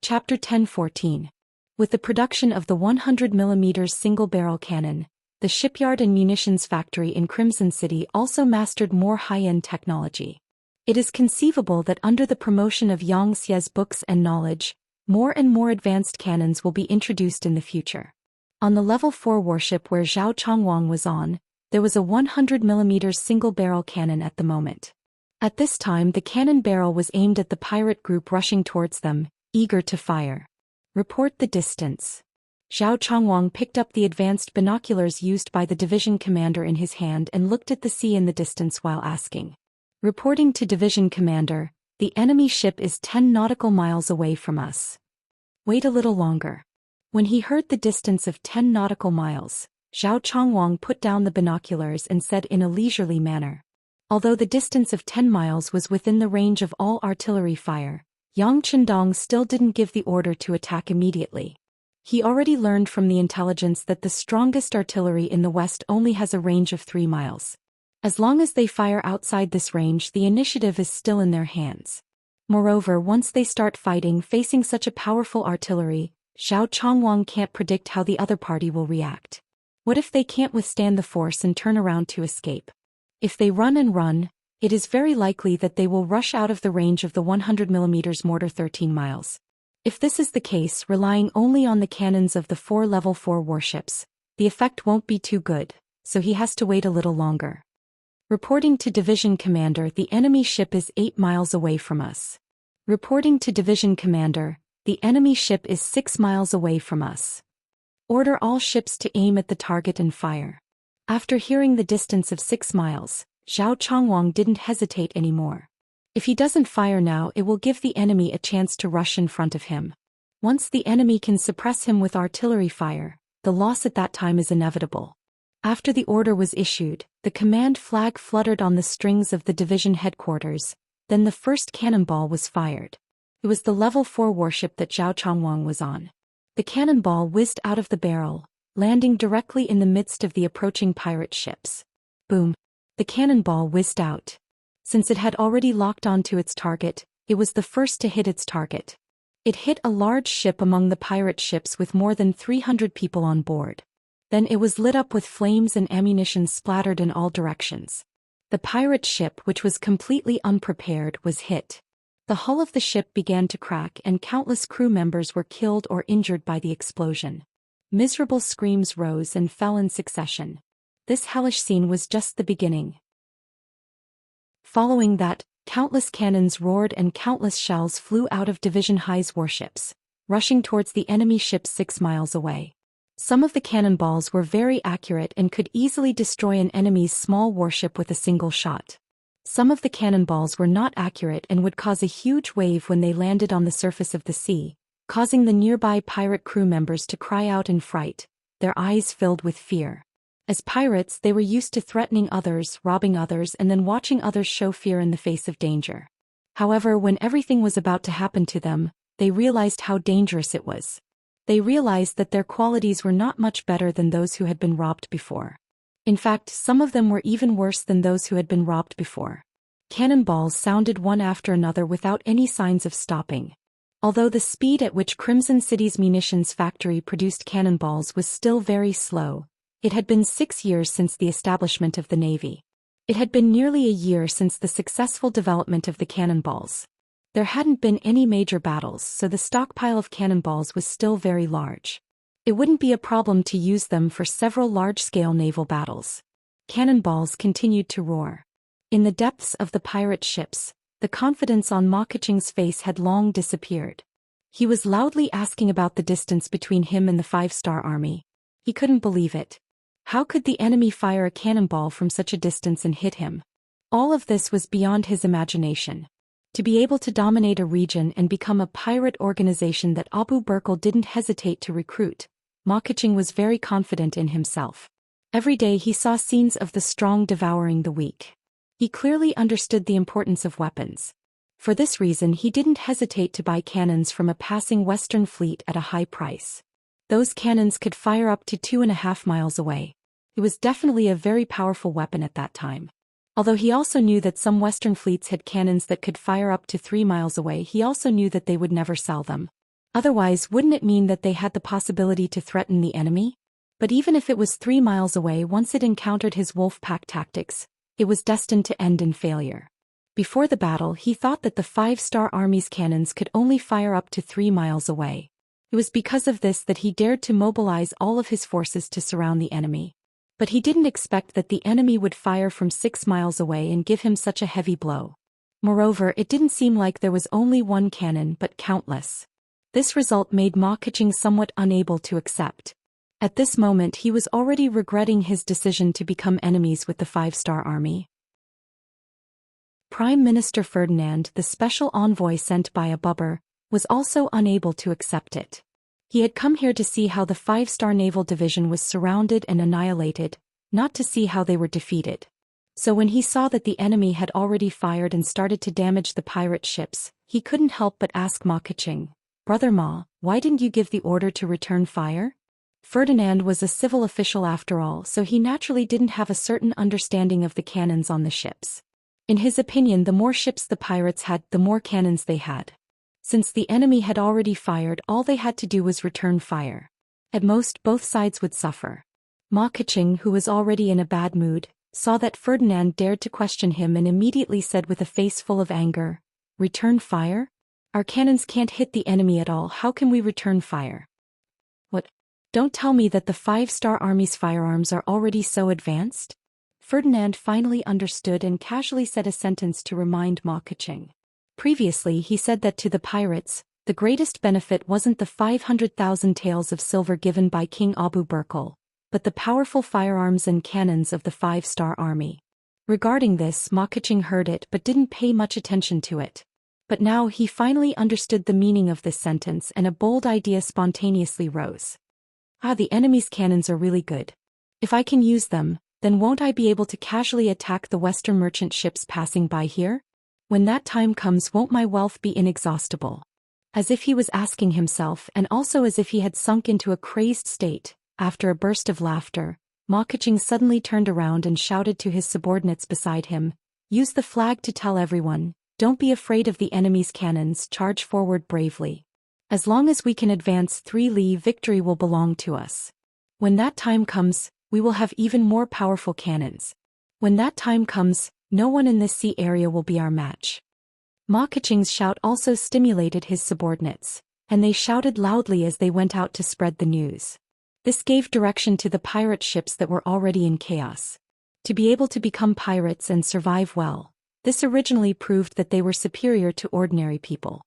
Chapter 10-14. With the production of the 100mm single-barrel cannon, the shipyard and munitions factory in Crimson City also mastered more high-end technology. It is conceivable that under the promotion of Xianxia's books and knowledge, more and more advanced cannons will be introduced in the future. On the Level 4 warship where Zhao Changwang was on, there was a 100mm single-barrel cannon at the moment. At this time the cannon barrel was aimed at the pirate group rushing towards them, eager to fire. Report the distance. Zhao Changwang picked up the advanced binoculars used by the division commander in his hand and looked at the sea in the distance while asking. Reporting to division commander, the enemy ship is 10 nautical miles away from us. Wait a little longer. When he heard the distance of 10 nautical miles, Zhao Changwang put down the binoculars and said in a leisurely manner. Although the distance of 10 miles was within the range of all artillery fire, Yang Chendong still didn't give the order to attack immediately. He already learned from the intelligence that the strongest artillery in the west only has a range of 3 miles. As long as they fire outside this range, the initiative is still in their hands. Moreover, once they start fighting facing such a powerful artillery, Zhao Changwang can't predict how the other party will react. What if they can't withstand the force and turn around to escape? If they run and run, it is very likely that they will rush out of the range of the 100mm mortar 13 miles. If this is the case, relying only on the cannons of the 4 Level 4 warships, the effect won't be too good, so he has to wait a little longer. Reporting to division commander, the enemy ship is 8 miles away from us. Reporting to division commander, the enemy ship is 6 miles away from us. Order all ships to aim at the target and fire. After hearing the distance of 6 miles, Zhao Changwang didn't hesitate anymore. If he doesn't fire now, it will give the enemy a chance to rush in front of him. Once the enemy can suppress him with artillery fire, the loss at that time is inevitable. After the order was issued, the command flag fluttered on the strings of the division headquarters, then the first cannonball was fired. It was the Level 4 warship that Zhao Changwang was on. The cannonball whizzed out of the barrel, landing directly in the midst of the approaching pirate ships. Boom! The cannonball whizzed out. Since it had already locked onto its target, it was the first to hit its target. It hit a large ship among the pirate ships with more than 300 people on board. Then it was lit up with flames and ammunition splattered in all directions. The pirate ship, which was completely unprepared, was hit. The hull of the ship began to crack and countless crew members were killed or injured by the explosion. Miserable screams rose and fell in succession. This hellish scene was just the beginning. Following that, countless cannons roared and countless shells flew out of Division High's warships, rushing towards the enemy ships 6 miles away. Some of the cannonballs were very accurate and could easily destroy an enemy's small warship with a single shot. Some of the cannonballs were not accurate and would cause a huge wave when they landed on the surface of the sea, causing the nearby pirate crew members to cry out in fright, their eyes filled with fear. As pirates, they were used to threatening others, robbing others, and then watching others show fear in the face of danger. However, when everything was about to happen to them, they realized how dangerous it was. They realized that their qualities were not much better than those who had been robbed before. In fact, some of them were even worse than those who had been robbed before. Cannonballs sounded one after another without any signs of stopping. Although the speed at which Crimson City's munitions factory produced cannonballs was still very slow, it had been 6 years since the establishment of the Navy. It had been nearly a year since the successful development of the cannonballs. There hadn't been any major battles, so the stockpile of cannonballs was still very large. It wouldn't be a problem to use them for several large-scale naval battles. Cannonballs continued to roar. In the depths of the pirate ships, the confidence on Ma Keqing's face had long disappeared. He was loudly asking about the distance between him and the 5-star army. He couldn't believe it. How could the enemy fire a cannonball from such a distance and hit him? All of this was beyond his imagination. To be able to dominate a region and become a pirate organization that Abu Burkle didn't hesitate to recruit, Ma Keqing was very confident in himself. Every day he saw scenes of the strong devouring the weak. He clearly understood the importance of weapons. For this reason he didn't hesitate to buy cannons from a passing Western fleet at a high price. Those cannons could fire up to 2.5 miles away. It was definitely a very powerful weapon at that time. Although he also knew that some Western fleets had cannons that could fire up to 3 miles away, he also knew that they would never sell them. Otherwise, wouldn't it mean that they had the possibility to threaten the enemy? But even if it was 3 miles away, once it encountered his wolf pack tactics, it was destined to end in failure. Before the battle, he thought that the 5-star army's cannons could only fire up to 3 miles away. It was because of this that he dared to mobilize all of his forces to surround the enemy. But he didn't expect that the enemy would fire from 6 miles away and give him such a heavy blow. Moreover, it didn't seem like there was only one cannon but countless. This result made Ma Keqing somewhat unable to accept. At this moment he was already regretting his decision to become enemies with the 5-star army. Prime Minister Ferdinand, the special envoy sent by Abubber, was also unable to accept it. He had come here to see how the 5-star naval division was surrounded and annihilated, not to see how they were defeated. So when he saw that the enemy had already fired and started to damage the pirate ships, he couldn't help but ask Ma Keqing, "Brother Ma, why didn't you give the order to return fire?" Ferdinand was a civil official after all, so he naturally didn't have a certain understanding of the cannons on the ships. In his opinion, the more ships the pirates had, the more cannons they had. Since the enemy had already fired, all they had to do was return fire. At most, both sides would suffer. Ma Keqing, who was already in a bad mood, saw that Ferdinand dared to question him and immediately said with a face full of anger, "Return fire? Our cannons can't hit the enemy at all, how can we return fire?" "What? Don't tell me that the 5-star army's firearms are already so advanced?" Ferdinand finally understood and casually said a sentence to remind Ma Keqing. Previously he said that to the pirates, the greatest benefit wasn't the 500,000 taels of silver given by King Abu Burkle, but the powerful firearms and cannons of the 5-star army. Regarding this, Ma Keqing heard it but didn't pay much attention to it. But now he finally understood the meaning of this sentence and a bold idea spontaneously rose. The enemy's cannons are really good. If I can use them, then won't I be able to casually attack the Western merchant ships passing by here? When that time comes, won't my wealth be inexhaustible? As if he was asking himself, and also as if he had sunk into a crazed state, after a burst of laughter, Ma Keqing suddenly turned around and shouted to his subordinates beside him, "Use the flag to tell everyone, don't be afraid of the enemy's cannons, charge forward bravely. As long as we can advance 3 li, victory will belong to us. When that time comes, we will have even more powerful cannons. When that time comes, no one in this sea area will be our match." Ma Keqing's shout also stimulated his subordinates, and they shouted loudly as they went out to spread the news. This gave direction to the pirate ships that were already in chaos. To be able to become pirates and survive well, this originally proved that they were superior to ordinary people.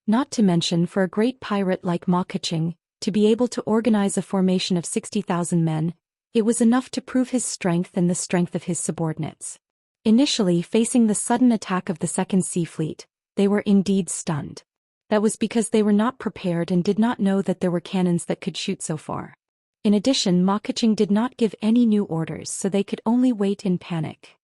Not to mention, for a great pirate like Ma Keqing, to be able to organize a formation of 60,000 men, it was enough to prove his strength and the strength of his subordinates. Initially, facing the sudden attack of the Second Sea Fleet, they were indeed stunned. That was because they were not prepared and did not know that there were cannons that could shoot so far. In addition, Ma Keqing did not give any new orders, so they could only wait in panic.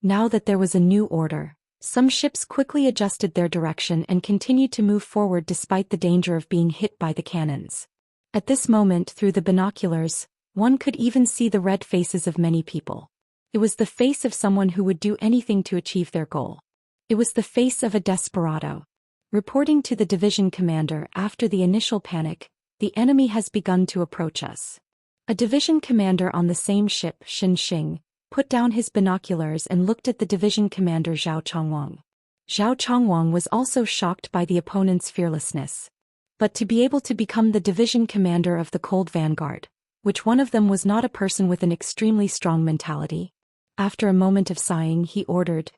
Now that there was a new order, some ships quickly adjusted their direction and continued to move forward despite the danger of being hit by the cannons. At this moment, through the binoculars, one could even see the red faces of many people. It was the face of someone who would do anything to achieve their goal. It was the face of a desperado. Reporting to the division commander after the initial panic, "The enemy has begun to approach us." A division commander on the same ship, Xianxia, put down his binoculars and looked at the division commander Zhao Chongwang. Zhao Chongwang was also shocked by the opponent's fearlessness. But to be able to become the division commander of the Cold Vanguard, which one of them was not a person with an extremely strong mentality? After a moment of sighing, he ordered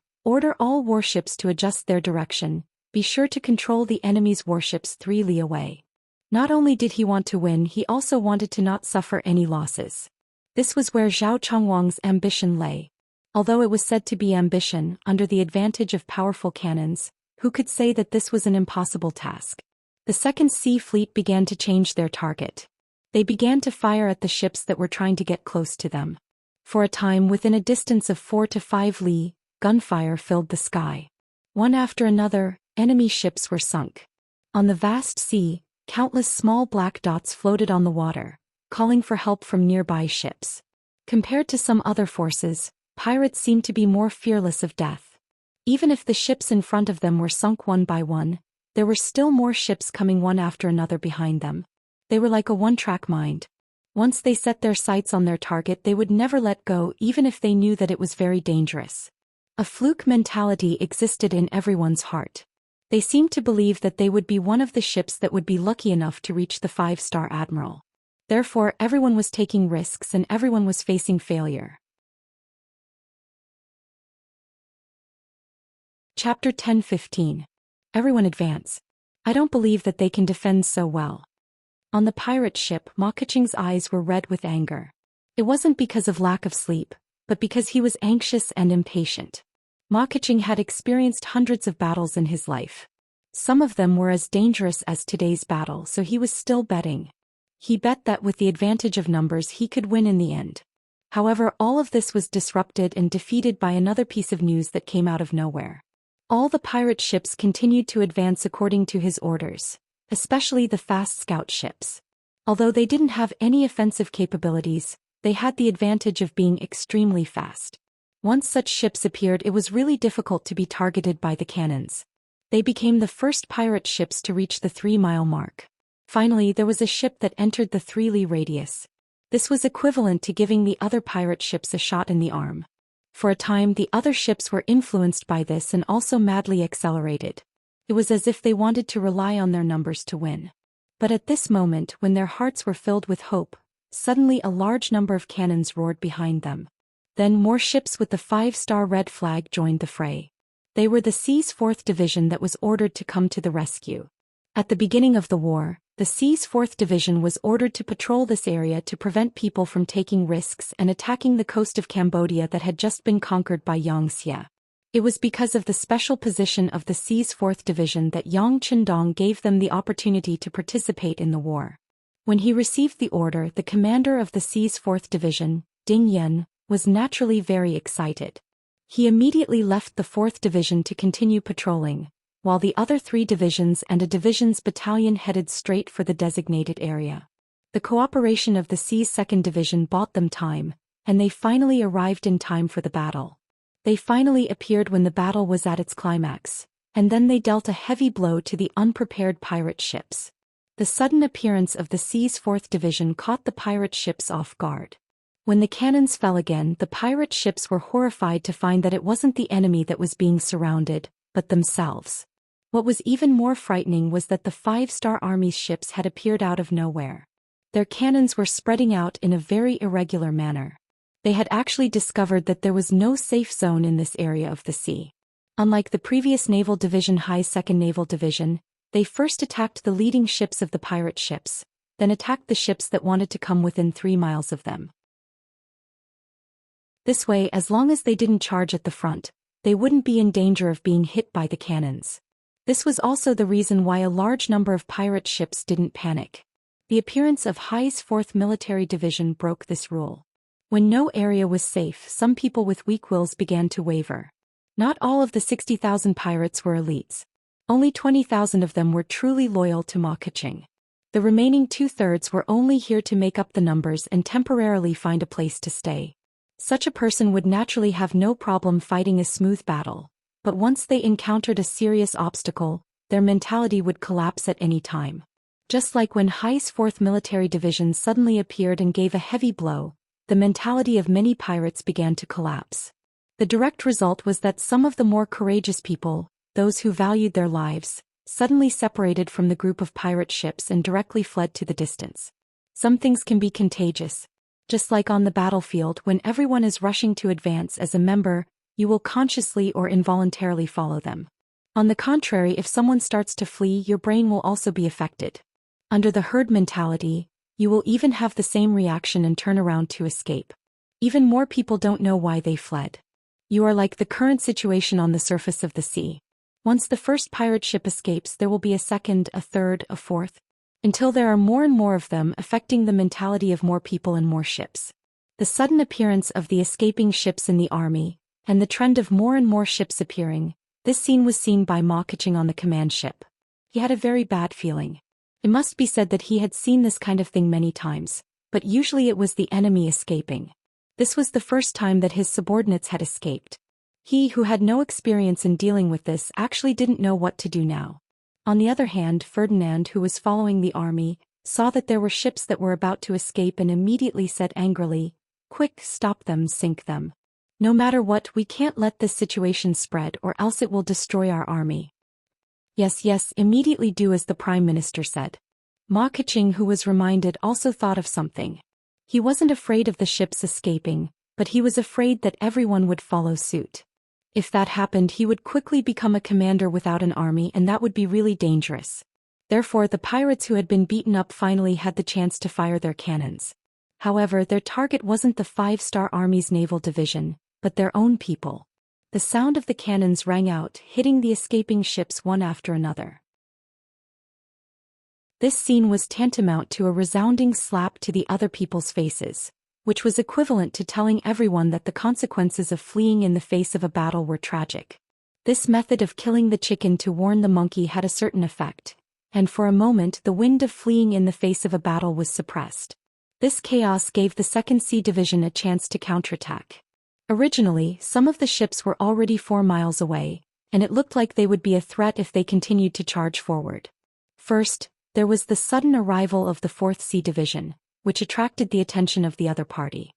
all warships to adjust their direction, be sure to control the enemy's warships 3 li away. Not only did he want to win, he also wanted to not suffer any losses. This was where Zhao Chongwang's ambition lay. Although it was said to be ambition, under the advantage of powerful cannons, who could say that this was an impossible task? The Second Sea Fleet began to change their target. They began to fire at the ships that were trying to get close to them. For a time, within a distance of 4 to 5 li, gunfire filled the sky. One after another, enemy ships were sunk. On the vast sea, countless small black dots floated on the water, calling for help from nearby ships. Compared to some other forces, pirates seemed to be more fearless of death. Even if the ships in front of them were sunk one by one, There were still more ships coming one after another behind them. They were like a one-track mind. Once they set their sights on their target, they would never let go, even if they knew that it was very dangerous. A fluke mentality existed in everyone's heart. They seemed to believe that they would be one of the ships that would be lucky enough to reach the 5-star admiral. Therefore, everyone was taking risks and everyone was facing failure. Chapter 10:15. Everyone advance. I don't believe that they can defend so well. On the pirate ship, Ma Keqing's eyes were red with anger. It wasn't because of lack of sleep, but because he was anxious and impatient. Ma Keqing had experienced hundreds of battles in his life. Some of them were as dangerous as today's battle, so he was still betting. He bet that with the advantage of numbers he could win in the end. However, all of this was disrupted and defeated by another piece of news that came out of nowhere. All the pirate ships continued to advance according to his orders, especially the fast scout ships. Although they didn't have any offensive capabilities, they had the advantage of being extremely fast. Once such ships appeared, it was really difficult to be targeted by the cannons. They became the first pirate ships to reach the 3-mile mark. Finally, there was a ship that entered the 3-li radius. This was equivalent to giving the other pirate ships a shot in the arm. For a time, the other ships were influenced by this and also madly accelerated. It was as if they wanted to rely on their numbers to win. But at this moment, when their hearts were filled with hope, suddenly a large number of cannons roared behind them. Then more ships with the 5-star red flag joined the fray. They were the Sea's 4th Division that was ordered to come to the rescue. At the beginning of the war, the Sea's 4th Division was ordered to patrol this area to prevent people from taking risks and attacking the coast of Cambodia that had just been conquered by Xianxia. It was because of the special position of the Sea's 4th Division that Yang Qindong gave them the opportunity to participate in the war. When he received the order, the commander of the Sea's 4th Division, Ding Yan, was naturally very excited. He immediately left the 4th Division to continue patrolling, while the other 3 divisions and a division's battalion headed straight for the designated area. The cooperation of the Sea's 2nd Division bought them time, and they finally arrived in time for the battle. They finally appeared when the battle was at its climax, and then they dealt a heavy blow to the unprepared pirate ships. The sudden appearance of the Sea's 4th Division caught the pirate ships off guard. When the cannons fell again, the pirate ships were horrified to find that it wasn't the enemy that was being surrounded, but themselves. What was even more frightening was that the 5-star army's ships had appeared out of nowhere. Their cannons were spreading out in a very irregular manner. They had actually discovered that there was no safe zone in this area of the sea. Unlike the previous Naval Division High's 2nd Naval Division, they first attacked the leading ships of the pirate ships, then attacked the ships that wanted to come within 3 miles of them. This way, as long as they didn't charge at the front, they wouldn't be in danger of being hit by the cannons. This was also the reason why a large number of pirate ships didn't panic. The appearance of Hai's 4th Military Division broke this rule. When no area was safe, some people with weak wills began to waver. Not all of the 60,000 pirates were elites. Only 20,000 of them were truly loyal to Ma Keqing. The remaining 2/3 were only here to make up the numbers and temporarily find a place to stay. Such a person would naturally have no problem fighting a smooth battle, but once they encountered a serious obstacle, their mentality would collapse at any time. Just like when Hai's 4th Military Division suddenly appeared and gave a heavy blow, the mentality of many pirates began to collapse. The direct result was that some of the more courageous people, those who valued their lives, suddenly separated from the group of pirate ships and directly fled to the distance. Some things can be contagious. Just like on the battlefield, when everyone is rushing to advance as a member, you will consciously or involuntarily follow them. On the contrary, if someone starts to flee, your brain will also be affected. Under the herd mentality, you will even have the same reaction and turn around to escape. Even more people don't know why they fled. You are like the current situation on the surface of the sea. Once the first pirate ship escapes, there will be a second, a third, a fourth, until there are more and more of them, affecting the mentality of more people and more ships. The sudden appearance of the escaping ships in the army, and the trend of more and more ships appearing, this scene was seen by Ma Keqing on the command ship. He had a very bad feeling. It must be said that he had seen this kind of thing many times, but usually it was the enemy escaping. This was the first time that his subordinates had escaped. He, who had no experience in dealing with this, actually didn't know what to do now. On the other hand, Ferdinand, who was following the army, saw that there were ships that were about to escape and immediately said angrily, "Quick, stop them, sink them. No matter what, we can't let this situation spread or else it will destroy our army." Yes, yes, immediately do as the Prime Minister said. Ma Keqing, who was reminded, also thought of something. He wasn't afraid of the ships escaping, but he was afraid that everyone would follow suit. If that happened, he would quickly become a commander without an army, and that would be really dangerous. Therefore, the pirates who had been beaten up finally had the chance to fire their cannons. However, their target wasn't the 5-star Army's naval division, but their own people. The sound of the cannons rang out, hitting the escaping ships one after another. This scene was tantamount to a resounding slap to the other people's faces, which was equivalent to telling everyone that the consequences of fleeing in the face of a battle were tragic. This method of killing the chicken to warn the monkey had a certain effect, and for a moment the wind of fleeing in the face of a battle was suppressed. This chaos gave the 2nd Sea Division a chance to counterattack. Originally, some of the ships were already 4 miles away, and it looked like they would be a threat if they continued to charge forward. First, there was the sudden arrival of the 4th Sea Division, which attracted the attention of the other party.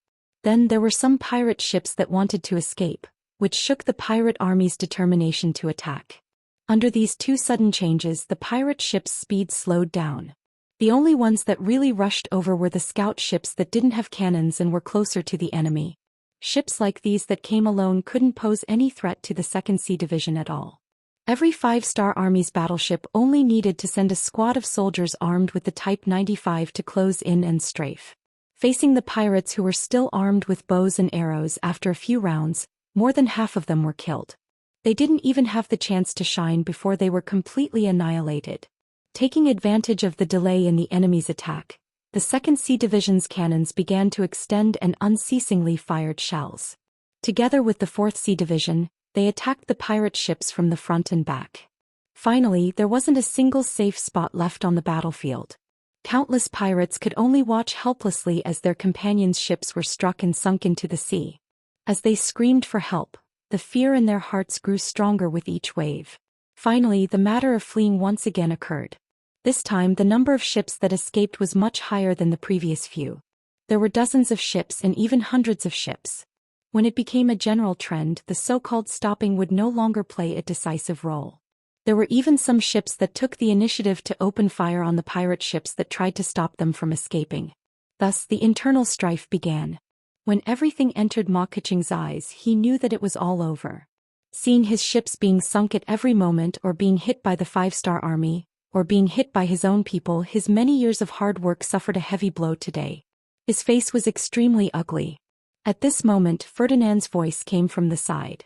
Then there were some pirate ships that wanted to escape, which shook the pirate army's determination to attack. Under these two sudden changes, the pirate ships' speed slowed down. The only ones that really rushed over were the scout ships that didn't have cannons and were closer to the enemy. Ships like these that came alone couldn't pose any threat to the 2nd Sea Division at all. Every 5-star Army's battleship only needed to send a squad of soldiers armed with the Type 95 to close in and strafe. Facing the pirates, who were still armed with bows and arrows, after a few rounds, more than half of them were killed. They didn't even have the chance to shine before they were completely annihilated. Taking advantage of the delay in the enemy's attack, the 2nd Sea Division's cannons began to extend and unceasingly fired shells. Together with the 4th Sea Division, they attacked the pirate ships from the front and back. Finally, there wasn't a single safe spot left on the battlefield. Countless pirates could only watch helplessly as their companions' ships were struck and sunk into the sea. As they screamed for help, the fear in their hearts grew stronger with each wave. Finally, the matter of fleeing once again occurred. This time, the number of ships that escaped was much higher than the previous few. There were dozens of ships and even hundreds of ships. When it became a general trend, the so-called stopping would no longer play a decisive role. There were even some ships that took the initiative to open fire on the pirate ships that tried to stop them from escaping. Thus, the internal strife began. When everything entered Ma Keqing's eyes, he knew that it was all over. Seeing his ships being sunk at every moment, or being hit by the 5-star Army, or being hit by his own people, his many years of hard work suffered a heavy blow today. His face was extremely ugly. At this moment, Ferdinand's voice came from the side.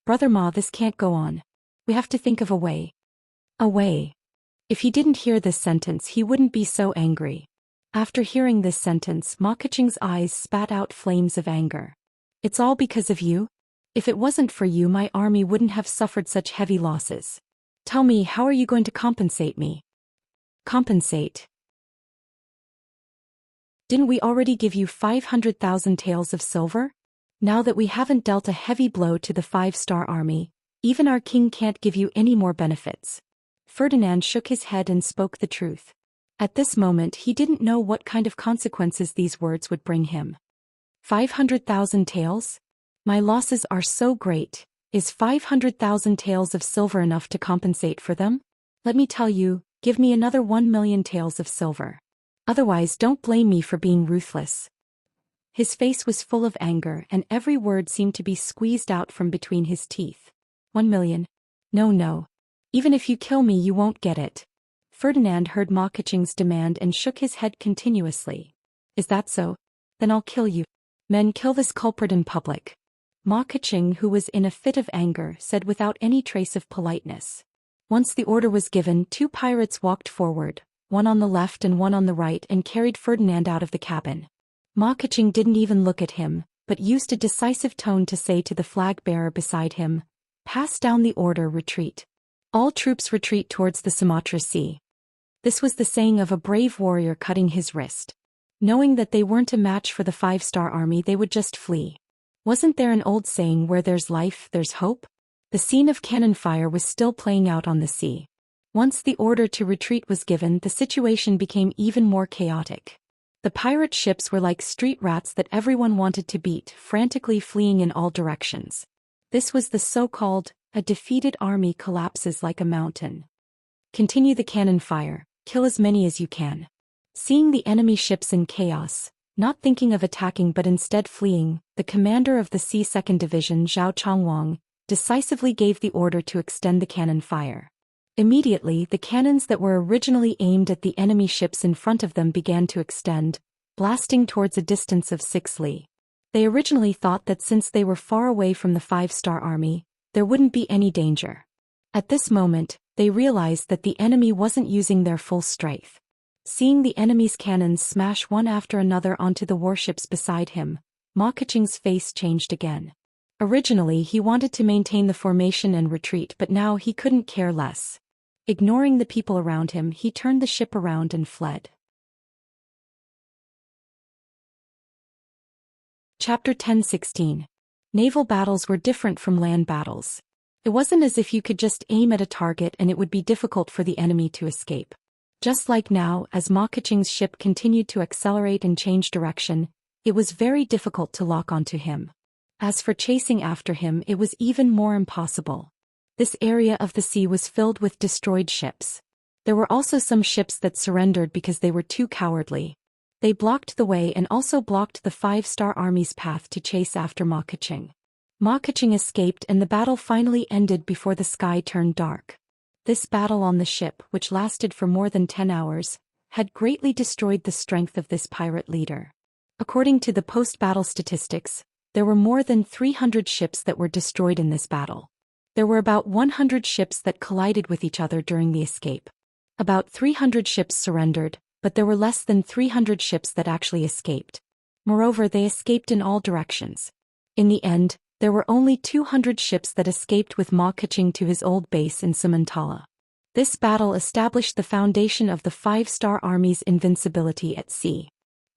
"Brother Ma, this can't go on. We have to think of a way." A way. If he didn't hear this sentence, he wouldn't be so angry. After hearing this sentence, Ma Keqing's eyes spat out flames of anger. "It's all because of you? If it wasn't for you, my army wouldn't have suffered such heavy losses. Tell me, how are you going to compensate me?" Compensate? Didn't we already give you 500,000 taels of silver? Now that we haven't dealt a heavy blow to the 5-star Army, even our king can't give you any more benefits. Ferdinand shook his head and spoke the truth. At this moment, he didn't know what kind of consequences these words would bring him. 500,000 taels? My losses are so great. Is 500,000 taels of silver enough to compensate for them? Let me tell you, give me another 1 million taels of silver. Otherwise, don't blame me for being ruthless. His face was full of anger, and every word seemed to be squeezed out from between his teeth. 1 million? No, no. Even if you kill me, you won't get it. Ferdinand heard Ma Keqing's demand and shook his head continuously. Is that so? Then I'll kill you. Men, kill this culprit in public. Ma Keqing, who was in a fit of anger, said without any trace of politeness. Once the order was given, 2 pirates walked forward, one on the left and one on the right, and carried Ferdinand out of the cabin. Ma Keqing didn't even look at him, but used a decisive tone to say to the flag-bearer beside him, "Pass down the order, retreat. All troops retreat towards the Sumatra Sea." This was the saying of a brave warrior cutting his wrist. Knowing that they weren't a match for the 5-star Army, they would just flee. Wasn't there an old saying, "Where there's life, there's hope"? The scene of cannon fire was still playing out on the sea. Once the order to retreat was given, the situation became even more chaotic. The pirate ships were like street rats that everyone wanted to beat, frantically fleeing in all directions. This was the so-called, "a defeated army collapses like a mountain." Continue the cannon fire, kill as many as you can. Seeing the enemy ships in chaos, not thinking of attacking but instead fleeing, the commander of the C-2nd Division, Zhou Xian, decisively gave the order to extend the cannon fire. Immediately, the cannons that were originally aimed at the enemy ships in front of them began to extend, blasting towards a distance of 6 li. They originally thought that since they were far away from the 5-star army, there wouldn't be any danger. At this moment, they realized that the enemy wasn't using their full strength. Seeing the enemy's cannons smash one after another onto the warships beside him, Ma Keqing's face changed again. Originally he wanted to maintain the formation and retreat, but now he couldn't care less. Ignoring the people around him, he turned the ship around and fled. Chapter 10:16. Naval battles were different from land battles. It wasn't as if you could just aim at a target and it would be difficult for the enemy to escape. Just like now, as Ma Keqing's ship continued to accelerate and change direction, it was very difficult to lock onto him. As for chasing after him, it was even more impossible. This area of the sea was filled with destroyed ships. There were also some ships that surrendered because they were too cowardly. They blocked the way and also blocked the 5-star army's path to chase after Ma Keqing. Ma Keqing escaped and the battle finally ended before the sky turned dark. This battle on the ship, which lasted for more than 10 hours, had greatly destroyed the strength of this pirate leader. According to the post-battle statistics, there were more than 300 ships that were destroyed in this battle. There were about 100 ships that collided with each other during the escape. About 300 ships surrendered, but there were less than 300 ships that actually escaped. Moreover, they escaped in all directions. In the end, there were only 200 ships that escaped with Ma Keqing to his old base in Simantala. This battle established the foundation of the 5-star army's invincibility at sea.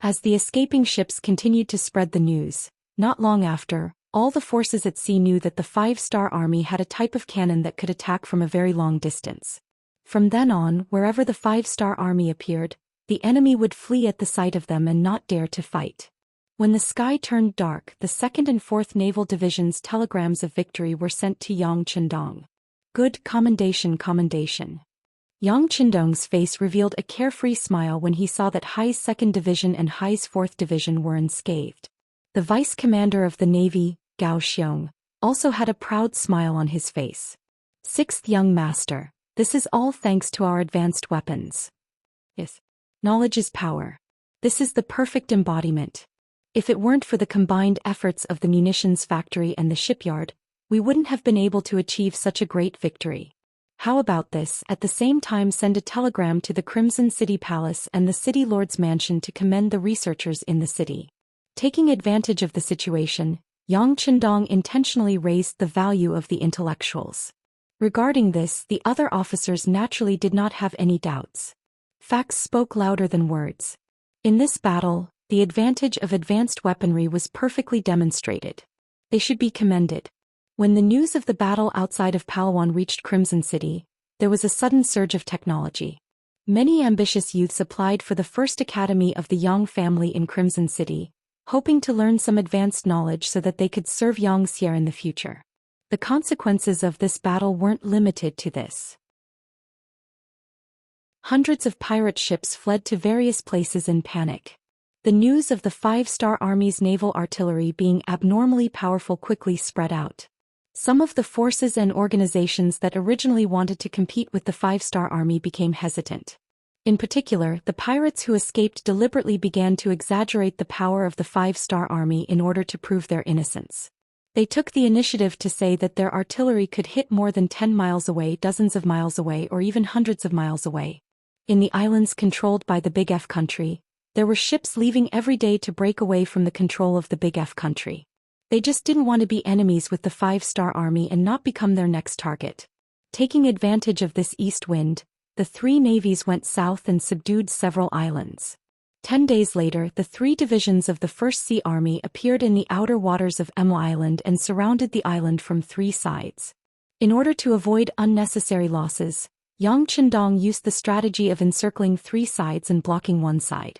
As the escaping ships continued to spread the news, not long after, all the forces at sea knew that the 5-star army had a type of cannon that could attack from a very long distance. From then on, wherever the 5-star army appeared, the enemy would flee at the sight of them and not dare to fight. When the sky turned dark, the 2nd and 4th Naval Division's telegrams of victory were sent to Yang Qindong. Good commendation, commendation. Yang Qindong's face revealed a carefree smile when he saw that Hai's 2nd Division and Hai's 4th Division were unscathed. The vice commander of the Navy, Zhou Xian, also had a proud smile on his face. 6th Young Master, this is all thanks to our advanced weapons. Yes. Knowledge is power. This is the perfect embodiment. If it weren't for the combined efforts of the munitions factory and the shipyard, we wouldn't have been able to achieve such a great victory. How about this? At the same time, send a telegram to the Crimson City Palace and the City Lord's Mansion to commend the researchers in the city. Taking advantage of the situation, Yang Qindong intentionally raised the value of the intellectuals. Regarding this, the other officers naturally did not have any doubts. Facts spoke louder than words. In this battle, the advantage of advanced weaponry was perfectly demonstrated. They should be commended. When the news of the battle outside of Palawan reached Crimson City, there was a sudden surge of technology. Many ambitious youths applied for the first academy of the Yang family in Crimson City, hoping to learn some advanced knowledge so that they could serve Xianxia in the future. The consequences of this battle weren't limited to this. Hundreds of pirate ships fled to various places in panic. The news of the 5-star army's naval artillery being abnormally powerful quickly spread out. Some of the forces and organizations that originally wanted to compete with the 5-star army became hesitant. In particular, the pirates who escaped deliberately began to exaggerate the power of the 5-star army in order to prove their innocence. They took the initiative to say that their artillery could hit more than 10 miles away, dozens of miles away, or even hundreds of miles away. In the islands controlled by the Big F country, there were ships leaving every day to break away from the control of the Big F country. They just didn't want to be enemies with the 5-star army and not become their next target. Taking advantage of this east wind, the 3 navies went south and subdued several islands. 10 days later, the 3 divisions of the First Sea Army appeared in the outer waters of Emo Island and surrounded the island from 3 sides. In order to avoid unnecessary losses, Yang Chendong used the strategy of encircling 3 sides and blocking one side.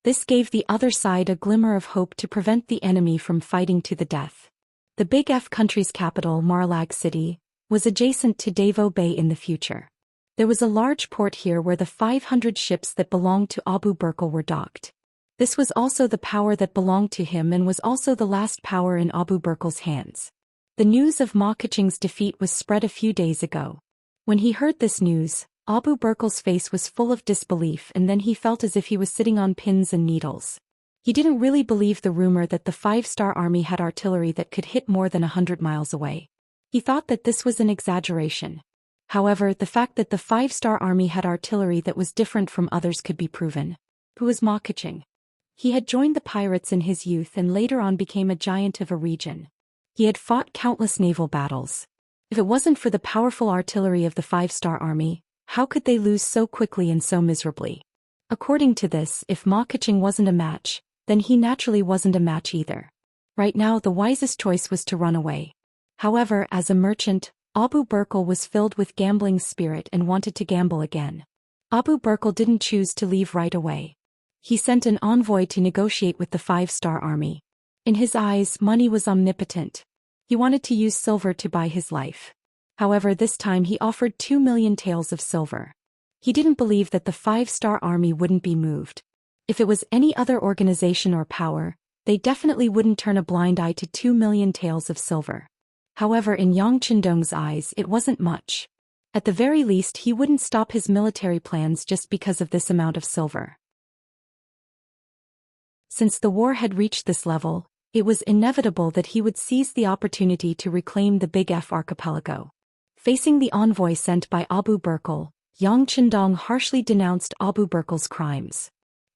This gave the other side a glimmer of hope to prevent the enemy from fighting to the death. The Big F country's capital, Marlag City, was adjacent to Davao Bay in the future. There was a large port here where the 500 ships that belonged to Abu Bakr were docked. This was also the power that belonged to him and was also the last power in Abu Bakr's hands. The news of Ma Keqing's defeat was spread a few days ago. When he heard this news, Abu Bakr's face was full of disbelief, and then he felt as if he was sitting on pins and needles. He didn't really believe the rumor that the 5-star army had artillery that could hit more than 100 miles away. He thought that this was an exaggeration. However, the fact that the 5-star army had artillery that was different from others could be proven. Who was Ma Keqing? He had joined the pirates in his youth and later on became a giant of a region. He had fought countless naval battles. If it wasn't for the powerful artillery of the 5-star army, how could they lose so quickly and so miserably? According to this, if Ma Keqing wasn't a match, then he naturally wasn't a match either. Right now the wisest choice was to run away. However, as a merchant, Abu Bakr was filled with gambling spirit and wanted to gamble again. Abu Bakr didn't choose to leave right away. He sent an envoy to negotiate with the 5-star army. In his eyes, money was omnipotent. He wanted to use silver to buy his life. However, this time he offered 2 million taels of silver. He didn't believe that the 5-star army wouldn't be moved. If it was any other organization or power, they definitely wouldn't turn a blind eye to 2 million taels of silver. However, in Yang Chendong's eyes, it wasn't much. At the very least, he wouldn't stop his military plans just because of this amount of silver. Since the war had reached this level, it was inevitable that he would seize the opportunity to reclaim the Big F archipelago. Facing the envoy sent by Abu Bakr, Yang Chendong harshly denounced Abu Bakr's crimes.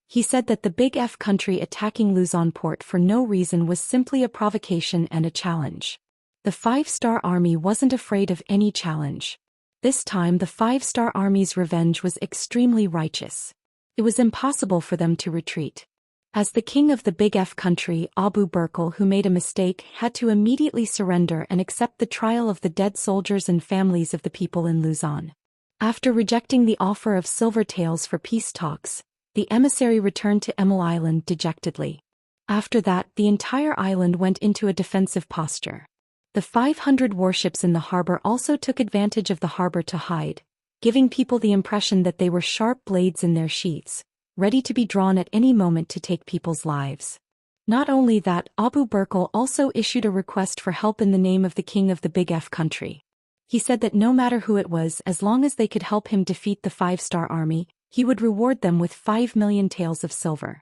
He said that the Big F country attacking Luzon port for no reason was simply a provocation and a challenge. The 5-star army wasn't afraid of any challenge. This time the 5-star army's revenge was extremely righteous. It was impossible for them to retreat. As the king of the Big F country, Abu Bakr, who made a mistake, had to immediately surrender and accept the trial of the dead soldiers and families of the people in Luzon. After rejecting the offer of silver taels for peace talks, the emissary returned to Emil Island dejectedly. After that, the entire island went into a defensive posture. The 500 warships in the harbor also took advantage of the harbor to hide, giving people the impression that they were sharp blades in their sheaths, ready to be drawn at any moment to take people's lives. Not only that, Abu Bakr also issued a request for help in the name of the king of the Big F country. He said that no matter who it was, as long as they could help him defeat the 5-star army, he would reward them with 5 million taels of silver.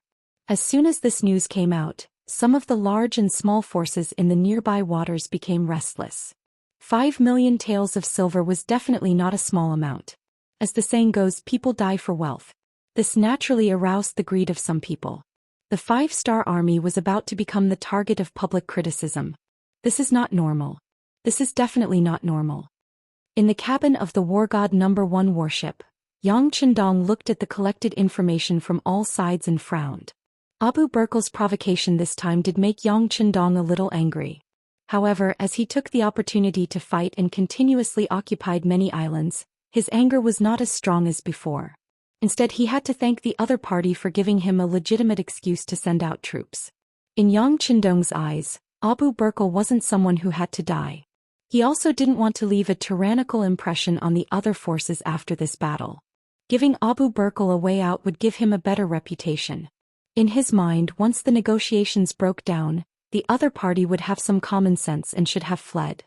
As soon as this news came out, some of the large and small forces in the nearby waters became restless. 5 million taels of silver was definitely not a small amount. As the saying goes, people die for wealth. This naturally aroused the greed of some people. The 5-star army was about to become the target of public criticism. This is not normal. This is definitely not normal. In the cabin of the War God No. 1 warship, Yang Chendong looked at the collected information from all sides and frowned. Abu Bakr's provocation this time did make Yang Chendong a little angry. However, as he took the opportunity to fight and continuously occupied many islands, his anger was not as strong as before. Instead, he had to thank the other party for giving him a legitimate excuse to send out troops. In Yang Chendong's eyes, Abu Bakr wasn't someone who had to die. He also didn't want to leave a tyrannical impression on the other forces after this battle. Giving Abu Bakr a way out would give him a better reputation. In his mind, once the negotiations broke down, the other party would have some common sense and should have fled.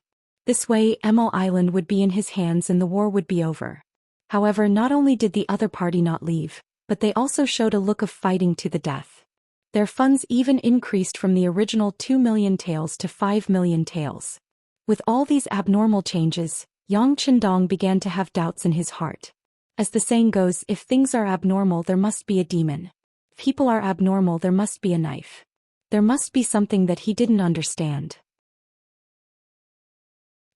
This way, Emil Island would be in his hands and the war would be over. However, not only did the other party not leave, but they also showed a look of fighting to the death. Their funds even increased from the original 2 million taels to 5 million taels. With all these abnormal changes, Yang Chendong began to have doubts in his heart. As the saying goes, if things are abnormal, there must be a demon. If people are abnormal, there must be a knife. There must be something that he didn't understand.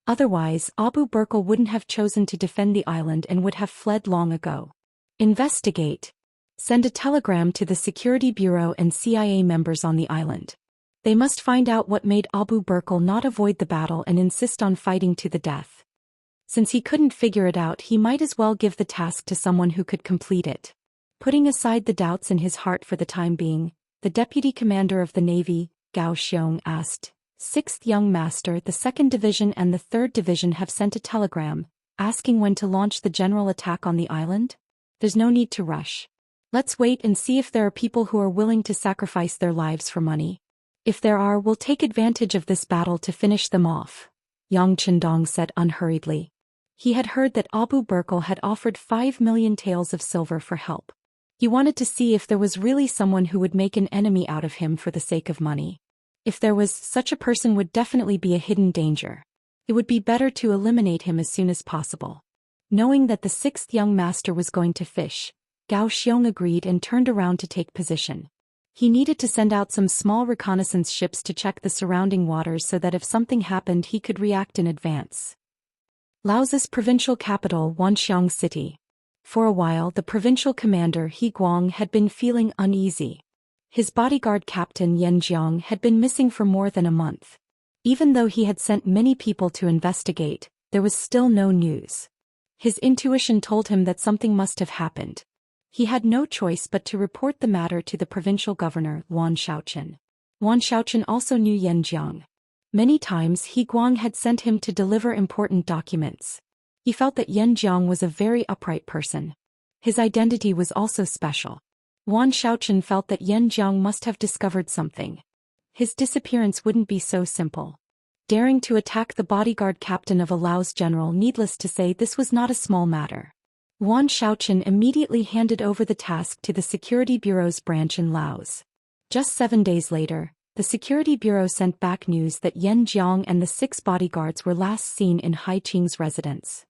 Otherwise, Abu Bakr wouldn't have chosen to defend the island and would have fled long ago. Investigate. Send a telegram to the Security Bureau and CIA members on the island. They must find out what made Abu Bakr not avoid the battle and insist on fighting to the death. Since he couldn't figure it out, he might as well give the task to someone who could complete it. Putting aside the doubts in his heart for the time being, the deputy commander of the Navy, Zhou Xian, asked, "Sixth young master, the 2nd Division and the 3rd Division have sent a telegram, asking when to launch the general attack on the island? There's no need to rush. Let's wait and see if there are people who are willing to sacrifice their lives for money. If there are, we'll take advantage of this battle to finish them off," Yang Chendong said unhurriedly. He had heard that Abu Burkle had offered 5 million taels of silver for help. He wanted to see if there was really someone who would make an enemy out of him for the sake of money. If there was, such a person would definitely be a hidden danger. It would be better to eliminate him as soon as possible. Knowing that the 6th young master was going to fish, Zhou Xiong agreed and turned around to take position. He needed to send out some small reconnaissance ships to check the surrounding waters so that if something happened he could react in advance. Laos's provincial capital, Wanxiang City. For a while the provincial commander He Guang had been feeling uneasy. His bodyguard captain Yan Jiang had been missing for more than a month. Even though he had sent many people to investigate, there was still no news. His intuition told him that something must have happened. He had no choice but to report the matter to the provincial governor, Wan Shaochen. Wan Shaochen also knew Yan Jiang. Many times He Guang had sent him to deliver important documents. He felt that Yan Jiang was a very upright person. His identity was also special. Wan Shaochen felt that Yan Jiang must have discovered something. His disappearance wouldn't be so simple. Daring to attack the bodyguard captain of a Laos general, needless to say, this was not a small matter. Wan Shaochen immediately handed over the task to the Security Bureau's branch in Laos. Just 7 days later, the Security Bureau sent back news that Yan Jiang and the 6 bodyguards were last seen in Hai Qing's residence.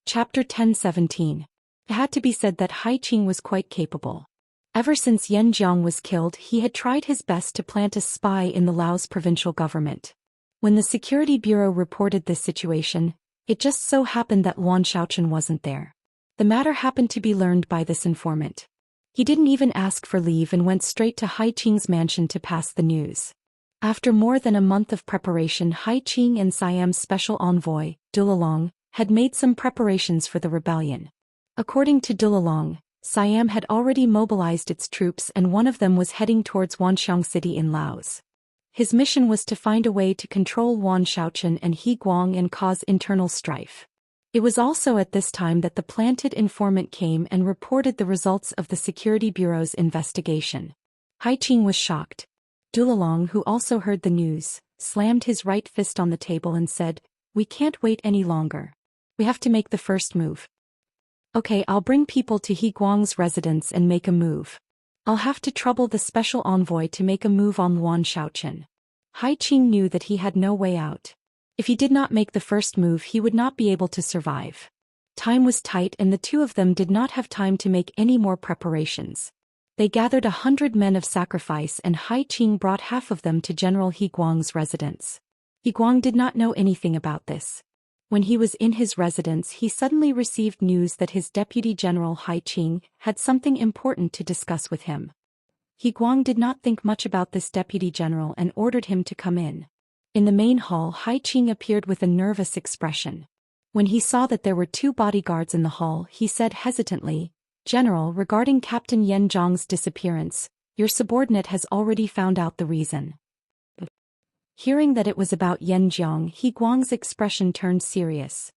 Chapter 10:17. It had to be said that Hai Qing was quite capable. Ever since Yan Jiang was killed, he had tried his best to plant a spy in the Laos provincial government. When the Security Bureau reported this situation, it just so happened that Wan Shaochen wasn't there. The matter happened to be learned by this informant. He didn't even ask for leave and went straight to Hai Qing's mansion to pass the news. After more than a month of preparation, Hai Qing and Siam's special envoy, Dulalong, had made some preparations for the rebellion. According to Dulalong, Siam had already mobilized its troops and one of them was heading towards Wanxiang City in Laos. His mission was to find a way to control Wan Shaochen and He Guang and cause internal strife. It was also at this time that the planted informant came and reported the results of the Security Bureau's investigation. Hai Qing was shocked. Dulalong, who also heard the news, slammed his right fist on the table and said, "We can't wait any longer. We have to make the first move. Okay, I'll bring people to He Guang's residence and make a move. I'll have to trouble the special envoy to make a move on Wan Shaochen." Hai Qing knew that he had no way out. If he did not make the first move, he would not be able to survive. Time was tight and the two of them did not have time to make any more preparations. They gathered 100 men of sacrifice and Hai Qing brought half of them to General He Guang's residence. He Guang did not know anything about this. When he was in his residence, he suddenly received news that his deputy general Hai Qing had something important to discuss with him. He Guang did not think much about this deputy general and ordered him to come in. In the main hall, Hai Qing appeared with a nervous expression. When he saw that there were 2 bodyguards in the hall, he said hesitantly, "General, regarding Captain Yan Jiang's disappearance, your subordinate has already found out the reason." Hearing that it was about Yan Jiang, He Guang's expression turned serious.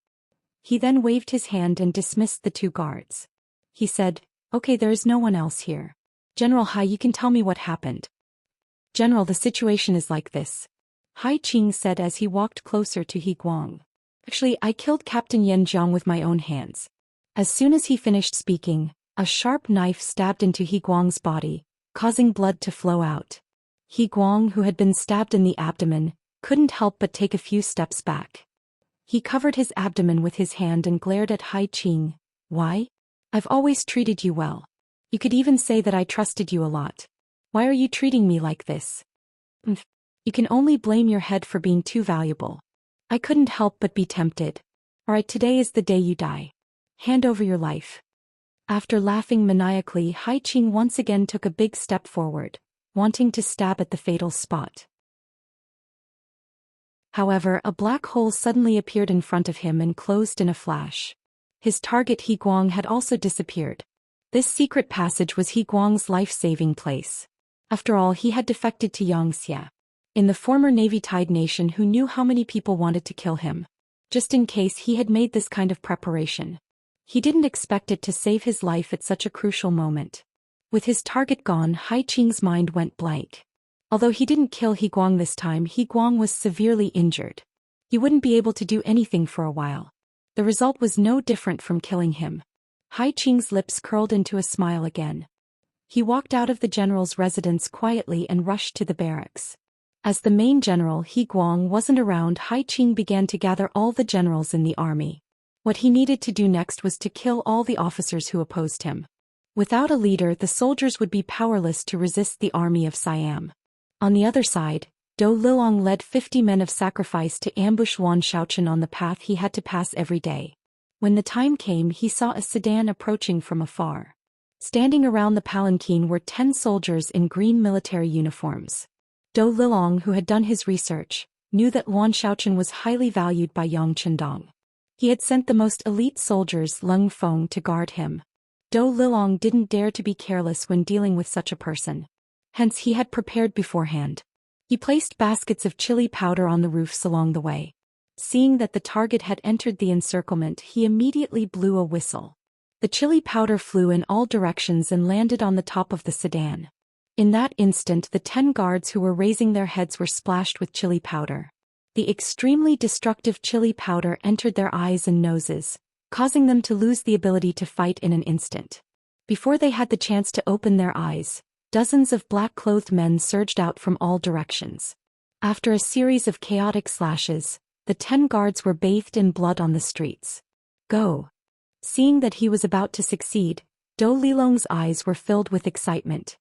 He then waved his hand and dismissed the 2 guards. He said, "Okay, there is no one else here. General Hai, you can tell me what happened." "General, the situation is like this," Hai Qing said as he walked closer to He Guang. "Actually, I killed Captain Yan Jiang with my own hands." As soon as he finished speaking, a sharp knife stabbed into He Guang's body, causing blood to flow out. He Guang, who had been stabbed in the abdomen, couldn't help but take a few steps back. He covered his abdomen with his hand and glared at Hai Qing. "Why? I've always treated you well. You could even say that I trusted you a lot. Why are you treating me like this?" "You can only blame your head for being too valuable. I couldn't help but be tempted. Alright, today is the day you die. Hand over your life." After laughing maniacally, Hai Qing once again took a big step forward, wanting to stab at the fatal spot. However, a black hole suddenly appeared in front of him and closed in a flash. His target He Guang had also disappeared. This secret passage was He Guang's life-saving place. After all, he had defected to Xianxia, in the former Navy-tied nation, who knew how many people wanted to kill him. Just in case, he had made this kind of preparation. He didn't expect it to save his life at such a crucial moment. With his target gone, Hai Qing's mind went blank. Although he didn't kill He Guang this time, He Guang was severely injured. He wouldn't be able to do anything for a while. The result was no different from killing him. Hai Qing's lips curled into a smile again. He walked out of the general's residence quietly and rushed to the barracks. As the main general He Guang wasn't around, Hai Qing began to gather all the generals in the army. What he needed to do next was to kill all the officers who opposed him. Without a leader, the soldiers would be powerless to resist the army of Siam. On the other side, Dou Lilong led 50 men of sacrifice to ambush Wan Xiaochen on the path he had to pass every day. When the time came, he saw a sedan approaching from afar. Standing around the palanquin were 10 soldiers in green military uniforms. Dou Lilong, who had done his research, knew that Wan Xiaochen was highly valued by Yang Chendong. He had sent the most elite soldiers, Leng Feng, to guard him. Dou Lilong didn't dare to be careless when dealing with such a person. Hence he had prepared beforehand. He placed baskets of chili powder on the roofs along the way. Seeing that the target had entered the encirclement, he immediately blew a whistle. The chili powder flew in all directions and landed on the top of the sedan. In that instant, the 10 guards who were raising their heads were splashed with chili powder. The extremely destructive chili powder entered their eyes and noses, causing them to lose the ability to fight in an instant. Before they had the chance to open their eyes, dozens of black-clothed men surged out from all directions. After a series of chaotic slashes, the 10 guards were bathed in blood on the streets. Go! Seeing that he was about to succeed, Dou Lilong's eyes were filled with excitement.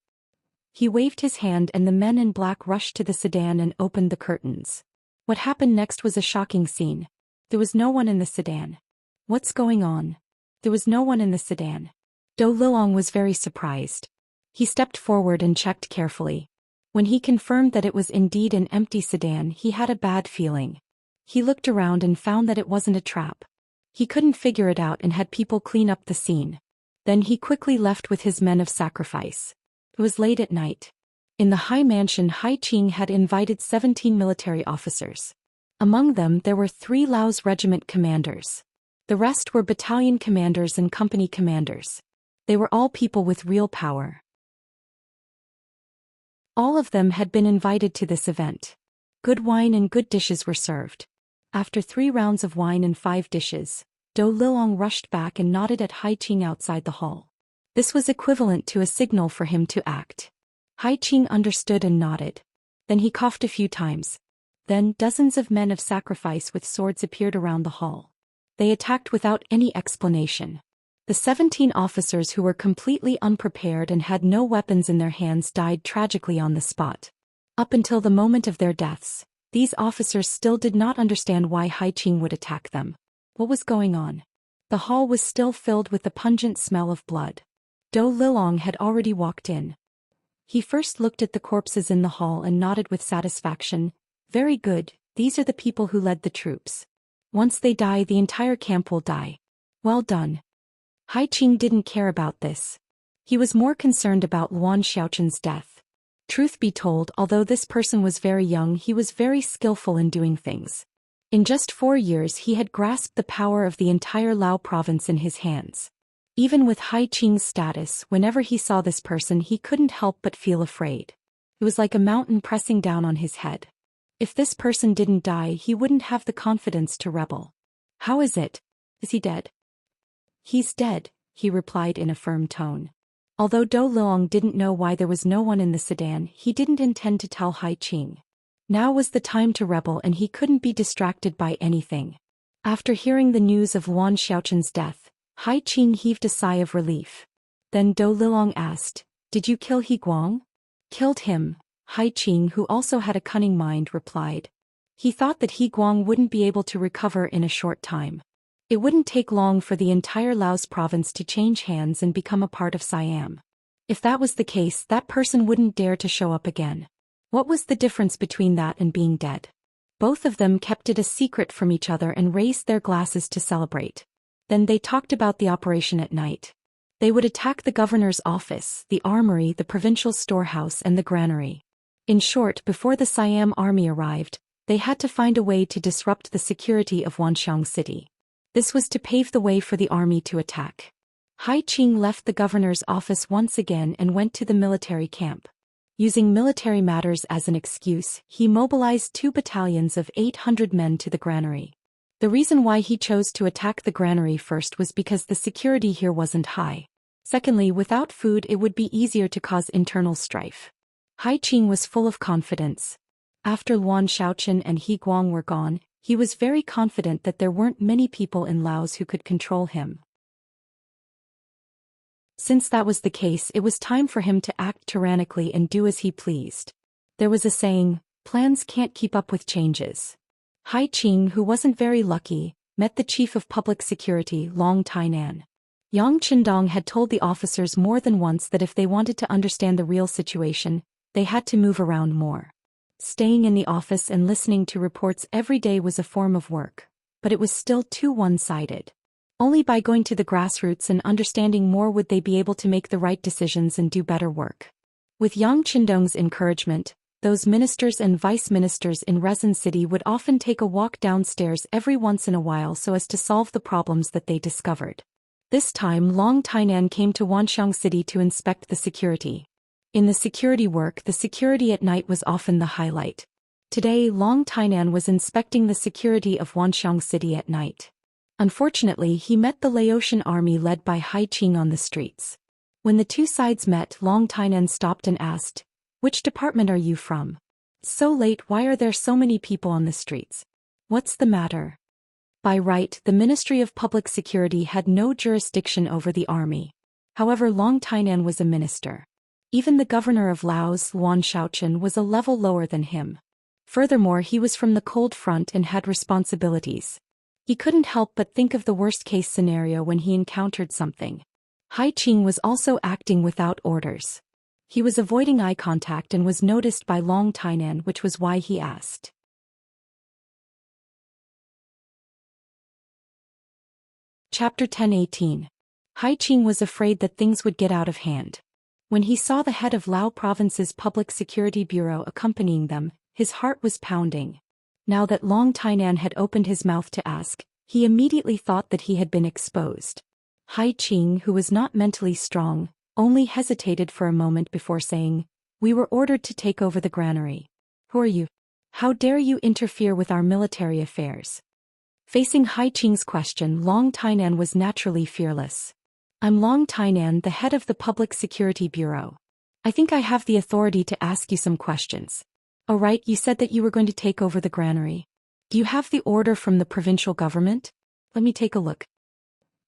He waved his hand and the men in black rushed to the sedan and opened the curtains. What happened next was a shocking scene. There was no one in the sedan. What's going on? There was no one in the sedan. Dou Lilong was very surprised. He stepped forward and checked carefully. When he confirmed that it was indeed an empty sedan, he had a bad feeling. He looked around and found that it wasn't a trap. He couldn't figure it out and had people clean up the scene. Then he quickly left with his men of sacrifice. It was late at night. In the high mansion, Hai Qing had invited 17 military officers. Among them there were 3 Lao's regiment commanders. The rest were battalion commanders and company commanders. They were all people with real power. All of them had been invited to this event. Good wine and good dishes were served. After 3 rounds of wine and 5 dishes, Dou Lilong rushed back and nodded at Hai Qing outside the hall. This was equivalent to a signal for him to act. Hai Qing understood and nodded. Then he coughed a few times. Then dozens of men of sacrifice with swords appeared around the hall. They attacked without any explanation. The 17 officers who were completely unprepared and had no weapons in their hands died tragically on the spot. Up until the moment of their deaths, these officers still did not understand why Hai Qing would attack them. What was going on? The hall was still filled with the pungent smell of blood. Dou Lilong had already walked in. He first looked at the corpses in the hall and nodded with satisfaction. Very good, these are the people who led the troops. Once they die, the entire camp will die. Well done. Hai Qing didn't care about this. He was more concerned about Wan Xiaochen's death. Truth be told, although this person was very young, he was very skillful in doing things. In just 4 years he had grasped the power of the entire Lao province in his hands. Even with Hai Qing's status, whenever he saw this person he couldn't help but feel afraid. It was like a mountain pressing down on his head. If this person didn't die, he wouldn't have the confidence to rebel. How is it? Is he dead? He's dead, he replied in a firm tone. Although Dou Lilong didn't know why there was no one in the sedan, he didn't intend to tell Hai Qing. Now was the time to rebel and he couldn't be distracted by anything. After hearing the news of Wan Xiaochen's death, Hai Qing heaved a sigh of relief. Then Dou Lilong asked, "Did you kill He Guang?" "Killed him," Hai Qing, who also had a cunning mind, replied. He thought that He Guang wouldn't be able to recover in a short time. It wouldn't take long for the entire Laos province to change hands and become a part of Siam. If that was the case, that person wouldn't dare to show up again. What was the difference between that and being dead? Both of them kept it a secret from each other and raised their glasses to celebrate. Then they talked about the operation at night. They would attack the governor's office, the armory, the provincial storehouse, and the granary. In short, before the Siam army arrived, they had to find a way to disrupt the security of Wanxiang City. This was to pave the way for the army to attack. Hai Qing left the governor's office once again and went to the military camp. Using military matters as an excuse, he mobilized 2 battalions of 800 men to the granary. The reason why he chose to attack the granary first was because the security here wasn't high. Secondly, without food it would be easier to cause internal strife. Hai Qing was full of confidence. After Luan Shaoqian and He Guang were gone, he was very confident that there weren't many people in Laos who could control him. Since that was the case, it was time for him to act tyrannically and do as he pleased. There was a saying, plans can't keep up with changes. Hai Qing, who wasn't very lucky, met the chief of public security, Long Tainan. Yang Qindong had told the officers more than once that if they wanted to understand the real situation, they had to move around more. Staying in the office and listening to reports every day was a form of work, but it was still too one-sided. Only by going to the grassroots and understanding more would they be able to make the right decisions and do better work. With Yang Qindong's encouragement, those ministers and vice-ministers in Resin City would often take a walk downstairs every once in a while so as to solve the problems that they discovered. This time Long Tainan came to Wanxiang City to inspect the security. In the security work, the security at night was often the highlight. Today Long Tainan was inspecting the security of Wanxiang City at night. Unfortunately, he met the Laotian army led by Hai Qing on the streets. When the two sides met, Long Tainan stopped and asked, "Which department are you from? So late, why are there so many people on the streets? What's the matter?" By right, the Ministry of Public Security had no jurisdiction over the army. However, Long Tainan was a minister. Even the governor of Laos, Luan Shaoqian, was a level lower than him. Furthermore, he was from the cold front and had responsibilities. He couldn't help but think of the worst-case scenario when he encountered something. Hai Qing was also acting without orders. He was avoiding eye contact and was noticed by Long Tainan, which was why he asked. Chapter 10:18. Hai Qing was afraid that things would get out of hand. When he saw the head of Lao Province's Public Security Bureau accompanying them, his heart was pounding. Now that Long Tainan had opened his mouth to ask, he immediately thought that he had been exposed. Hai Qing, who was not mentally strong, only hesitated for a moment before saying, "We were ordered to take over the granary. Who are you? How dare you interfere with our military affairs?" Facing Hai Qing's question, Long Tainan was naturally fearless. "I'm Long Tainan, the head of the Public Security Bureau. I think I have the authority to ask you some questions." "Oh right, you said that you were going to take over the granary. Do you have the order from the provincial government? Let me take a look."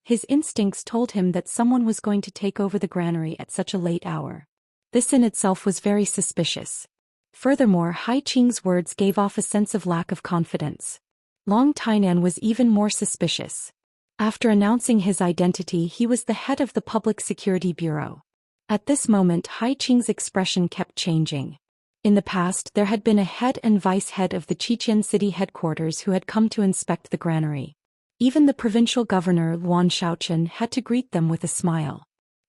His instincts told him that someone was going to take over the granary at such a late hour. This in itself was very suspicious. Furthermore, Hai Qing's words gave off a sense of lack of confidence. Long Tainan was even more suspicious. After announcing his identity, he was the head of the Public Security Bureau. At this moment, Hai Qing's expression kept changing. In the past, there had been a head and vice-head of the Xi'an city headquarters who had come to inspect the granary. Even the provincial governor, Luan Shaoqian, had to greet them with a smile.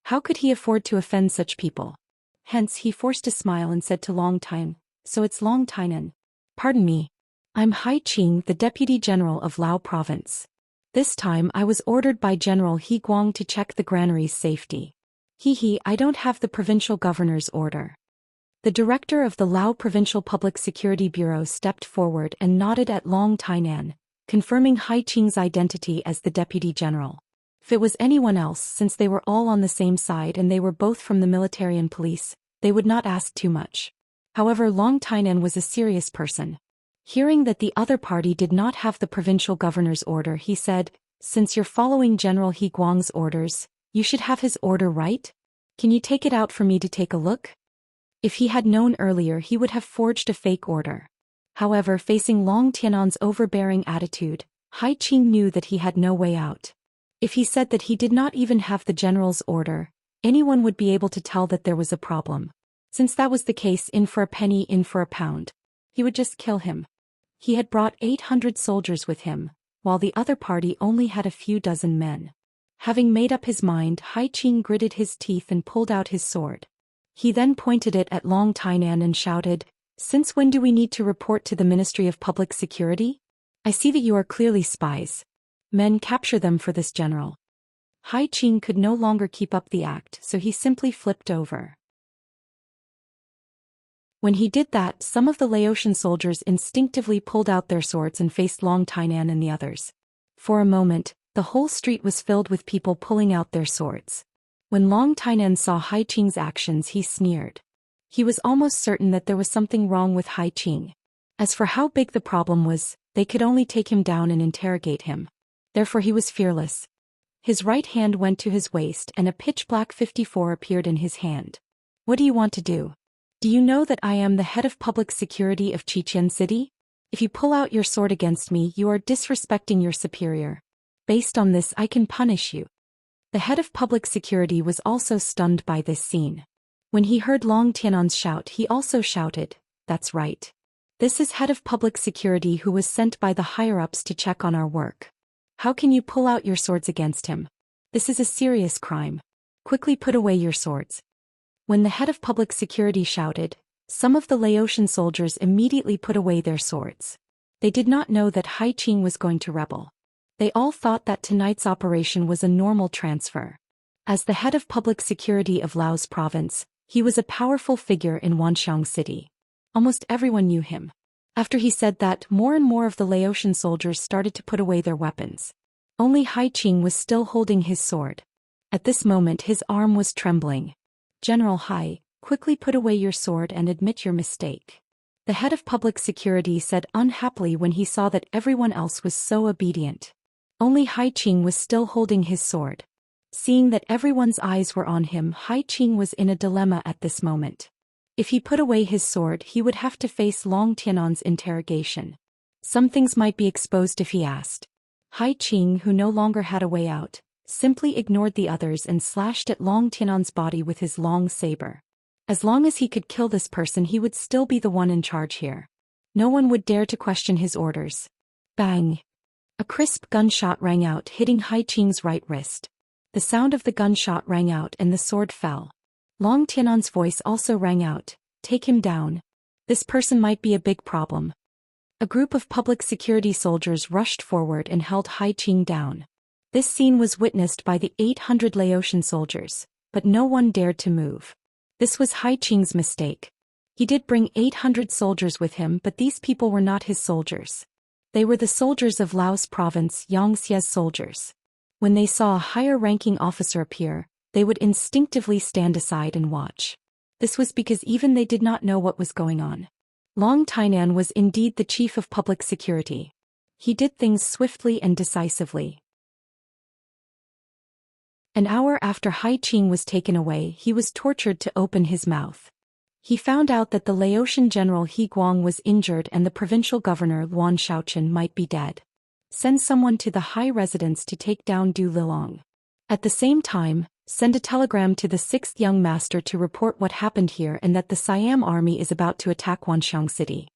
How could he afford to offend such people? Hence, he forced a smile and said to Long Tainan, "So it's Long Tainan. Pardon me. I'm Hai Qing, the Deputy General of Lao Province. This time I was ordered by General He Guang to check the granary's safety. I don't have the provincial governor's order." The director of the Lao Provincial Public Security Bureau stepped forward and nodded at Long Tainan, confirming Hai Qing's identity as the deputy general. If it was anyone else, since they were all on the same side and they were both from the military and police, they would not ask too much. However, Long Tainan was a serious person. Hearing that the other party did not have the provincial governor's order, he said, "Since you're following General He Guang's orders, you should have his order, right? Can you take it out for me to take a look?" If he had known earlier, he would have forged a fake order. However, facing Long Tianan's overbearing attitude, Hai Qing knew that he had no way out. If he said that he did not even have the general's order, anyone would be able to tell that there was a problem. Since that was the case, in for a penny, in for a pound. He would just kill him. He had brought 800 soldiers with him, while the other party only had a few dozen men. Having made up his mind, Hai Qing gritted his teeth and pulled out his sword. He then pointed it at Long Tainan and shouted, "Since when do we need to report to the Ministry of Public Security? I see that you are clearly spies. Men, capture them for this, general." Hai Qing could no longer keep up the act, so he simply flipped over. When he did that, some of the Laotian soldiers instinctively pulled out their swords and faced Long Tainan and the others. For a moment, the whole street was filled with people pulling out their swords. When Long Tainan saw Hai Qing's actions, he sneered. He was almost certain that there was something wrong with Hai Qing. As for how big the problem was, they could only take him down and interrogate him. Therefore he was fearless. His right hand went to his waist and a pitch-black 54 appeared in his hand. "What do you want to do? Do you know that I am the head of public security of Xianxia City? If you pull out your sword against me, you are disrespecting your superior. Based on this, I can punish you." The head of public security was also stunned by this scene. When he heard Long Tianan's shout, he also shouted, "That's right. This is head of public security who was sent by the higher-ups to check on our work. How can you pull out your swords against him? This is a serious crime. Quickly put away your swords." When the head of public security shouted, some of the Laotian soldiers immediately put away their swords. They did not know that Hai Qing was going to rebel. They all thought that tonight's operation was a normal transfer. As the head of public security of Laos province, he was a powerful figure in Wanxiang City. Almost everyone knew him. After he said that, more and more of the Laotian soldiers started to put away their weapons. Only Hai Qing was still holding his sword. At this moment his arm was trembling. "General Hai, quickly put away your sword and admit your mistake," the head of public security said unhappily when he saw that everyone else was so obedient. Only Hai Qing was still holding his sword. Seeing that everyone's eyes were on him, Hai Qing was in a dilemma at this moment. If he put away his sword, he would have to face Long Tianan's interrogation. Some things might be exposed if he asked. Hai Qing, who no longer had a way out, simply ignored the others and slashed at Long Tianan's body with his long saber. As long as he could kill this person, he would still be the one in charge here. No one would dare to question his orders. Bang! A crisp gunshot rang out, hitting Hai Qing's right wrist. The sound of the gunshot rang out and the sword fell. Long Tianan's voice also rang out, "Take him down. This person might be a big problem." A group of public security soldiers rushed forward and held Hai Qing down. This scene was witnessed by the 800 Laotian soldiers, but no one dared to move. This was Hai Qing's mistake. He did bring 800 soldiers with him, but these people were not his soldiers. They were the soldiers of Laos province, Xianxia's soldiers. When they saw a higher-ranking officer appear, they would instinctively stand aside and watch. This was because even they did not know what was going on. Long Tainan was indeed the chief of public security. He did things swiftly and decisively. An hour after Hai Qing was taken away, he was tortured to open his mouth. He found out that the Laotian general He Guang was injured and the provincial governor Luan Shaochen might be dead. Send someone to the high residence to take down Du Lilong. At the same time, send a telegram to the 6th young master to report what happened here and that the Siam army is about to attack Wanxiang City.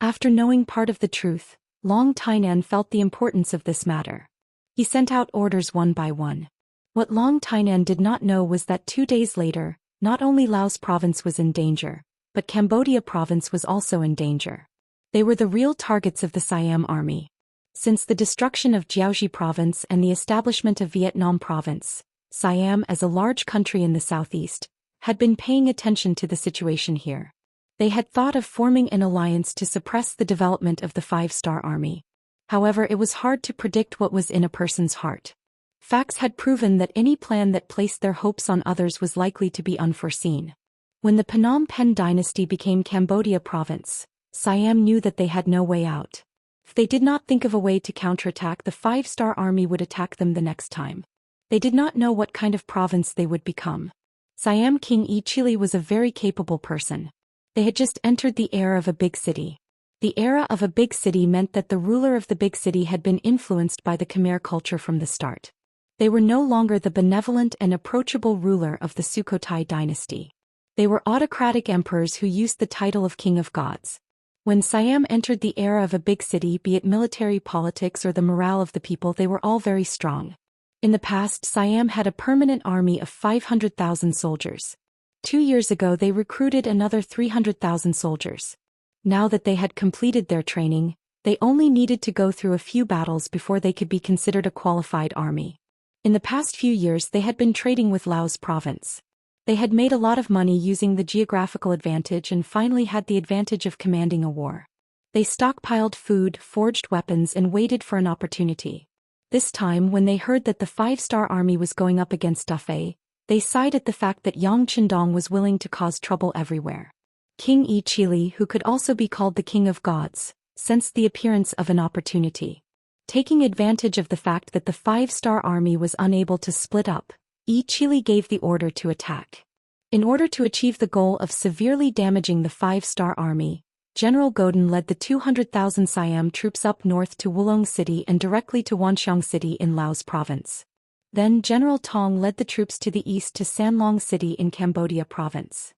After knowing part of the truth, Long Tainan felt the importance of this matter. He sent out orders one by one. What Long Tainan did not know was that 2 days later, not only Laos province was in danger, but Cambodia province was also in danger. They were the real targets of the Siam army. Since the destruction of Jiaoxi province and the establishment of Vietnam province, Siam, as a large country in the southeast, had been paying attention to the situation here. They had thought of forming an alliance to suppress the development of the Five-Star Army. However, it was hard to predict what was in a person's heart. Facts had proven that any plan that placed their hopes on others was likely to be unforeseen. When the Phnom Penh dynasty became Cambodia province, Siam knew that they had no way out. If they did not think of a way to counterattack, the Five-Star Army would attack them the next time. They did not know what kind of province they would become. Siam King Yi Chili was a very capable person. They had just entered the era of a big city. The era of a big city meant that the ruler of the big city had been influenced by the Khmer culture from the start. They were no longer the benevolent and approachable ruler of the Sukhothai dynasty. They were autocratic emperors who used the title of King of Gods. When Siam entered the era of a big city, be it military politics or the morale of the people, they were all very strong. In the past, Siam had a permanent army of 500,000 soldiers. 2 years ago they recruited another 300,000 soldiers. Now that they had completed their training, they only needed to go through a few battles before they could be considered a qualified army. In the past few years they had been trading with Laos province. They had made a lot of money using the geographical advantage and finally had the advantage of commanding a war. They stockpiled food, forged weapons, and waited for an opportunity. This time, when they heard that the 5-star army was going up against Dafei, they sighed at the fact that Yang Qindong was willing to cause trouble everywhere. King Yi Qili, who could also be called the King of Gods, sensed the appearance of an opportunity. Taking advantage of the fact that the 5-star army was unable to split up, Yi Qili gave the order to attack. In order to achieve the goal of severely damaging the 5-star army, General Godin led the 200,000 Siam troops up north to Wulong City and directly to Wanxiang City in Laos province. Then General Tong led the troops to the east to Sanlong City in Cambodia province.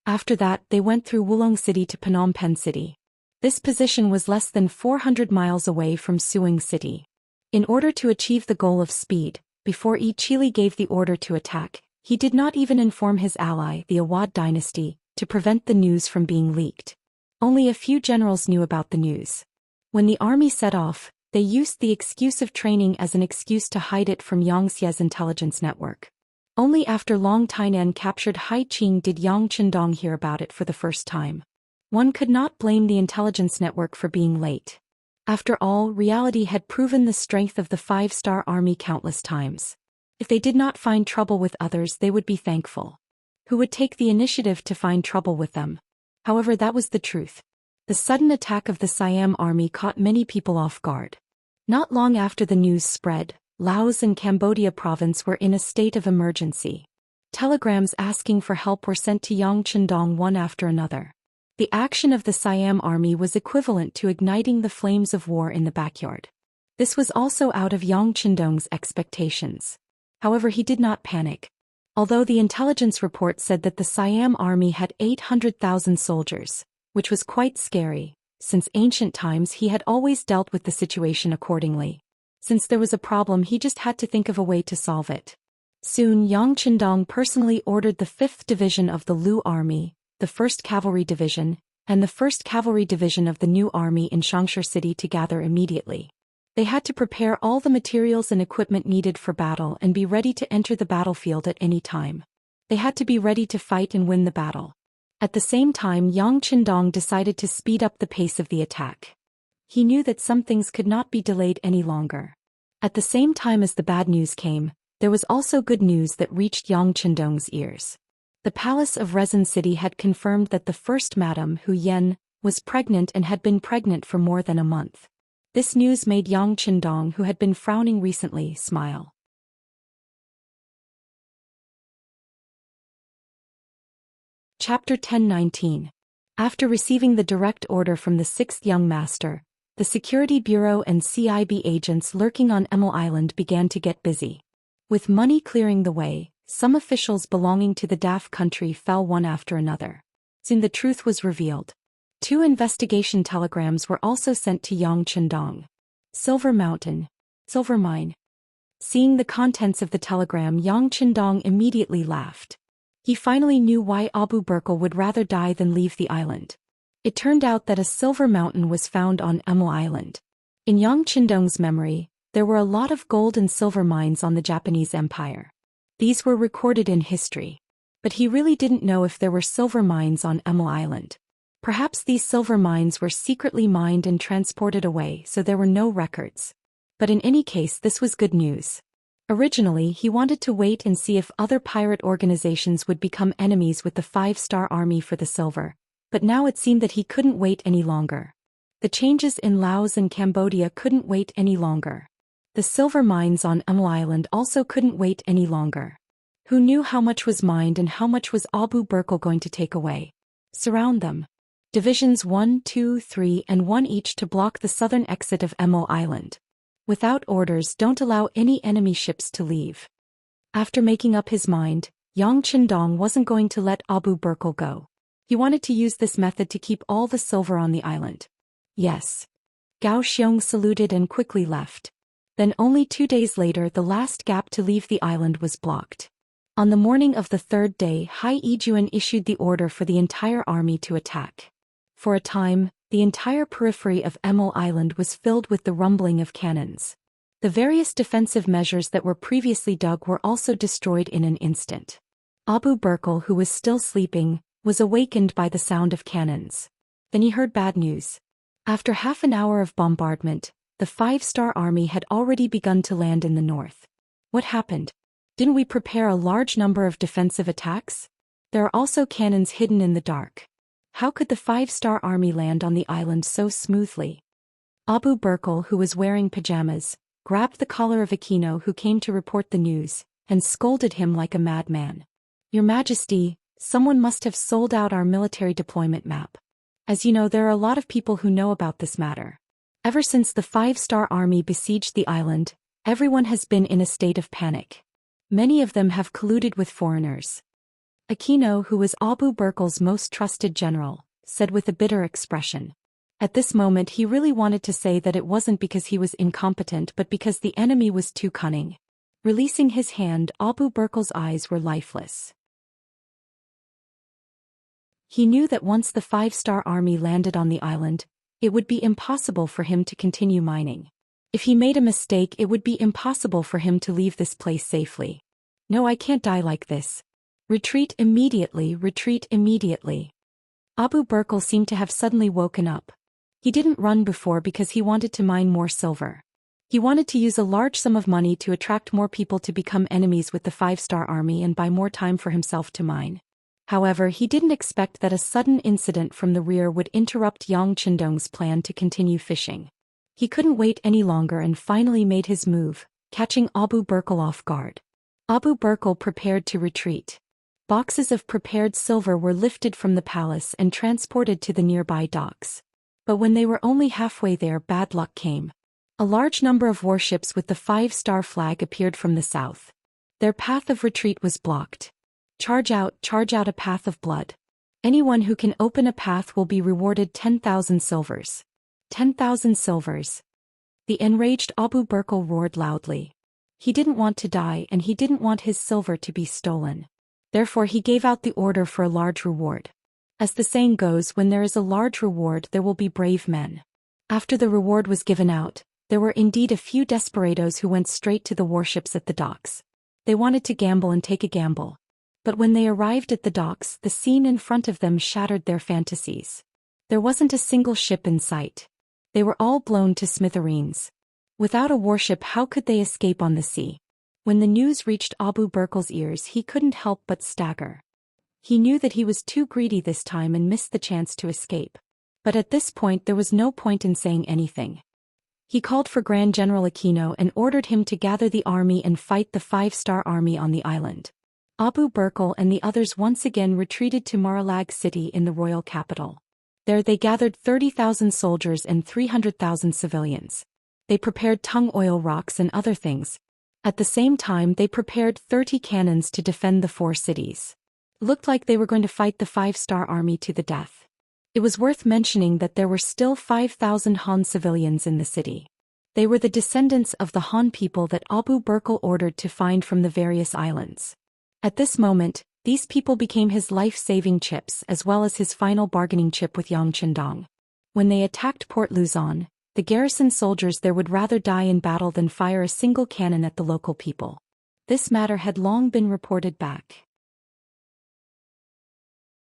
After that, they went through Wulong City to Phnom Penh City. This position was less than 400 miles away from Suing City. In order to achieve the goal of speed, before Yi Qili gave the order to attack, he did not even inform his ally, the Awad dynasty, to prevent the news from being leaked. Only a few generals knew about the news. When the army set off, they used the excuse of training as an excuse to hide it from Xianxia's intelligence network. Only after Long Tainan captured Hai Qing did Yang Qindong hear about it for the first time. One could not blame the intelligence network for being late. After all, reality had proven the strength of the 5-star army countless times. If they did not find trouble with others, they would be thankful. Who would take the initiative to find trouble with them? However, that was the truth. The sudden attack of the Siam army caught many people off guard. Not long after the news spread, Laos and Cambodia province were in a state of emergency. Telegrams asking for help were sent to Yang Qindong one after another. The action of the Siam army was equivalent to igniting the flames of war in the backyard. This was also out of Yang Qindong's expectations. However, he did not panic. Although the intelligence report said that the Siam army had 800,000 soldiers, which was quite scary, since ancient times he had always dealt with the situation accordingly. Since there was a problem, he just had to think of a way to solve it. Soon Yang Qindong personally ordered the 5th Division of the Lu Army, the 1st Cavalry Division, and the 1st Cavalry Division of the new army in Xianxia City to gather immediately. They had to prepare all the materials and equipment needed for battle and be ready to enter the battlefield at any time. They had to be ready to fight and win the battle. At the same time, Yang Qindong decided to speed up the pace of the attack. He knew that some things could not be delayed any longer. At the same time as the bad news came, there was also good news that reached Yang Qindong's ears. The palace of Resin City had confirmed that the first Madame Hu Yen was pregnant and had been pregnant for more than a month. This news made Yang Qindong, who had been frowning recently, smile. Chapter 10:19. After receiving the direct order from the 6th Young Master, the Security Bureau and CIB agents lurking on Emil Island began to get busy. With money clearing the way, some officials belonging to the DAF country fell one after another. Soon the truth was revealed. 2 investigation telegrams were also sent to Yang Qindong. Silver Mountain. Silver Mine. Seeing the contents of the telegram, Yang Qindong immediately laughed. He finally knew why Abu Burkle would rather die than leave the island. It turned out that a silver mountain was found on Emil Island. In Yang Qindong's memory, there were a lot of gold and silver mines on the Japanese Empire. These were recorded in history. But he really didn't know if there were silver mines on Emil Island. Perhaps these silver mines were secretly mined and transported away, so there were no records. But in any case, this was good news. Originally, he wanted to wait and see if other pirate organizations would become enemies with the 5-star army for the silver, but now it seemed that he couldn't wait any longer. The changes in Laos and Cambodia couldn't wait any longer. The silver mines on Emil Island also couldn't wait any longer. Who knew how much was mined and how much was Abu Burkle going to take away? Surround them. Divisions 1, 2, 3 and 1 each to block the southern exit of Emil Island. Without orders, don't allow any enemy ships to leave. After making up his mind, Yang Qindong wasn't going to let Abu Burkle go. He wanted to use this method to keep all the silver on the island. Yes. Gao Xiong saluted and quickly left. Then only 2 days later the last gap to leave the island was blocked. On the morning of the third day, Hai Yijuan issued the order for the entire army to attack. For a time, the entire periphery of Emerald Island was filled with the rumbling of cannons. The various defensive measures that were previously dug were also destroyed in an instant. Abu Burkle, who was still sleeping, was awakened by the sound of cannons. Then he heard bad news. After half an hour of bombardment, the 5-star army had already begun to land in the north. What happened? Didn't we prepare a large number of defensive attacks? There are also cannons hidden in the dark. How could the 5-star army land on the island so smoothly? Abu Burkle, who was wearing pajamas, grabbed the collar of Aquino, who came to report the news, and scolded him like a madman. Your Majesty, someone must have sold out our military deployment map. As you know, there are a lot of people who know about this matter. Ever since the 5-star army besieged the island, everyone has been in a state of panic. Many of them have colluded with foreigners. Aquino, who was Abu Burkle's most trusted general, said with a bitter expression. At this moment he really wanted to say that it wasn't because he was incompetent but because the enemy was too cunning. Releasing his hand, Abu Burkle's eyes were lifeless. He knew that once the 5-star army landed on the island, it would be impossible for him to continue mining. If he made a mistake, it would be impossible for him to leave this place safely. No, I can't die like this. Retreat immediately, retreat immediately. Abu Burkle seemed to have suddenly woken up. He didn't run before because he wanted to mine more silver. He wanted to use a large sum of money to attract more people to become enemies with the 5-star army and buy more time for himself to mine. However, he didn't expect that a sudden incident from the rear would interrupt Yang Qindong's plan to continue fishing. He couldn't wait any longer and finally made his move, catching Abu Burkle off guard. Abu Burkle prepared to retreat. Boxes of prepared silver were lifted from the palace and transported to the nearby docks. But when they were only halfway there, bad luck came. A large number of warships with the 5-star flag appeared from the south. Their path of retreat was blocked. Charge out, a path of blood. Anyone who can open a path will be rewarded 10,000 silvers. 10,000 silvers. The enraged Abu Burkle roared loudly. He didn't want to die and he didn't want his silver to be stolen. Therefore he gave out the order for a large reward. As the saying goes, when there is a large reward there will be brave men. After the reward was given out, there were indeed a few desperados who went straight to the warships at the docks. They wanted to gamble and take a gamble. But when they arrived at the docks, the scene in front of them shattered their fantasies. There wasn't a single ship in sight. They were all blown to smithereens. Without a warship, how could they escape on the sea? When the news reached Abu Burkle's ears, he couldn't help but stagger. He knew that he was too greedy this time and missed the chance to escape. But at this point there was no point in saying anything. He called for Grand General Aquino and ordered him to gather the army and fight the 5-star army on the island. Abu Burkle and the others once again retreated to Marilag city in the royal capital. There they gathered 30,000 soldiers and 300,000 civilians. They prepared tung oil rocks and other things. At the same time they prepared 30 cannons to defend the 4 cities. Looked like they were going to fight the 5-star army to the death. It was worth mentioning that there were still 5,000 Han civilians in the city. They were the descendants of the Han people that Abu Burkle ordered to find from the various islands. At this moment, these people became his life-saving chips as well as his final bargaining chip with Yang Qindong. When they attacked Port Luzon, the garrison soldiers there would rather die in battle than fire a single cannon at the local people. This matter had long been reported back.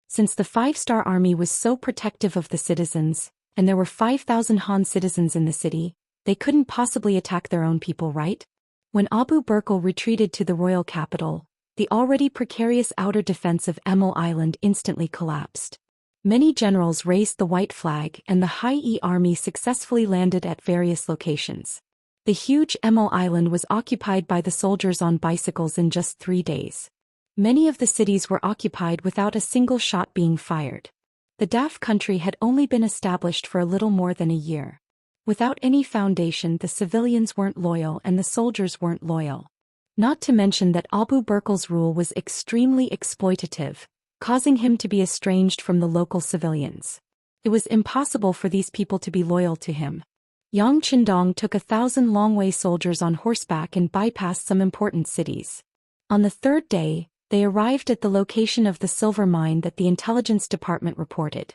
Since the 5-star army was so protective of the citizens, and there were 5,000 Han citizens in the city, they couldn't possibly attack their own people, right? When Abu Burkle retreated to the royal capital, the already precarious outer defense of Emerald Island instantly collapsed. Many generals raised the white flag and the Hai Yi army successfully landed at various locations. The huge Emerald Island was occupied by the soldiers on bicycles in just 3 days. Many of the cities were occupied without a single shot being fired. The Daf country had only been established for a little more than a year. Without any foundation, the civilians weren't loyal and the soldiers weren't loyal. Not to mention that Abu Burkle's rule was extremely exploitative, causing him to be estranged from the local civilians. It was impossible for these people to be loyal to him. Yang Qindong took 1,000 Longwei soldiers on horseback and bypassed some important cities. On the third day, they arrived at the location of the silver mine that the intelligence department reported.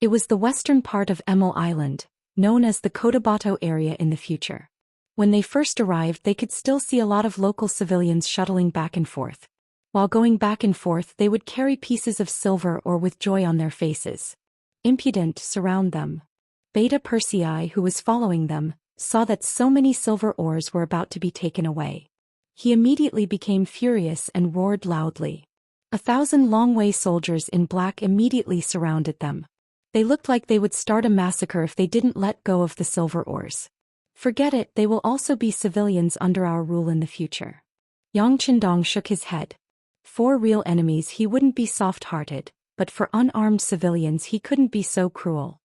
It was the western part of Emil Island, known as the Cotabato area in the future. When they first arrived, they could still see a lot of local civilians shuttling back and forth. While going back and forth, they would carry pieces of silver or with joy on their faces. Impudent, surround them. Beta Persei, who was following them, saw that so many silver ores were about to be taken away. He immediately became furious and roared loudly. 1,000 Longwei soldiers in black immediately surrounded them. They looked like they would start a massacre if they didn't let go of the silver ores. Forget it, they will also be civilians under our rule in the future. Yang Qindong shook his head. For real enemies he wouldn't be soft-hearted, but for unarmed civilians he couldn't be so cruel.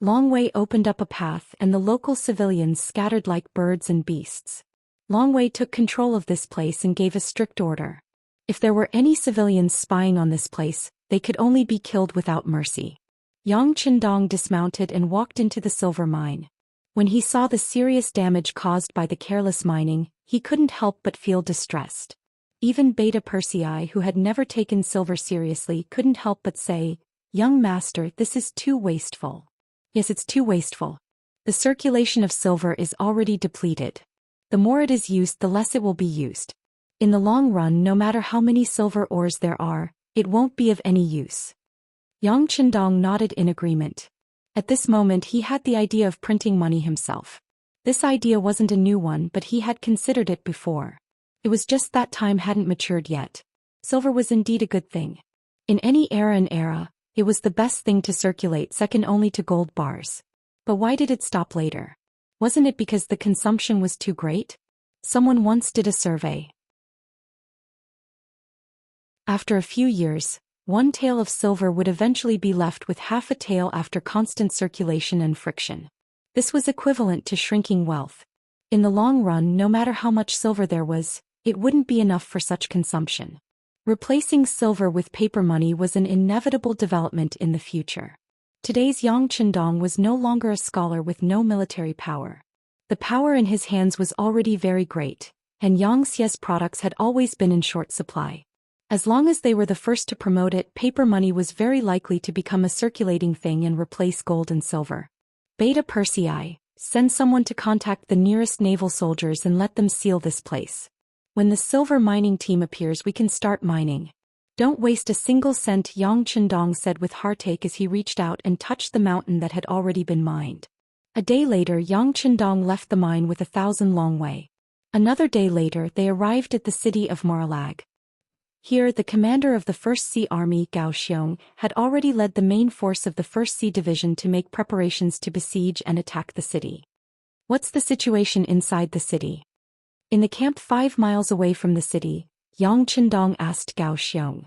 Longwei opened up a path and the local civilians scattered like birds and beasts. Longwei took control of this place and gave a strict order. If there were any civilians spying on this place, they could only be killed without mercy. Yang Qindong dismounted and walked into the silver mine. When he saw the serious damage caused by the careless mining, he couldn't help but feel distressed. Even Beta Persei, who had never taken silver seriously, couldn't help but say, "Young master, this is too wasteful." Yes, it's too wasteful. The circulation of silver is already depleted. The more it is used, the less it will be used. In the long run, no matter how many silver ores there are, it won't be of any use. Yang Qindong nodded in agreement. At this moment he had the idea of printing money himself. This idea wasn't a new one, but he had considered it before. It was just that time hadn't matured yet. Silver was indeed a good thing. In any era, it was the best thing to circulate, second only to gold bars. But why did it stop later? Wasn't it because the consumption was too great? Someone once did a survey. After a few years, 1 tael of silver would eventually be left with half a tael after constant circulation and friction. This was equivalent to shrinking wealth. In the long run, no matter how much silver there was, it wouldn't be enough for such consumption. Replacing silver with paper money was an inevitable development in the future. Today's Yang Qindong was no longer a scholar with no military power. The power in his hands was already very great, and Xianxia's products had always been in short supply. As long as they were the first to promote it, paper money was very likely to become a circulating thing and replace gold and silver. Beta Persei, send someone to contact the nearest naval soldiers and let them seal this place. When the silver mining team appears, we can start mining. Don't waste a single cent, Yang Qindong said with heartache as he reached out and touched the mountain that had already been mined. A day later, Yang Qindong left the mine with 1,000 Longwei. Another day later, they arrived at the city of Marilag. Here, the commander of the 1st Sea Army, Zhou Xian, had already led the main force of the 1st Sea Division to make preparations to besiege and attack the city. What's the situation inside the city? In the camp 5 miles away from the city, Yang Qindong asked Zhou Xian.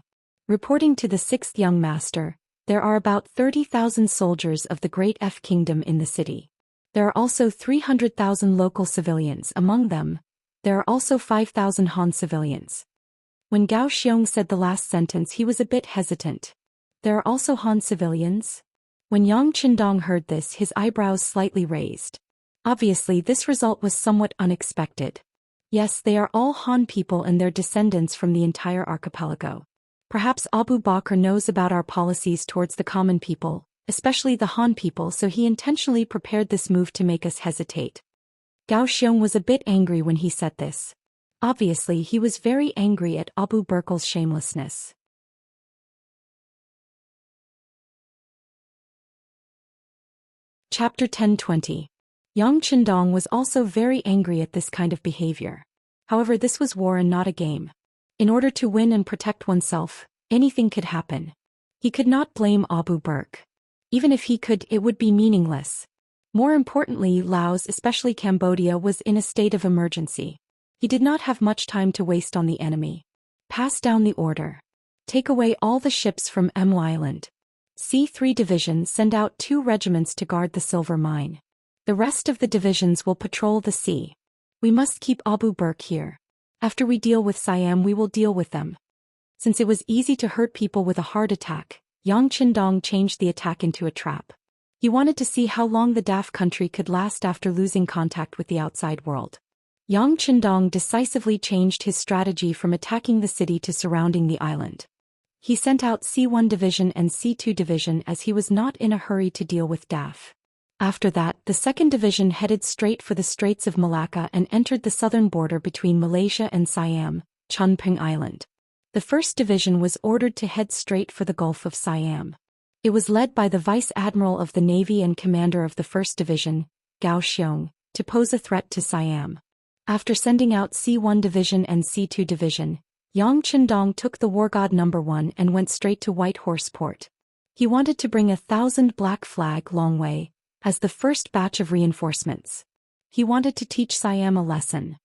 Reporting to the 6th young master, there are about 30,000 soldiers of the Great F Kingdom in the city. There are also 300,000 local civilians. Among them, there are also 5,000 Han civilians. When Zhou Xian said the last sentence, he was a bit hesitant. There are also Han civilians? When Yang Qindong heard this, his eyebrows slightly raised. Obviously, this result was somewhat unexpected. Yes, they are all Han people and their descendants from the entire archipelago. Perhaps Abu Bakr knows about our policies towards the common people, especially the Han people, so he intentionally prepared this move to make us hesitate. Zhou Xian was a bit angry when he said this. Obviously, he was very angry at Abu Bakr's shamelessness. Chapter 10:20. Yang Qindong was also very angry at this kind of behavior. However, this was war and not a game. In order to win and protect oneself, anything could happen. He could not blame Abu Bakr. Even if he could, it would be meaningless. More importantly, Laos, especially Cambodia, was in a state of emergency. He did not have much time to waste on the enemy. Pass down the order. Take away all the ships from Emil Island. C3 Division send out 2 regiments to guard the silver mine. The rest of the divisions will patrol the sea. We must keep Abu Bakr here. After we deal with Siam, we will deal with them. Since it was easy to hurt people with a heart attack, Yang Qindong changed the attack into a trap. He wanted to see how long the Daf country could last after losing contact with the outside world. Yang Qindong decisively changed his strategy from attacking the city to surrounding the island. He sent out C1 Division and C2 Division as he was not in a hurry to deal with Daf. After that, the 2nd Division headed straight for the Straits of Malacca and entered the southern border between Malaysia and Siam, Chunping Island. The 1st Division was ordered to head straight for the Gulf of Siam. It was led by the Vice Admiral of the Navy and commander of the 1st Division, Zhou Xian, to pose a threat to Siam. After sending out C1 Division and C2 Division, Yang Qindong took the War God No. 1 and went straight to White Horse Port. He wanted to bring 1,000 black flag long way, as the first batch of reinforcements. He wanted to teach Siam a lesson.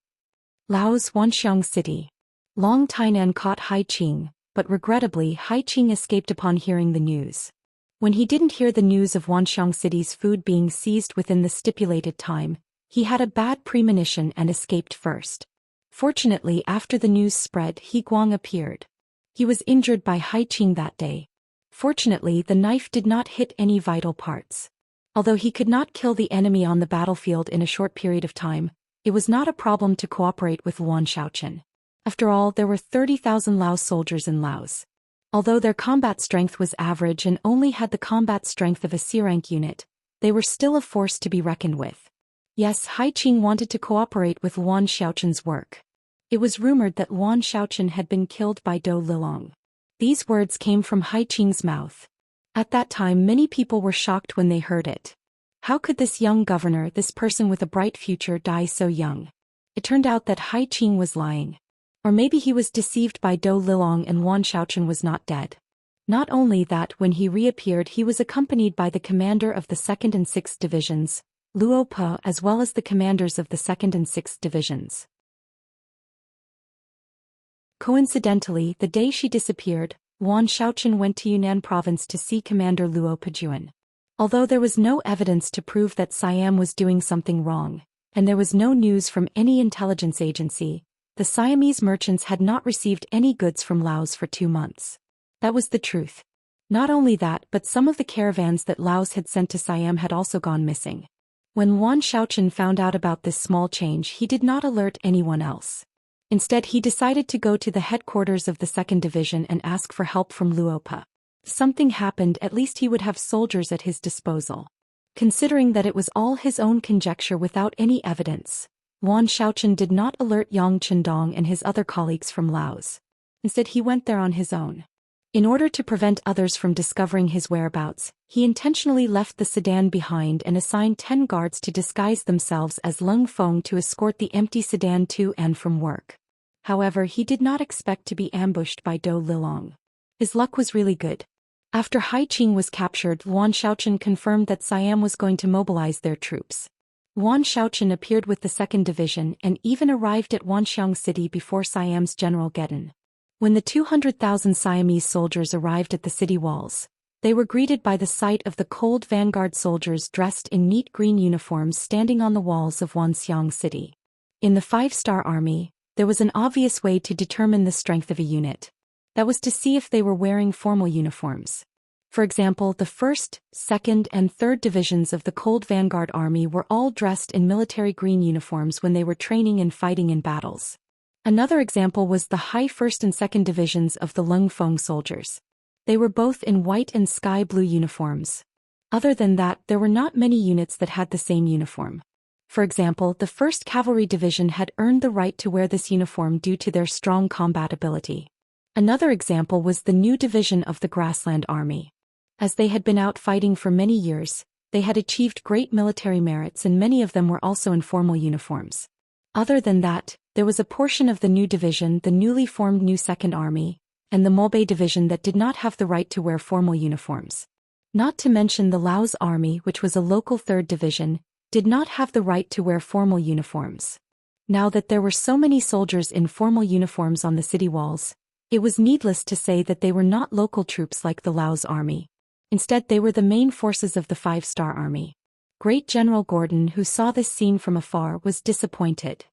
Laos Wanxiang City. Long Tainan caught Hai Qing, but regrettably Hai Qing escaped upon hearing the news. When he didn't hear the news of Wanxiang City's food being seized within the stipulated time, he had a bad premonition and escaped first. Fortunately, after the news spread, He Guang appeared. He was injured by Hai Qing that day. Fortunately, the knife did not hit any vital parts. Although he could not kill the enemy on the battlefield in a short period of time, it was not a problem to cooperate with Luan Shaoqian. After all, there were 30,000 Laos soldiers in Laos. Although their combat strength was average and only had the combat strength of a C-rank unit, they were still a force to be reckoned with. Yes, Hai Qing wanted to cooperate with Luan Shaoqian's work. It was rumored that Luan Shaoqian had been killed by Dou Lilong. These words came from Hai Qing's mouth. At that time, many people were shocked when they heard it. How could this young governor, this person with a bright future, die so young? It turned out that Hai Qing was lying. Or maybe he was deceived by Dou Lilong and Luan Shaoqian was not dead. Not only that, when he reappeared, he was accompanied by the commander of the 2nd and 6th Divisions, Luo Pe, as well as the commanders of the 2nd and 6th Divisions. Coincidentally, the day she disappeared, Luan Shaoqian went to Yunnan province to see Commander Luo Pejuan. Although there was no evidence to prove that Siam was doing something wrong, and there was no news from any intelligence agency, the Siamese merchants had not received any goods from Laos for 2 months. That was the truth. Not only that, but some of the caravans that Laos had sent to Siam had also gone missing. When Luan Shaoqian found out about this small change, he did not alert anyone else. Instead, he decided to go to the headquarters of the 2nd Division and ask for help from Luo Pe. If something happened, at least he would have soldiers at his disposal. Considering that it was all his own conjecture without any evidence, Luan Shaoqian did not alert Yang Qindong and his other colleagues from Laos. Instead, he went there on his own. In order to prevent others from discovering his whereabouts, he intentionally left the sedan behind and assigned 10 guards to disguise themselves as Lung Feng to escort the empty sedan to and from work. However, he did not expect to be ambushed by Dou Lilong. His luck was really good. After Hai Qing was captured, Luan Shaoqian confirmed that Siam was going to mobilize their troops. Luan Shaoqian appeared with the 2nd Division and even arrived at Wanxiang City before Siam's General Geddon. When the 200,000 Siamese soldiers arrived at the city walls, they were greeted by the sight of the cold vanguard soldiers dressed in neat green uniforms standing on the walls of Wanxiang City. In the 5-star army, there was an obvious way to determine the strength of a unit. That was to see if they were wearing formal uniforms. For example, the 1st, 2nd, and 3rd Divisions of the Cold Vanguard Army were all dressed in military green uniforms when they were training and fighting in battles. Another example was the High 1st and 2nd Divisions of the Lung Feng soldiers. They were both in white and sky blue uniforms. Other than that, there were not many units that had the same uniform. For example, the 1st Cavalry Division had earned the right to wear this uniform due to their strong combat ability. Another example was the new division of the Grassland Army. As they had been out fighting for many years, they had achieved great military merits and many of them were also in formal uniforms. Other than that, there was a portion of the new division, the newly formed New 2nd Army, and the Mobe Division that did not have the right to wear formal uniforms. Not to mention the Laos Army, which was a local 3rd Division, did not have the right to wear formal uniforms. Now that there were so many soldiers in formal uniforms on the city walls, it was needless to say that they were not local troops like the Laos Army. Instead, they were the main forces of the 5-star Army. Great General Gordon, who saw this scene from afar, was disappointed.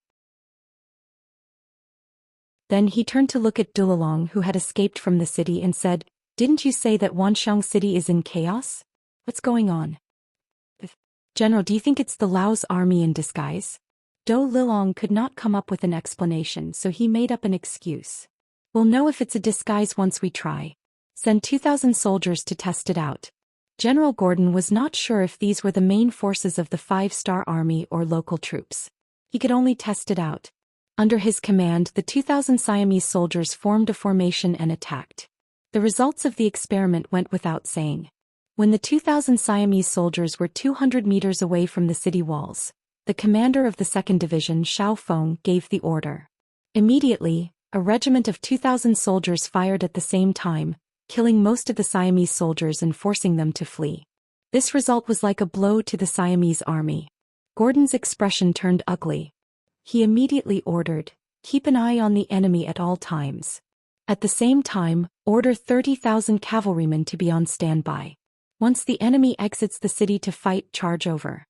Then he turned to look at Dulalong, who had escaped from the city, and said, "Didn't you say that Wanxiang City is in chaos? What's going on?" "General, do you think it's the Lao's army in disguise?" Dou Lilong could not come up with an explanation, so he made up an excuse. "We'll know if it's a disguise once we try. Send 2,000 soldiers to test it out." General Gordon was not sure if these were the main forces of the Five-Star Army or local troops. He could only test it out. Under his command, the 2,000 Siamese soldiers formed a formation and attacked. The results of the experiment went without saying. When the 2,000 Siamese soldiers were 200 meters away from the city walls, the commander of the 2nd Division, Xiao Feng, gave the order. Immediately, a regiment of 2,000 soldiers fired at the same time, killing most of the Siamese soldiers and forcing them to flee. This result was like a blow to the Siamese army. Gordon's expression turned ugly. He immediately ordered, "Keep an eye on the enemy at all times. At the same time, order 30,000 cavalrymen to be on standby. Once the enemy exits the city to fight, charge over."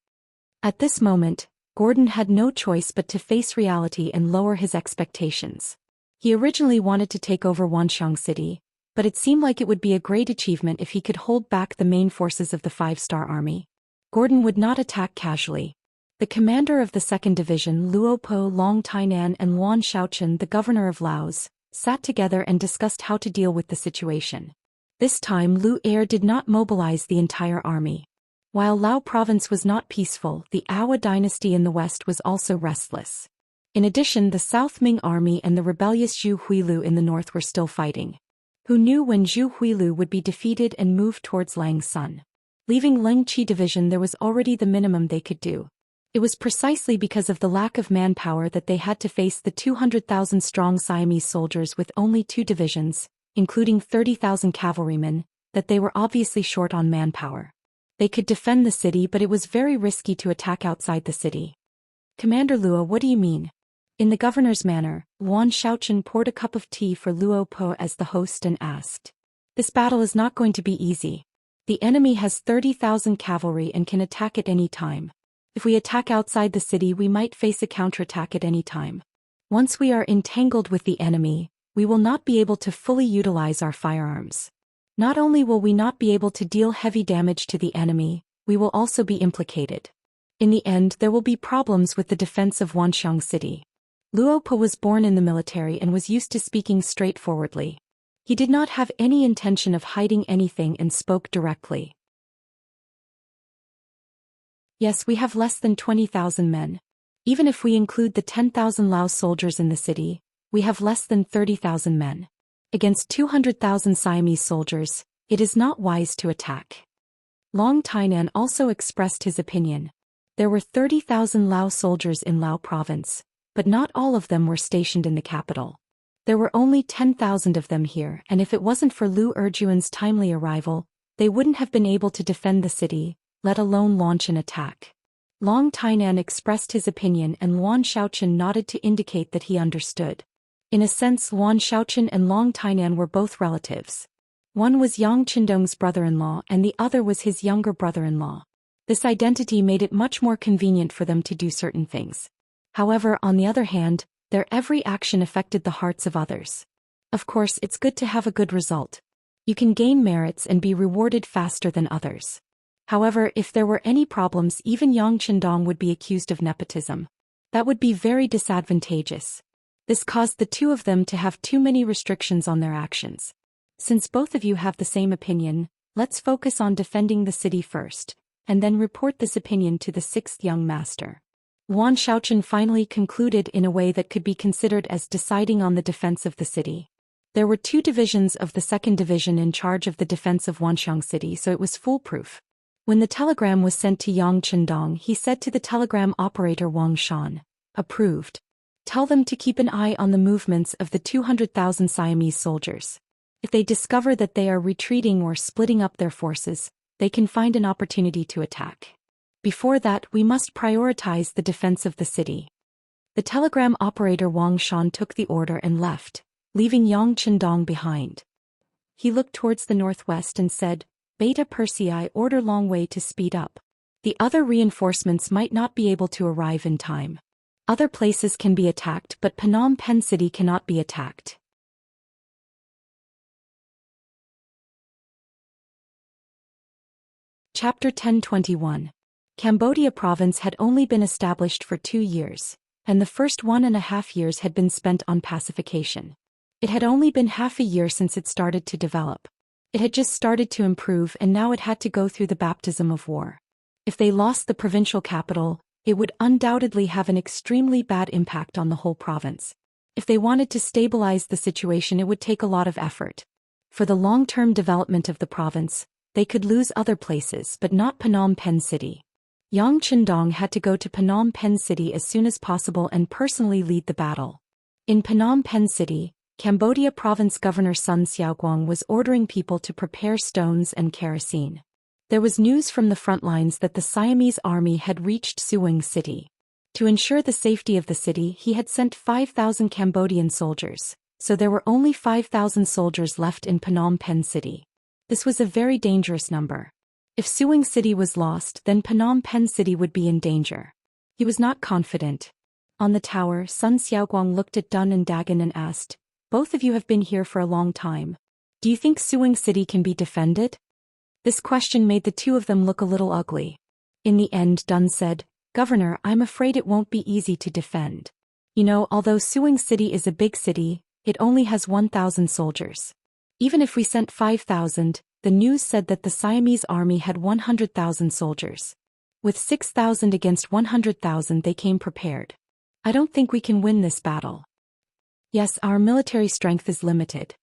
At this moment, Gordon had no choice but to face reality and lower his expectations. He originally wanted to take over Wanxiang City, but it seemed like it would be a great achievement if he could hold back the main forces of the Five-Star Army. Gordon would not attack casually. The commander of the 2nd Division, Luopo, Long Tainan, and Wan Shaochen, the governor of Laos, sat together and discussed how to deal with the situation. This time Lu Er did not mobilize the entire army. While Lao province was not peaceful, the Awa dynasty in the west was also restless. In addition, the South Ming army and the rebellious Zhu Huilu in the north were still fighting. Who knew when Zhu Huilu would be defeated and move towards Langsun? Leaving Ling Qi division, there was already the minimum they could do. It was precisely because of the lack of manpower that they had to face the 200,000 strong Siamese soldiers with only 2 divisions, including 30,000 cavalrymen, that they were obviously short on manpower. They could defend the city, but it was very risky to attack outside the city. "Commander Luo, what do you mean?" In the governor's manner, Wan Shaochen poured a cup of tea for Luo Po as the host and asked, "This battle is not going to be easy. The enemy has 30,000 cavalry and can attack at any time. If we attack outside the city, we might face a counterattack at any time. Once we are entangled with the enemy, we will not be able to fully utilize our firearms. Not only will we not be able to deal heavy damage to the enemy, we will also be implicated. In the end, there will be problems with the defense of Wanxiang City." Luo Po was born in the military and was used to speaking straightforwardly. He did not have any intention of hiding anything and spoke directly. "Yes, we have less than 20,000 men. Even if we include the 10,000 Lao soldiers in the city, we have less than 30,000 men. Against 200,000 Siamese soldiers, it is not wise to attack." Long Tainan also expressed his opinion. There were 30,000 Lao soldiers in Lao province, but not all of them were stationed in the capital. There were only 10,000 of them here, and if it wasn't for Lu Erjuan's timely arrival, they wouldn't have been able to defend the city, let alone launch an attack. Long Tainan expressed his opinion and Wan Shaochen nodded to indicate that he understood. In a sense, Wan Shaochen and Long Tainan were both relatives. One was Yang Qindong's brother-in-law and the other was his younger brother-in-law. This identity made it much more convenient for them to do certain things. However, on the other hand, their every action affected the hearts of others. Of course, it's good to have a good result. You can gain merits and be rewarded faster than others. However, if there were any problems, even Yang Qindong would be accused of nepotism. That would be very disadvantageous. This caused the two of them to have too many restrictions on their actions. Since both of you have the same opinion, let's focus on defending the city first, and then report this opinion to the 6th young master. Wan Shaochen finally concluded in a way that could be considered as deciding on the defense of the city. There were 2 divisions of the 2nd Division in charge of the defense of Wanxiang City, so it was foolproof. When the telegram was sent to Yang Qindong, he said to the telegram operator Wang Shan, "Approved. Tell them to keep an eye on the movements of the 200,000 Siamese soldiers. If they discover that they are retreating or splitting up their forces, they can find an opportunity to attack. Before that, we must prioritize the defense of the city." The telegram operator Wang Shan took the order and left, leaving Yang Qindong behind. He looked towards the northwest and said, "Beta Persei, order Long Wei to speed up. The other reinforcements might not be able to arrive in time." Other places can be attacked, but Phnom Penh City cannot be attacked. Chapter 1021. Cambodia province had only been established for 2 years, and the first 1.5 years had been spent on pacification. It had only been half a year since it started to develop. It had just started to improve, and now it had to go through the baptism of war. If they lost the provincial capital, it would undoubtedly have an extremely bad impact on the whole province. If they wanted to stabilize the situation, it would take a lot of effort. For the long-term development of the province, they could lose other places but not Phnom Penh City. Yang Chendong had to go to Phnom Penh City as soon as possible and personally lead the battle. In Phnom Penh City, Cambodia Province Governor Sun Xiaoguang was ordering people to prepare stones and kerosene. There was news from the front lines that the Siamese army had reached Suwing City. To ensure the safety of the city, he had sent 5,000 Cambodian soldiers, so there were only 5,000 soldiers left in Phnom Penh City. This was a very dangerous number. If Suwing City was lost, then Phnom Penh City would be in danger. He was not confident. On the tower, Sun Xiaoguang looked at Dun and Dagan and asked, "Both of you have been here for a long time. Do you think Suwing City can be defended?" This question made the two of them look a little ugly. In the end, Dun said, "Governor, I'm afraid it won't be easy to defend. You know, although Suwing City is a big city, it only has 1,000 soldiers. Even if we sent 5,000, the news said that the Siamese army had 100,000 soldiers. With 6,000 against 100,000, they came prepared. I don't think we can win this battle. Yes, our military strength is limited."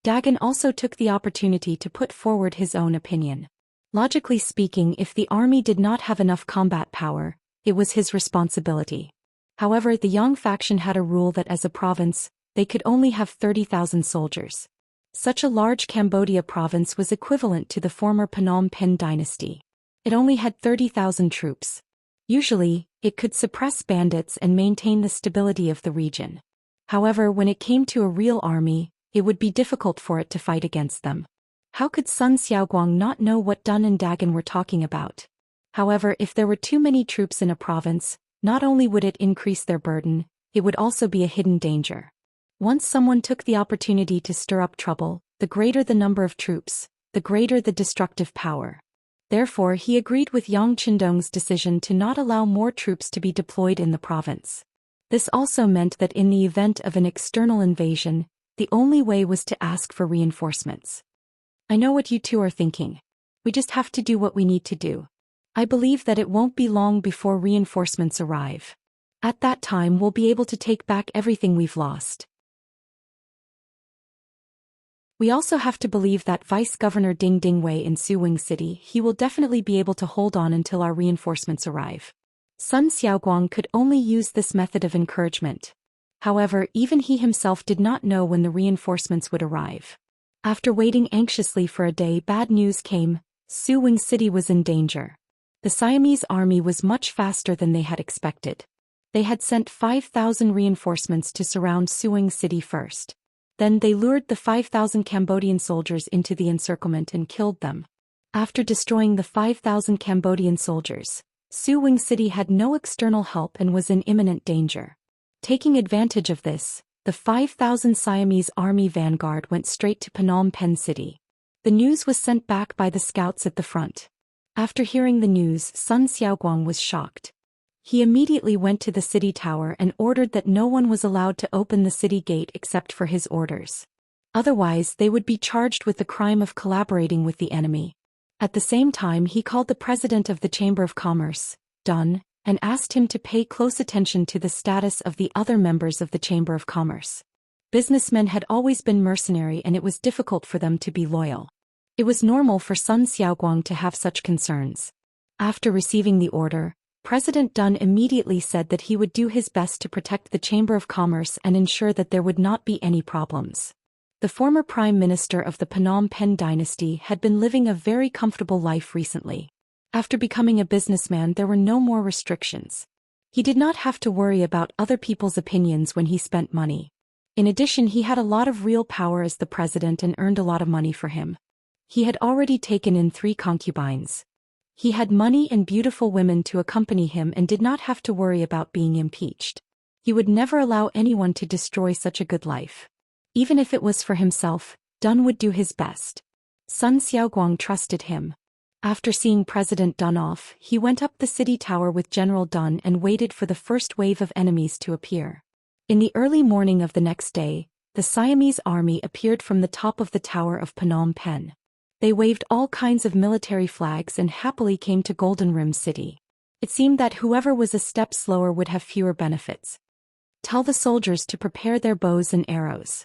Dagan also took the opportunity to put forward his own opinion. Logically speaking, if the army did not have enough combat power, it was his responsibility. However, the Yang faction had a rule that as a province, they could only have 30,000 soldiers. Such a large Cambodia province was equivalent to the former Phnom Penh dynasty. It only had 30,000 troops. Usually, it could suppress bandits and maintain the stability of the region. However, when it came to a real army, it would be difficult for it to fight against them. How could Sun Xiaoguang not know what Dun and Dagan were talking about? However, if there were too many troops in a province, not only would it increase their burden, it would also be a hidden danger. Once someone took the opportunity to stir up trouble, the greater the number of troops, the greater the destructive power. Therefore, he agreed with Yang Chendong's decision to not allow more troops to be deployed in the province. This also meant that in the event of an external invasion, the only way was to ask for reinforcements. I know what you two are thinking. We just have to do what we need to do. I believe that it won't be long before reinforcements arrive. At that time, we'll be able to take back everything we've lost. We also have to believe that Vice Governor Ding Dingwei in Suwing City, he will definitely be able to hold on until our reinforcements arrive. Sun Xiaoguang could only use this method of encouragement. However, even he himself did not know when the reinforcements would arrive. After waiting anxiously for a day, bad news came. Suwing City was in danger. The Siamese army was much faster than they had expected. They had sent 5,000 reinforcements to surround Suwing City first. Then they lured the 5,000 Cambodian soldiers into the encirclement and killed them. After destroying the 5,000 Cambodian soldiers, Suwing City had no external help and was in imminent danger. Taking advantage of this, the 5,000 Siamese army vanguard went straight to Phnom Penh City. The news was sent back by the scouts at the front. After hearing the news, Sun Xiaoguang was shocked. He immediately went to the city tower and ordered that no one was allowed to open the city gate except for his orders. Otherwise, they would be charged with the crime of collaborating with the enemy. At the same time, he called the president of the Chamber of Commerce, Dun, and asked him to pay close attention to the status of the other members of the Chamber of Commerce. Businessmen had always been mercenary and it was difficult for them to be loyal. It was normal for Sun Xiaoguang to have such concerns. After receiving the order, President Dun immediately said that he would do his best to protect the Chamber of Commerce and ensure that there would not be any problems. The former Prime Minister of the Phnom Penh dynasty had been living a very comfortable life recently. After becoming a businessman, there were no more restrictions. He did not have to worry about other people's opinions when he spent money. In addition, he had a lot of real power as the president and earned a lot of money for him. He had already taken in 3 concubines. He had money and beautiful women to accompany him and did not have to worry about being impeached. He would never allow anyone to destroy such a good life. Even if it was for himself, Dun would do his best. Sun Xiaoguang trusted him. After seeing President Dun off, he went up the city tower with General Dun and waited for the first wave of enemies to appear. In the early morning of the next day, the Siamese army appeared from the top of the tower of Phnom Penh. They waved all kinds of military flags and happily came to Golden Rim City. It seemed that whoever was a step slower would have fewer benefits. Tell the soldiers to prepare their bows and arrows.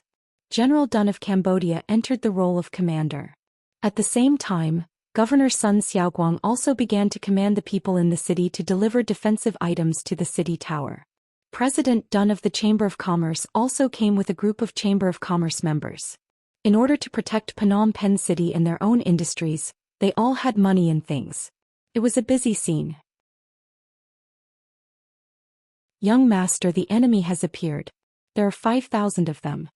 General Dun of Cambodia entered the role of commander. At the same time, Governor Sun Xiaoguang also began to command the people in the city to deliver defensive items to the city tower. President Dun of the Chamber of Commerce also came with a group of Chamber of Commerce members. In order to protect Phnom Penh City and their own industries, they all had money and things. It was a busy scene. Young master, the enemy has appeared. There are 5,000 of them.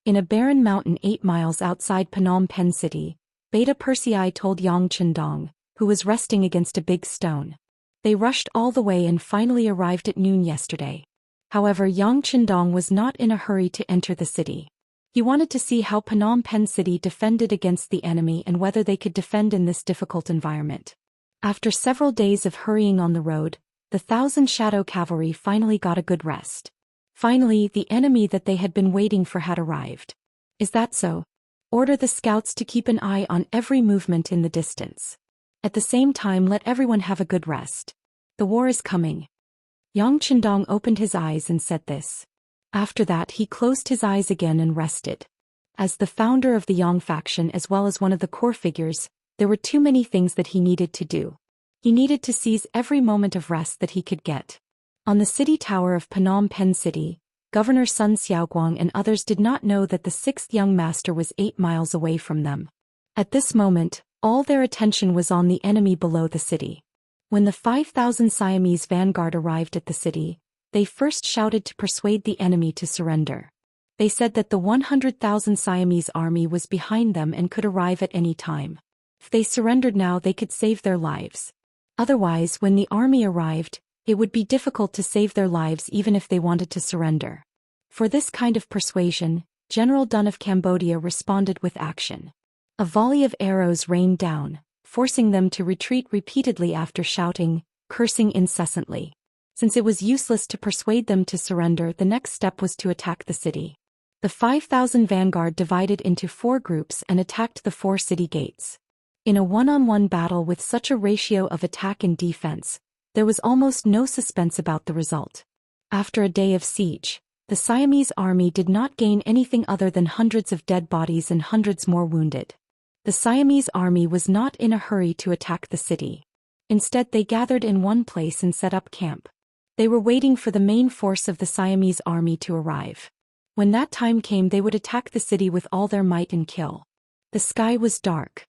In a barren mountain 8 miles outside Phnom Penh City, Beta Persei told Yang Chendong, who was resting against a big stone. They rushed all the way and finally arrived at noon yesterday. However, Yang Chendong was not in a hurry to enter the city. He wanted to see how Phnom Penh City defended against the enemy and whether they could defend in this difficult environment. After several days of hurrying on the road, the 1,000 Shadow Cavalry finally got a good rest. Finally, the enemy that they had been waiting for had arrived. Is that so? Order the scouts to keep an eye on every movement in the distance. At the same time, let everyone have a good rest. The war is coming. Yang Chendong opened his eyes and said this. After that, he closed his eyes again and rested. As the founder of the Yang faction as well as one of the core figures, there were too many things that he needed to do. He needed to seize every moment of rest that he could get. On the city tower of Phnom Penh City, Governor Sun Xiaoguang and others did not know that the 6th young master was 8 miles away from them. At this moment, all their attention was on the enemy below the city. When the 5,000 Siamese vanguard arrived at the city, they first shouted to persuade the enemy to surrender. They said that the 100,000 Siamese army was behind them and could arrive at any time. If they surrendered now, they could save their lives. Otherwise, when the army arrived, it would be difficult to save their lives even if they wanted to surrender. For this kind of persuasion, General Dun of Cambodia responded with action. A volley of arrows rained down, forcing them to retreat repeatedly after shouting, cursing incessantly. Since it was useless to persuade them to surrender, the next step was to attack the city. The 5,000 vanguard divided into 4 groups and attacked the 4 city gates. In a one-on-one battle with such a ratio of attack and defense, there was almost no suspense about the result. After a day of siege, the Siamese army did not gain anything other than hundreds of dead bodies and hundreds more wounded. The Siamese army was not in a hurry to attack the city. Instead, they gathered in one place and set up camp. They were waiting for the main force of the Siamese army to arrive. When that time came, they would attack the city with all their might and kill. The sky was dark.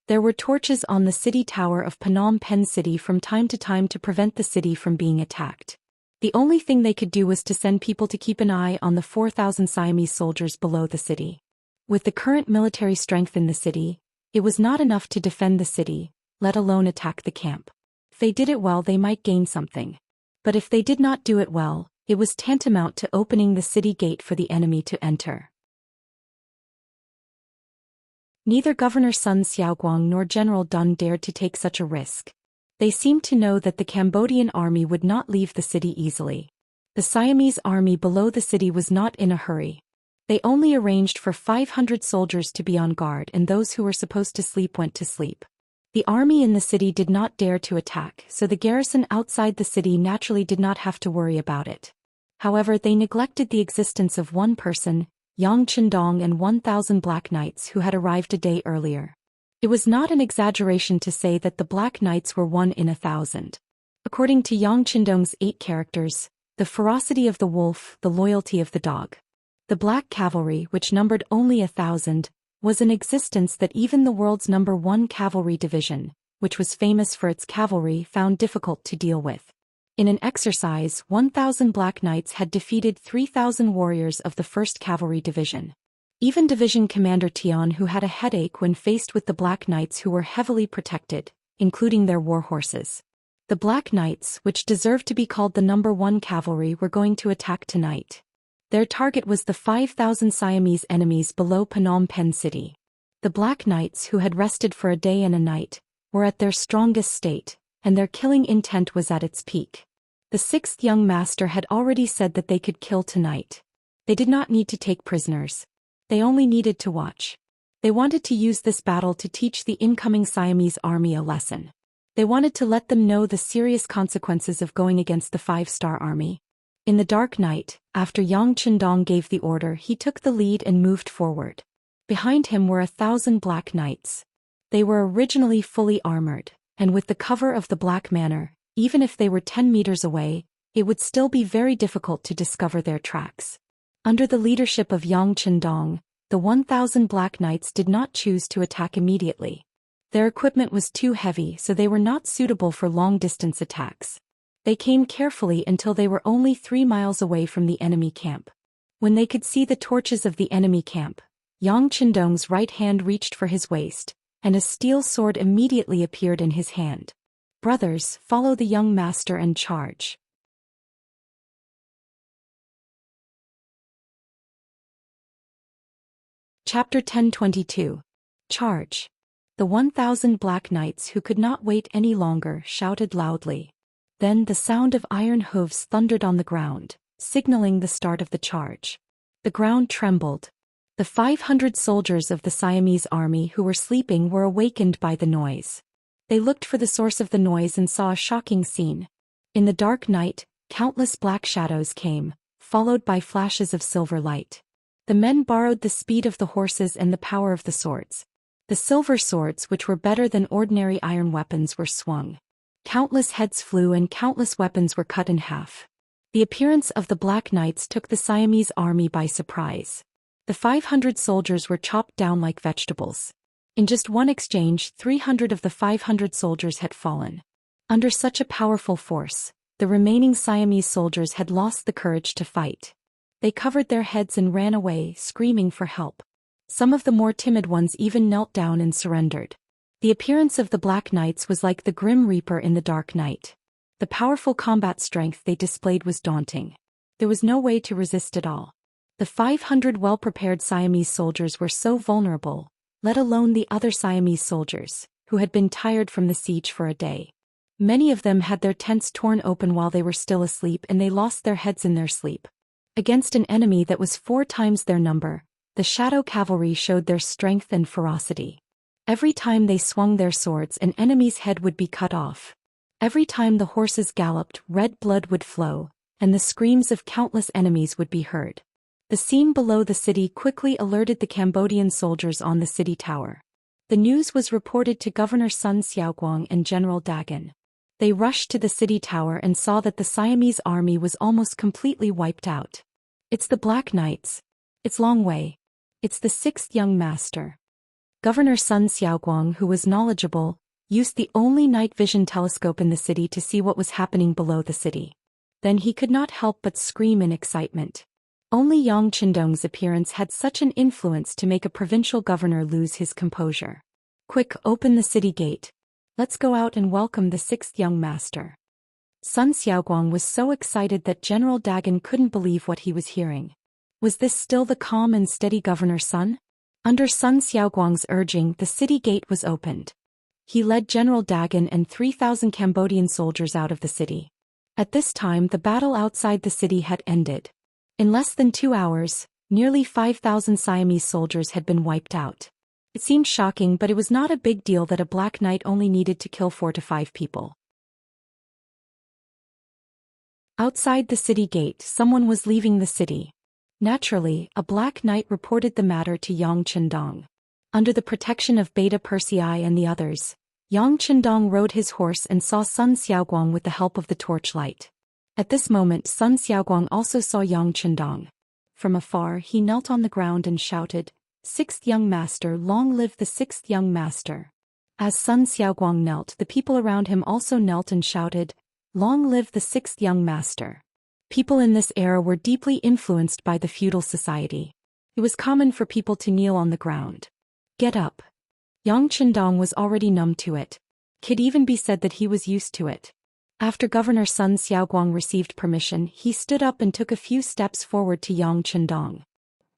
There were torches on the city tower of Phnom Penh City from time to time to prevent the city from being attacked. The only thing they could do was to send people to keep an eye on the 4,000 Siamese soldiers below the city. With the current military strength in the city, it was not enough to defend the city, let alone attack the camp. If they did it well, they might gain something. But if they did not do it well, it was tantamount to opening the city gate for the enemy to enter. Neither Governor Sun Xiaoguang nor General Dun dared to take such a risk. They seemed to know that the Cambodian army would not leave the city easily. The Siamese army below the city was not in a hurry. They only arranged for 500 soldiers to be on guard, and those who were supposed to sleep went to sleep. The army in the city did not dare to attack, so the garrison outside the city naturally did not have to worry about it. However, they neglected the existence of one person, Yang Chendong, and 1,000 Black Knights who had arrived a day earlier. It was not an exaggeration to say that the Black Knights were 1 in 1,000. According to Yang Chendong's 8 characters, the ferocity of the wolf, the loyalty of the dog. The Black Cavalry, which numbered only 1,000, was in existence that even the world's #1 cavalry division, which was famous for its cavalry, found difficult to deal with. In an exercise, 1,000 Black Knights had defeated 3,000 warriors of the 1st Cavalry Division. Even Division Commander Tian, who had a headache when faced with the Black Knights who were heavily protected, including their war horses. The The Black Knights, which deserved to be called the #1 cavalry, were going to attack tonight. Their target was the 5,000 Siamese enemies below Phnom Penh City. The Black Knights, who had rested for a day and a night, were at their strongest state, and their killing intent was at its peak. The 6th young master had already said that they could kill tonight. They did not need to take prisoners. They only needed to watch. They wanted to use this battle to teach the incoming Siamese army a lesson. They wanted to let them know the serious consequences of going against the 5-star army. In the dark night, after Yang Chendong gave the order, he took the lead and moved forward. Behind him were 1,000 Black Knights. They were originally fully armored, and with the cover of the Black Manor, even if they were 10 meters away, it would still be very difficult to discover their tracks. Under the leadership of Yang Chendong, the 1,000 Black Knights did not choose to attack immediately. Their equipment was too heavy, so they were not suitable for long-distance attacks. They came carefully until they were only 3 miles away from the enemy camp. When they could see the torches of the enemy camp, Yang Chendong's right hand reached for his waist, and a steel sword immediately appeared in his hand. Brothers, follow the young master and charge. Chapter 10:22. Charge. The 1,000 Black Knights, who could not wait any longer, shouted loudly. Then the sound of iron hooves thundered on the ground, signaling the start of the charge. The ground trembled. The 500 soldiers of the Siamese army who were sleeping were awakened by the noise. They looked for the source of the noise and saw a shocking scene. In the dark night, countless black shadows came, followed by flashes of silver light. The men borrowed the speed of the horses and the power of the swords. The silver swords, which were better than ordinary iron weapons, were swung. Countless heads flew and countless weapons were cut in half. The appearance of the Black Knights took the Siamese army by surprise. The 500 soldiers were chopped down like vegetables. In just one exchange, 300 of the 500 soldiers had fallen. Under such a powerful force, the remaining Siamese soldiers had lost the courage to fight. They covered their heads and ran away, screaming for help. Some of the more timid ones even knelt down and surrendered. The appearance of the Black Knights was like the Grim Reaper in the dark night. The powerful combat strength they displayed was daunting. There was no way to resist it all. The 500 well-prepared Siamese soldiers were so vulnerable, let alone the other Siamese soldiers, who had been tired from the siege for a day. Many of them had their tents torn open while they were still asleep, and they lost their heads in their sleep. Against an enemy that was 4 times their number, the Shadow Cavalry showed their strength and ferocity. Every time they swung their swords, an enemy's head would be cut off. Every time the horses galloped, red blood would flow, and the screams of countless enemies would be heard. The scene below the city quickly alerted the Cambodian soldiers on the city tower. The news was reported to Governor Sun Xiaoguang and General Dagan. They rushed to the city tower and saw that the Siamese army was almost completely wiped out. It's the Black Knights. It's Long Wei. It's the 6th young master. Governor Sun Xiaoguang, who was knowledgeable, used the only night vision telescope in the city to see what was happening below the city. Then he could not help but scream in excitement. Only Yang Chendong's appearance had such an influence to make a provincial governor lose his composure. Quick, open the city gate. Let's go out and welcome the 6th young master. Sun Xiaoguang was so excited that General Dagan couldn't believe what he was hearing. Was this still the calm and steady Governor Sun? Under Sun Xiaoguang's urging, the city gate was opened. He led General Dagan and 3,000 Cambodian soldiers out of the city. At this time, the battle outside the city had ended. In less than 2 hours, nearly 5,000 Siamese soldiers had been wiped out. It seemed shocking, but it was not a big deal that a Black Knight only needed to kill 4 to 5 people. Outside the city gate, someone was leaving the city. Naturally, a Black Knight reported the matter to Yang Chendong. Under the protection of Beta Persei and the others, Yang Chendong rode his horse and saw Sun Xiaoguang with the help of the torchlight. At this moment, Sun Xiaoguang also saw Yang Chendong. From afar, he knelt on the ground and shouted, "6th young master, long live the 6th young master." As Sun Xiaoguang knelt, the people around him also knelt and shouted, "Long live the 6th young master." People in this era were deeply influenced by the feudal society. It was common for people to kneel on the ground. Get up. Yang Chendong was already numb to it. Could even be said that he was used to it. After Governor Sun Xiaoguang received permission, he stood up and took a few steps forward to Yang Chendong.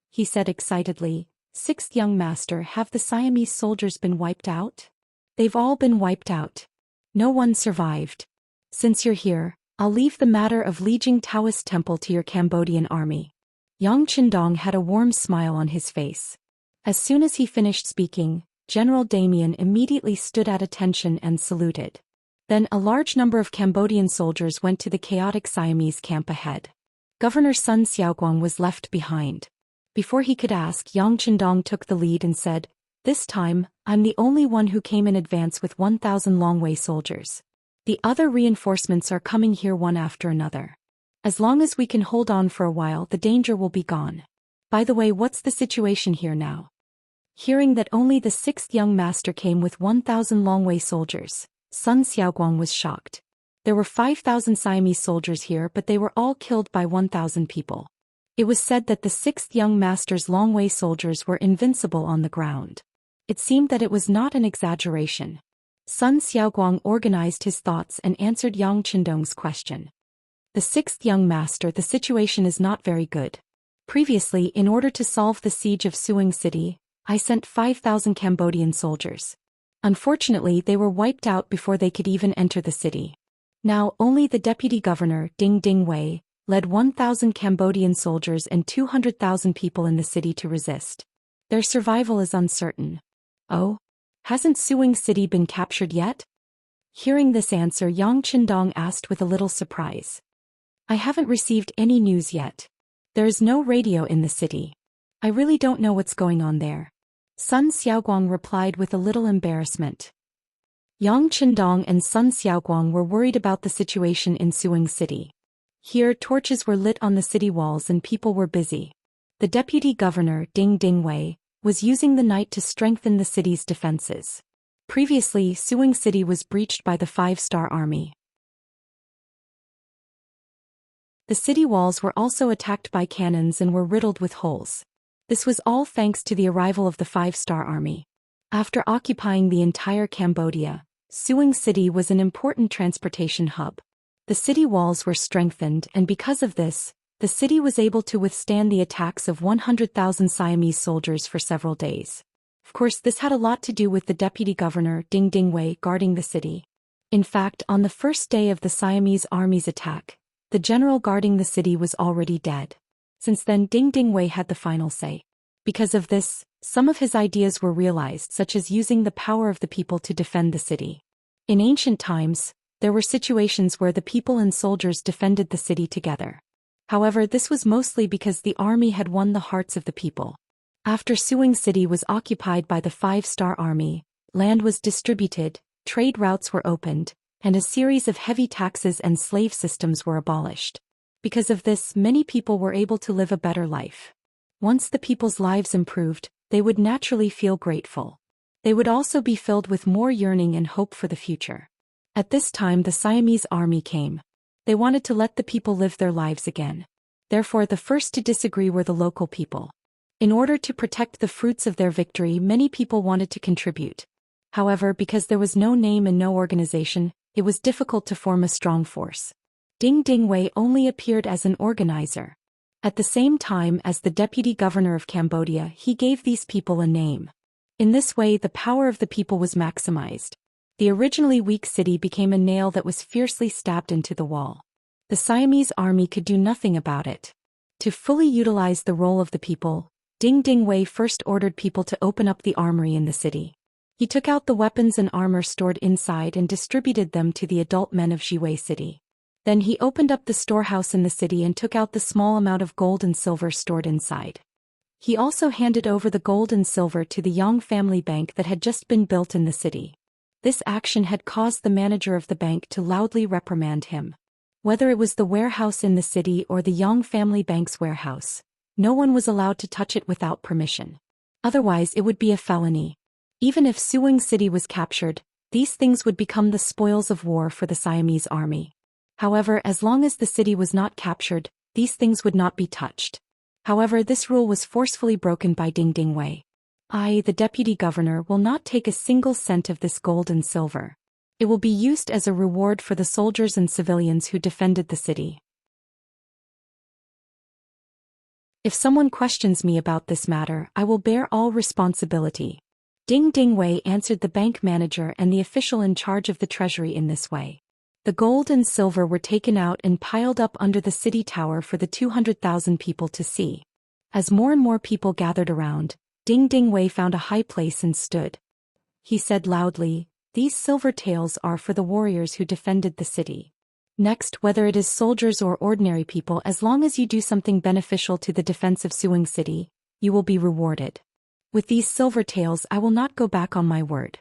He said excitedly, "Sixth young master, have the Siamese soldiers been wiped out?" "They've all been wiped out. No one survived. Since you're here, I'll leave the matter of Lijiang Taoist temple to your Cambodian army." Yang Chendong had a warm smile on his face. As soon as he finished speaking, General Damien immediately stood at attention and saluted. Then a large number of Cambodian soldiers went to the chaotic Siamese camp ahead. Governor Sun Xiaoguang was left behind. Before he could ask, Yang Chendong took the lead and said, "This time, I'm the only one who came in advance with 1,000 Longwei soldiers. The other reinforcements are coming here one after another. As long as we can hold on for a while, the danger will be gone. By the way, what's the situation here now?" Hearing that only the sixth young master came with 1,000 Longwei soldiers, Sun Xiaoguang was shocked. There were 5,000 Siamese soldiers here, but they were all killed by 1,000 people. It was said that the sixth young master's Longwei soldiers were invincible on the ground. It seemed that it was not an exaggeration. Sun Xiaoguang organized his thoughts and answered Yang Chendong's question. "The sixth young master, the situation is not very good. Previously, in order to solve the siege of Suing City, I sent 5,000 Cambodian soldiers. Unfortunately, they were wiped out before they could even enter the city. Now, only the deputy governor, Ding Wei, led 1,000 Cambodian soldiers and 200,000 people in the city to resist. Their survival is uncertain." "Oh? Hasn't Suing City been captured yet?" Hearing this answer, Yang Chendong asked with a little surprise. "I haven't received any news yet. There is no radio in the city. I really don't know what's going on there." Sun Xiaoguang replied with a little embarrassment. Yang Chendong and Sun Xiaoguang were worried about the situation in Suing City. Here, torches were lit on the city walls and people were busy. The deputy governor, Ding Wei, was using the night to strengthen the city's defenses. Previously, Suing City was breached by the Five-Star Army. The city walls were also attacked by cannons and were riddled with holes. This was all thanks to the arrival of the Five-Star Army. After occupying the entire Cambodia, Suing City was an important transportation hub. The city walls were strengthened, and because of this, the city was able to withstand the attacks of 100,000 Siamese soldiers for several days. Of course, this had a lot to do with the deputy governor, Ding Wei, guarding the city. In fact, on the first day of the Siamese army's attack, the general guarding the city was already dead. Since then, Ding Wei had the final say. Because of this, some of his ideas were realized, such as using the power of the people to defend the city. In ancient times, there were situations where the people and soldiers defended the city together. However, this was mostly because the army had won the hearts of the people. After Suing City was occupied by the Five-Star Army, land was distributed, trade routes were opened, and a series of heavy taxes and slave systems were abolished. Because of this, many people were able to live a better life. Once the people's lives improved, they would naturally feel grateful. They would also be filled with more yearning and hope for the future. At this time, the Siamese army came. They wanted to let the people live their lives again. Therefore, the first to disagree were the local people. In order to protect the fruits of their victory, many people wanted to contribute. However, because there was no name and no organization, it was difficult to form a strong force. Ding Wei only appeared as an organizer. At the same time as the deputy governor of Cambodia, he gave these people a name. In this way, the power of the people was maximized. The originally weak city became a nail that was fiercely stabbed into the wall. The Siamese army could do nothing about it. To fully utilize the role of the people, Ding Wei first ordered people to open up the armory in the city. He took out the weapons and armor stored inside and distributed them to the adult men of Jiwei City. Then he opened up the storehouse in the city and took out the small amount of gold and silver stored inside. He also handed over the gold and silver to the Yang family bank that had just been built in the city. This action had caused the manager of the bank to loudly reprimand him. Whether it was the warehouse in the city or the Yang family bank's warehouse, no one was allowed to touch it without permission. Otherwise, it would be a felony. Even if Suing City was captured, these things would become the spoils of war for the Siamese army. However, as long as the city was not captured, these things would not be touched. However, this rule was forcefully broken by Ding Wei. "I, the deputy governor, will not take a single cent of this gold and silver. It will be used as a reward for the soldiers and civilians who defended the city. If someone questions me about this matter, I will bear all responsibility. Ding Dingwei answered the bank manager and the official in charge of the treasury in this way. The gold and silver were taken out and piled up under the city tower for the 200,000 people to see. As more and more people gathered around, Ding Dingwei found a high place and stood. He said loudly, "These silver taels are for the warriors who defended the city. Next, whether it is soldiers or ordinary people, as long as you do something beneficial to the defense of Suing City, you will be rewarded. With these silver taels I will not go back on my word."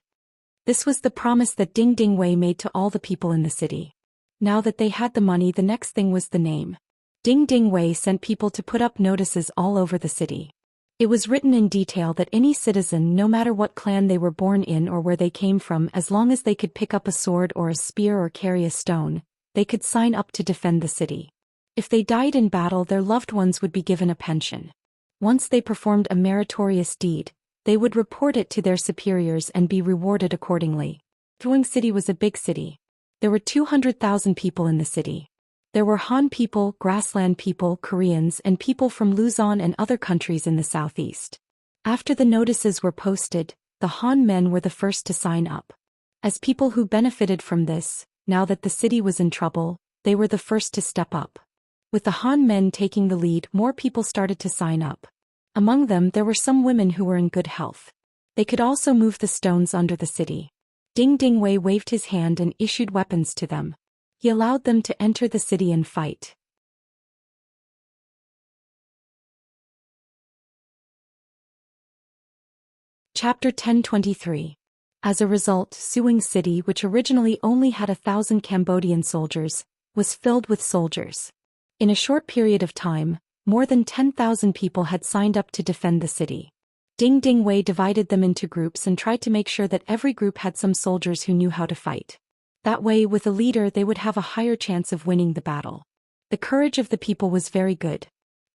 This was the promise that Ding Dingwei made to all the people in the city. Now that they had the money, the next thing was the name. Ding Dingwei sent people to put up notices all over the city. It was written in detail that any citizen, no matter what clan they were born in or where they came from, as long as they could pick up a sword or a spear or carry a stone, they could sign up to defend the city. If they died in battle, their loved ones would be given a pension. Once they performed a meritorious deed, they would report it to their superiors and be rewarded accordingly. Suing City was a big city. There were 200,000 people in the city. There were Han people, grassland people, Koreans, and people from Luzon and other countries in the southeast. After the notices were posted, the Han men were the first to sign up. As people who benefited from this, now that the city was in trouble, they were the first to step up. With the Han men taking the lead, more people started to sign up. Among them there were some women who were in good health. They could also move the stones under the city. Ding Dingwei waved his hand and issued weapons to them. He allowed them to enter the city and fight. Chapter 1023. As a result, Suing City, which originally only had 1,000 Cambodian soldiers, was filled with soldiers. In a short period of time, more than 10,000 people had signed up to defend the city. Ding Dingwei divided them into groups and tried to make sure that every group had some soldiers who knew how to fight. That way, with a leader, they would have a higher chance of winning the battle. The courage of the people was very good.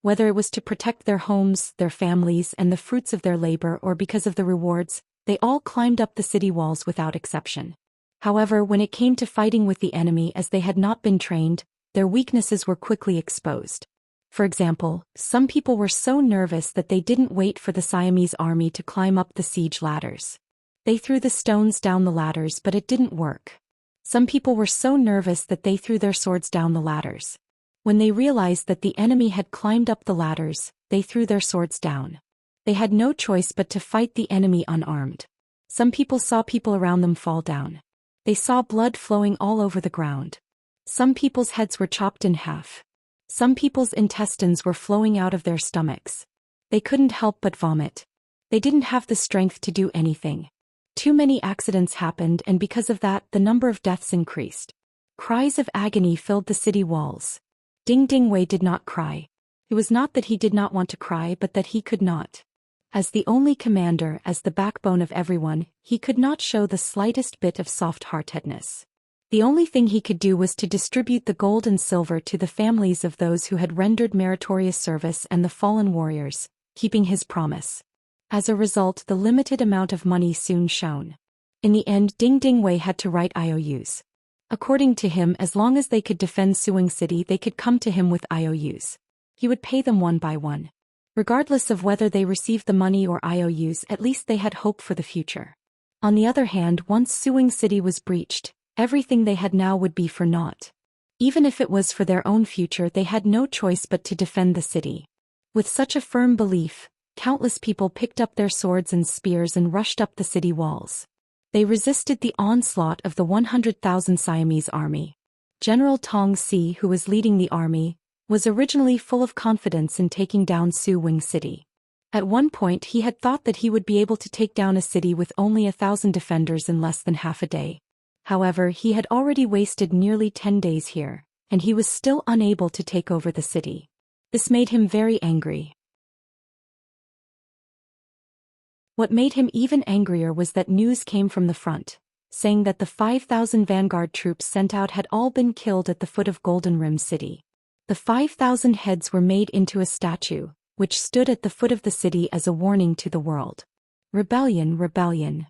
Whether it was to protect their homes, their families, and the fruits of their labor, or because of the rewards, they all climbed up the city walls without exception. However, when it came to fighting with the enemy as they had not been trained, their weaknesses were quickly exposed. For example, some people were so nervous that they didn't wait for the Siamese army to climb up the siege ladders. They threw the stones down the ladders, but it didn't work. Some people were so nervous that they threw their swords down the ladders. When they realized that the enemy had climbed up the ladders, they threw their swords down. They had no choice but to fight the enemy unarmed. Some people saw people around them fall down. They saw blood flowing all over the ground. Some people's heads were chopped in half. Some people's intestines were flowing out of their stomachs. They couldn't help but vomit. They didn't have the strength to do anything. Too many accidents happened, and because of that, the number of deaths increased. Cries of agony filled the city walls. Ding Dingwei did not cry. It was not that he did not want to cry, but that he could not. As the only commander, as the backbone of everyone, he could not show the slightest bit of soft-heartedness. The only thing he could do was to distribute the gold and silver to the families of those who had rendered meritorious service and the fallen warriors, keeping his promise. As a result, the limited amount of money soon shone. In the end, Ding Dingwei had to write IOUs. According to him, as long as they could defend Suing City, they could come to him with IOUs. He would pay them one by one. Regardless of whether they received the money or IOUs, at least they had hope for the future. On the other hand, once Suing City was breached, everything they had now would be for naught. Even if it was for their own future, they had no choice but to defend the city. With such a firm belief, countless people picked up their swords and spears and rushed up the city walls. They resisted the onslaught of the 100,000 Siamese army. General Tong Si, who was leading the army, was originally full of confidence in taking down Suing City. At one point he had thought that he would be able to take down a city with only 1,000 defenders in less than half a day. However, he had already wasted nearly 10 days here, and he was still unable to take over the city. This made him very angry. What made him even angrier was that news came from the front, saying that the 5,000 vanguard troops sent out had all been killed at the foot of Golden Rim City. The 5,000 heads were made into a statue, which stood at the foot of the city as a warning to the world. Rebellion, rebellion.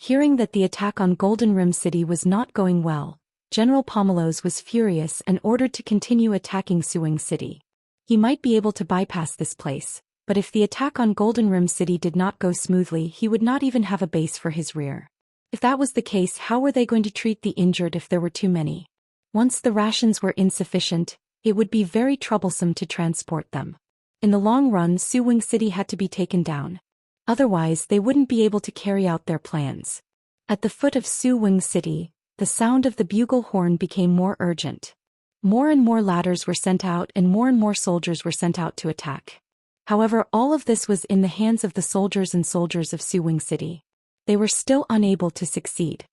Hearing that the attack on Golden Rim City was not going well, General Pomelos was furious and ordered to continue attacking Suing City. He might be able to bypass this place, but if the attack on Golden Rim City did not go smoothly, he would not even have a base for his rear. If that was the case, how were they going to treat the injured if there were too many? Once the rations were insufficient, it would be very troublesome to transport them. In the long run, Suing City had to be taken down. Otherwise, they wouldn't be able to carry out their plans. At the foot of Suing City, the sound of the bugle horn became more urgent. More and more ladders were sent out and more soldiers were sent out to attack. However, all of this was in the hands of the soldiers of Suing City. They were still unable to succeed.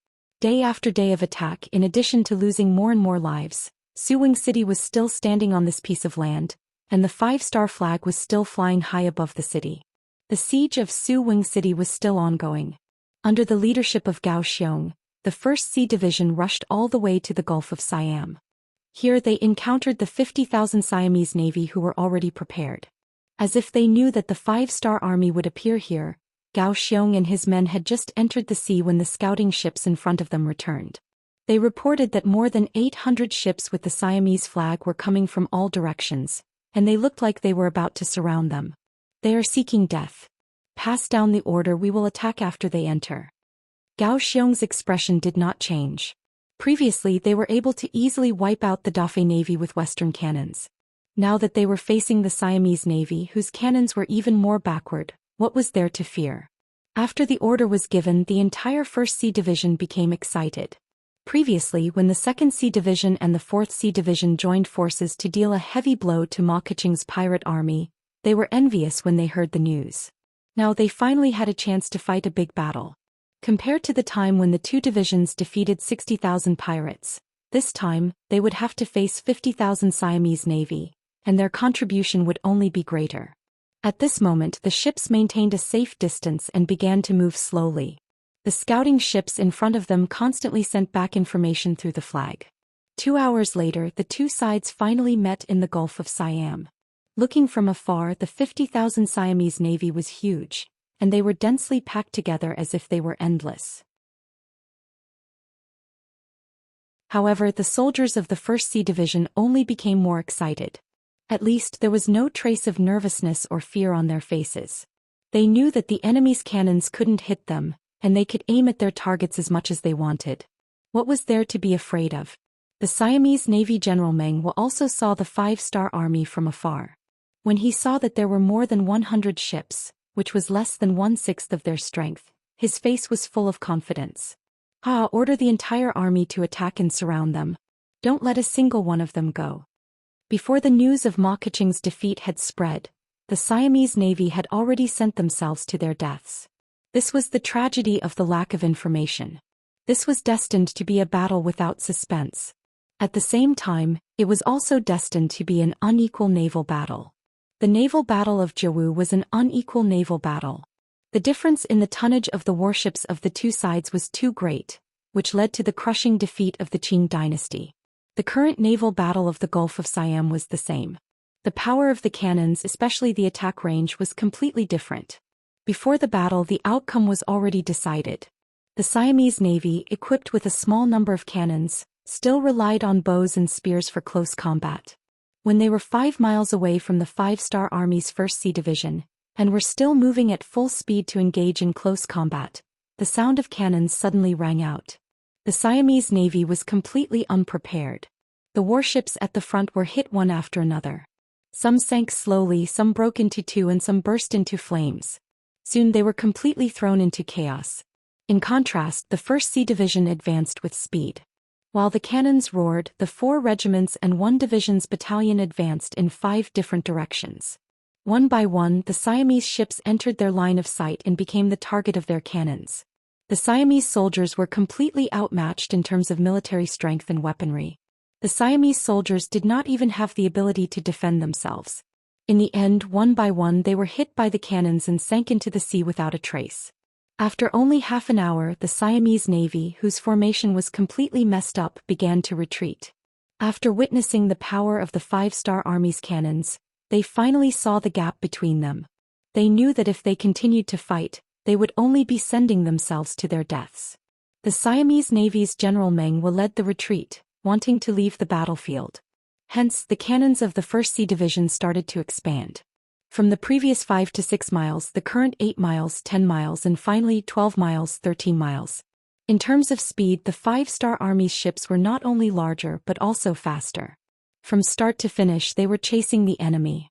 Day after day of attack, in addition to losing more and more lives, Suing City was still standing on this piece of land, and the 5-star flag was still flying high above the city. The siege of Suing City was still ongoing. Under the leadership of Zhou Xian, the 1st Sea Division rushed all the way to the Gulf of Siam. Here they encountered the 50,000 Siamese navy who were already prepared. As if they knew that the 5-star army would appear here, Zhou Xian and his men had just entered the sea when the scouting ships in front of them returned. They reported that more than 800 ships with the Siamese flag were coming from all directions, and they looked like they were about to surround them. They are seeking death. Pass down the order, we will attack after they enter. Zhou Xian's expression did not change. Previously they were able to easily wipe out the Daoist navy with Western cannons. Now that they were facing the Siamese navy whose cannons were even more backward, what was there to fear? After the order was given, the entire 1st Sea Division became excited. Previously, when the 2nd Sea Division and the 4th Sea Division joined forces to deal a heavy blow to Ma Keqing's pirate army, they were envious when they heard the news. Now they finally had a chance to fight a big battle. Compared to the time when the 2 divisions defeated 60,000 pirates, this time, they would have to face 50,000 Siamese navy, and their contribution would only be greater. At this moment, the ships maintained a safe distance and began to move slowly. The scouting ships in front of them constantly sent back information through the flag. 2 hours later, the 2 sides finally met in the Gulf of Siam. Looking from afar, the 50,000 Siamese navy was huge, and they were densely packed together as if they were endless. However, the soldiers of the 1st Sea Division only became more excited. At least there was no trace of nervousness or fear on their faces. They knew that the enemy's cannons couldn't hit them, and they could aim at their targets as much as they wanted. What was there to be afraid of? The Siamese Navy General Meng also saw the 5-star army from afar. When he saw that there were more than 100 ships, which was less than 1/6 of their strength, his face was full of confidence. Order the entire army to attack and surround them. Don't let a single one of them go. Before the news of Ma Keqing's defeat had spread, the Siamese navy had already sent themselves to their deaths. This was the tragedy of the lack of information. This was destined to be a battle without suspense. At the same time, it was also destined to be an unequal naval battle. The naval battle of Jiwu was an unequal naval battle. The difference in the tonnage of the warships of the 2 sides was too great, which led to the crushing defeat of the Qing dynasty. The current naval battle of the Gulf of Siam was the same. The power of the cannons, especially the attack range, was completely different. Before the battle, the outcome was already decided. The Siamese navy, equipped with a small number of cannons, still relied on bows and spears for close combat. When they were 5 miles away from the 5-star Army's 1st Sea Division, and were still moving at full speed to engage in close combat, the sound of cannons suddenly rang out. The Siamese navy was completely unprepared. The warships at the front were hit one after another. Some sank slowly, some broke into 2, and some burst into flames. Soon they were completely thrown into chaos. In contrast, the 1st Sea Division advanced with speed. While the cannons roared, the 4 regiments and 1 division's battalion advanced in 5 different directions. One by one, the Siamese ships entered their line of sight and became the target of their cannons. The Siamese soldiers were completely outmatched in terms of military strength and weaponry. The Siamese soldiers did not even have the ability to defend themselves. In the end, one by one, they were hit by the cannons and sank into the sea without a trace. After only half an hour, the Siamese navy, whose formation was completely messed up, began to retreat. After witnessing the power of the 5-star Army's cannons, they finally saw the gap between them. They knew that if they continued to fight, they would only be sending themselves to their deaths. The Siamese Navy's General Meng Wu led the retreat, wanting to leave the battlefield. Hence, the cannons of the 1st Sea Division started to expand. From the previous 5 to 6 miles, the current 8 miles, 10 miles, and finally 12 miles, 13 miles. In terms of speed, the 5-star Army's ships were not only larger but also faster. From start to finish, they were chasing the enemy.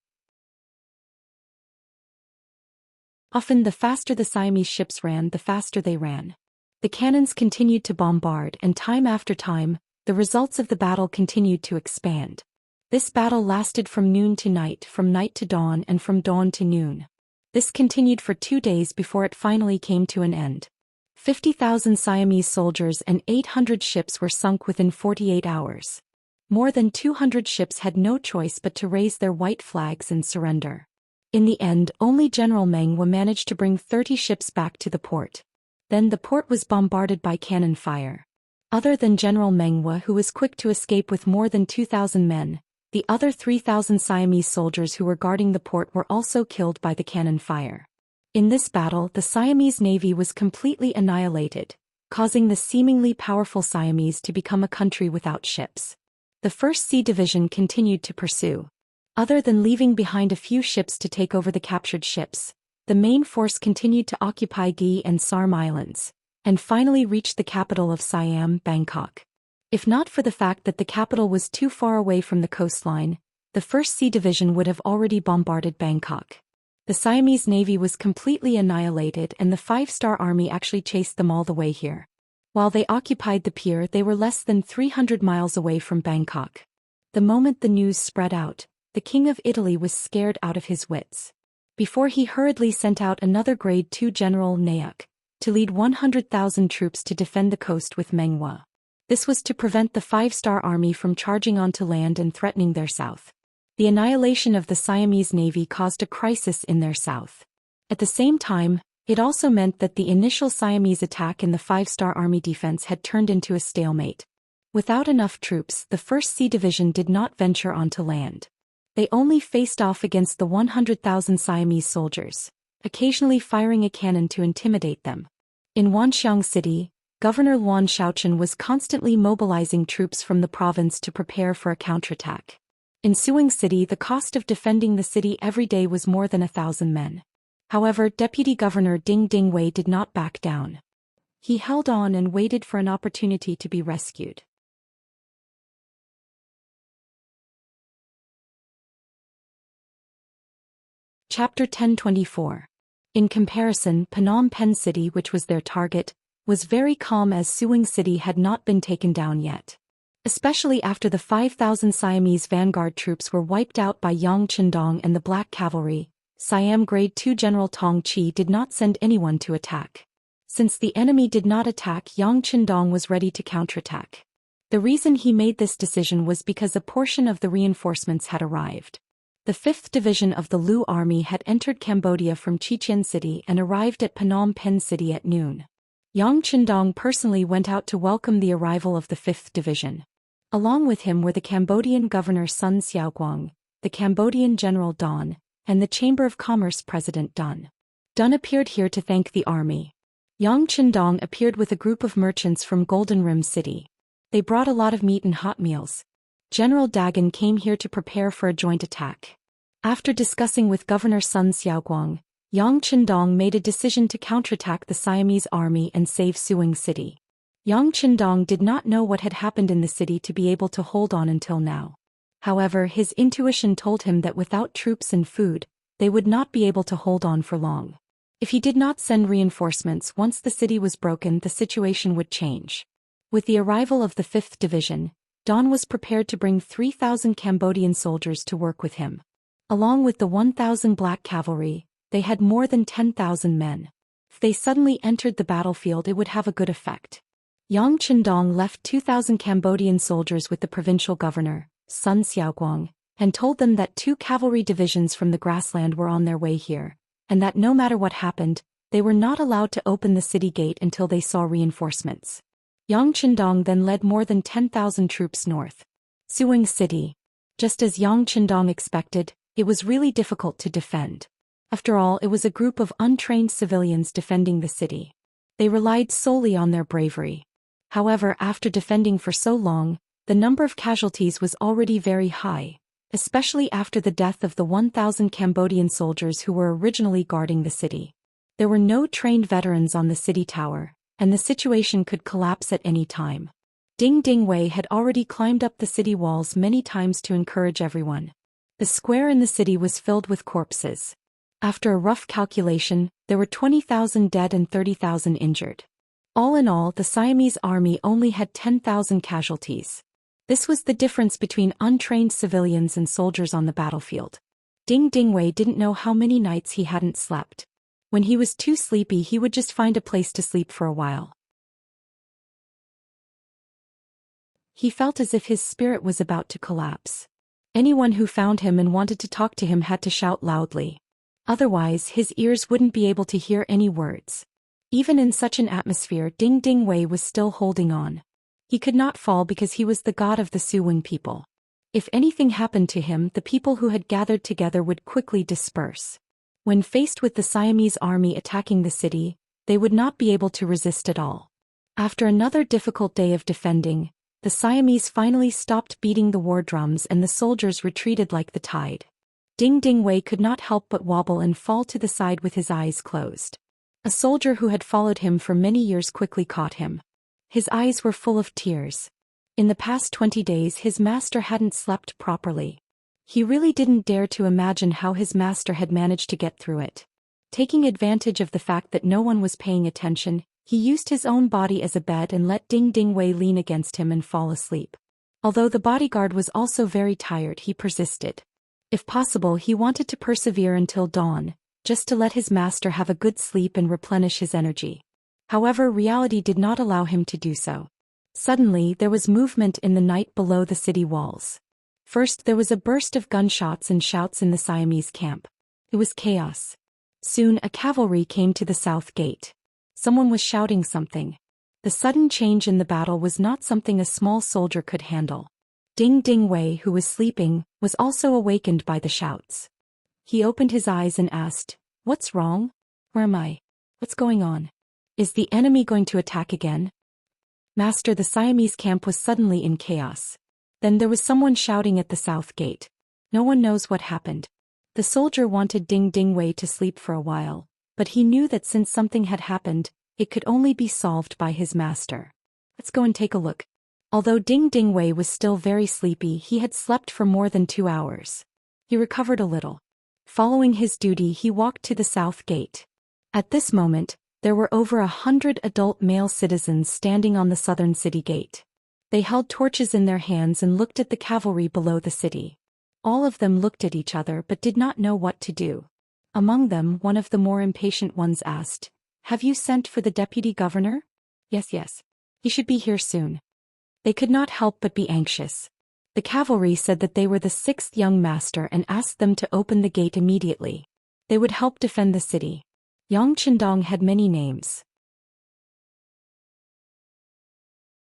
Often, the faster the Siamese ships ran, the faster they ran. The cannons continued to bombard, and time after time, the results of the battle continued to expand. This battle lasted from noon to night, from night to dawn, and from dawn to noon. This continued for 2 days before it finally came to an end. 50,000 Siamese soldiers and 800 ships were sunk within 48 hours. More than 200 ships had no choice but to raise their white flags and surrender. In the end, only General Meng Wu managed to bring 30 ships back to the port. Then the port was bombarded by cannon fire. Other than General Meng Wu, who was quick to escape with more than 2,000 men, the other 3,000 Siamese soldiers who were guarding the port were also killed by the cannon fire. In this battle, the Siamese Navy was completely annihilated, causing the seemingly powerful Siamese to become a country without ships. The 1st Sea Division continued to pursue. Other than leaving behind a few ships to take over the captured ships, the main force continued to occupy Gi and Sarm Islands, and finally reached the capital of Siam, Bangkok. If not for the fact that the capital was too far away from the coastline, the 1st Sea Division would have already bombarded Bangkok. The Siamese Navy was completely annihilated, and the 5-star Army actually chased them all the way here. While they occupied the pier, they were less than 300 miles away from Bangkok. The moment the news spread out, the King of Italy was scared out of his wits. Before he hurriedly sent out another Grade 2 General Nayuk to lead 100,000 troops to defend the coast with Meng Wu. This was to prevent the 5-star Army from charging onto land and threatening their south. The annihilation of the Siamese Navy caused a crisis in their south. At the same time, it also meant that the initial Siamese attack in the 5-star Army defense had turned into a stalemate. Without enough troops, the 1st Sea Division did not venture onto land. They only faced off against the 100,000 Siamese soldiers, occasionally firing a cannon to intimidate them. In Wanxiang City, Governor Luan Shaochen was constantly mobilizing troops from the province to prepare for a counterattack. In Suing City, the cost of defending the city every day was more than 1,000 men. However, Deputy Governor Ding Ding Wei did not back down. He held on and waited for an opportunity to be rescued. Chapter 1024. In comparison, Phnom Penh City, which was their target, was very calm as Suing City had not been taken down yet. Especially after the 5,000 Siamese vanguard troops were wiped out by Yang Qindong and the Black Cavalry, Siam Grade 2 General Tong Chi did not send anyone to attack. Since the enemy did not attack, Yang Qindong was ready to counterattack. The reason he made this decision was because a portion of the reinforcements had arrived. The 5th Division of the Lu Army had entered Cambodia from Chichen City and arrived at Phnom Penh City at noon. Yang Qindong personally went out to welcome the arrival of the 5th Division. Along with him were the Cambodian Governor Sun Xiaoguang, the Cambodian General Don, and the Chamber of Commerce President Dun. Dun appeared here to thank the army. Yang Qindong appeared with a group of merchants from Golden Rim City. They brought a lot of meat and hot meals. General Dagan came here to prepare for a joint attack. After discussing with Governor Sun Xiaoguang, Yang Qindong made a decision to counterattack the Siamese army and save Suing City. Yang Qindong did not know what had happened in the city to be able to hold on until now. However, his intuition told him that without troops and food, they would not be able to hold on for long. If he did not send reinforcements once the city was broken, the situation would change. With the arrival of the 5th Division, Don was prepared to bring 3,000 Cambodian soldiers to work with him. Along with the 1,000 Black Cavalry, they had more than 10,000 men. If they suddenly entered the battlefield, it would have a good effect. Yang Qindong left 2,000 Cambodian soldiers with the provincial governor, Sun Xiaoguang, and told them that 2 cavalry divisions from the grassland were on their way here, and that no matter what happened, they were not allowed to open the city gate until they saw reinforcements. Yang Qindong then led more than 10,000 troops north. Suing City. Just as Yang Qindong expected, it was really difficult to defend. After all, it was a group of untrained civilians defending the city. They relied solely on their bravery. However, after defending for so long, the number of casualties was already very high, especially after the death of the 1,000 Cambodian soldiers who were originally guarding the city. There were no trained veterans on the city tower, and the situation could collapse at any time. Ding Dingwei had already climbed up the city walls many times to encourage everyone. The square in the city was filled with corpses. After a rough calculation, there were 20,000 dead and 30,000 injured. All in all, the Siamese army only had 10,000 casualties. This was the difference between untrained civilians and soldiers on the battlefield. Ding Dingwei didn't know how many nights he hadn't slept. When he was too sleepy, he would just find a place to sleep for a while. He felt as if his spirit was about to collapse. Anyone who found him and wanted to talk to him had to shout loudly. Otherwise, his ears wouldn't be able to hear any words. Even in such an atmosphere, Ding Dingwei was still holding on. He could not fall because he was the god of the Suwing people. If anything happened to him, the people who had gathered together would quickly disperse. When faced with the Siamese army attacking the city, they would not be able to resist at all. After another difficult day of defending, the Siamese finally stopped beating the war drums and the soldiers retreated like the tide. Ding Dingwei could not help but wobble and fall to the side with his eyes closed. A soldier who had followed him for many years quickly caught him. His eyes were full of tears. In the past 20 days his master hadn't slept properly. He really didn't dare to imagine how his master had managed to get through it. Taking advantage of the fact that no one was paying attention, he used his own body as a bed and let Ding Dingwei lean against him and fall asleep. Although the bodyguard was also very tired, he persisted. If possible, he wanted to persevere until dawn, just to let his master have a good sleep and replenish his energy. However, reality did not allow him to do so. Suddenly, there was movement in the night below the city walls. First, there was a burst of gunshots and shouts in the Siamese camp. It was chaos. Soon, a cavalry came to the south gate. Someone was shouting something. The sudden change in the battle was not something a small soldier could handle. Ding Dingwei, who was sleeping, was also awakened by the shouts. He opened his eyes and asked, "What's wrong? Where am I? What's going on? Is the enemy going to attack again?" Master, the Siamese camp was suddenly in chaos. Then there was someone shouting at the south gate. No one knows what happened. The soldier wanted Ding Dingwei to sleep for a while, but he knew that since something had happened, it could only be solved by his master. Let's go and take a look. Although Ding Dingwei was still very sleepy, he had slept for more than 2 hours. He recovered a little. Following his duty, he walked to the south gate. At this moment, there were over 100 adult male citizens standing on the southern city gate. They held torches in their hands and looked at the cavalry below the city. All of them looked at each other but did not know what to do. Among them, one of the more impatient ones asked, "Have you sent for the deputy governor?" Yes. He should be here soon." They could not help but be anxious. The cavalry said that they were the 6th young master and asked them to open the gate immediately. They would help defend the city. Yang Chendong had many names.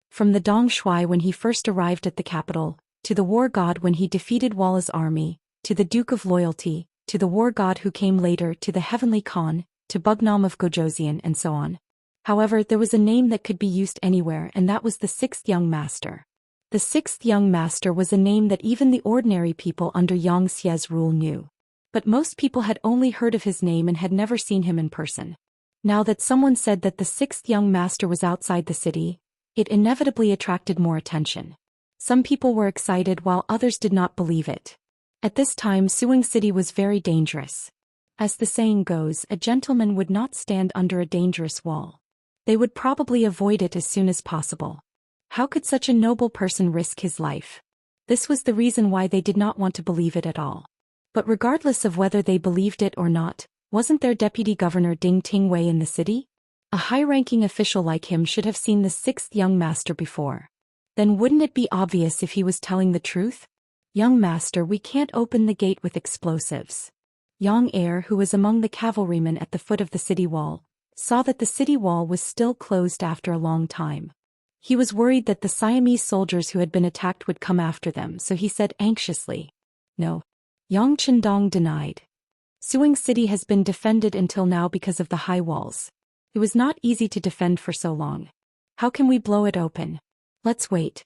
From the Dong Shui when he first arrived at the capital, to the war god when he defeated Walla's army, to the Duke of Loyalty, to the war god who came later, to the Heavenly Khan, to Bugnam of Gojoseon, and so on. However, there was a name that could be used anywhere, and that was the 6th young master. The 6th young master was a name that even the ordinary people under Xianxia's rule knew. But most people had only heard of his name and had never seen him in person. Now that someone said that the 6th young master was outside the city, it inevitably attracted more attention. Some people were excited while others did not believe it. At this time, Suwing City was very dangerous. As the saying goes, a gentleman would not stand under a dangerous wall. They would probably avoid it as soon as possible. How could such a noble person risk his life? This was the reason why they did not want to believe it at all. But regardless of whether they believed it or not, wasn't there Deputy Governor Ding Dingwei in the city? A high-ranking official like him should have seen the 6th young master before. Then wouldn't it be obvious if he was telling the truth? "Young master, we can't open the gate with explosives." Yang Air, who was among the cavalrymen at the foot of the city wall, saw that the city wall was still closed after a long time. He was worried that the Siamese soldiers who had been attacked would come after them, so he said anxiously, "No." Yang Chendong denied. Suing City has been defended until now because of the high walls. It was not easy to defend for so long. How can we blow it open? Let's wait.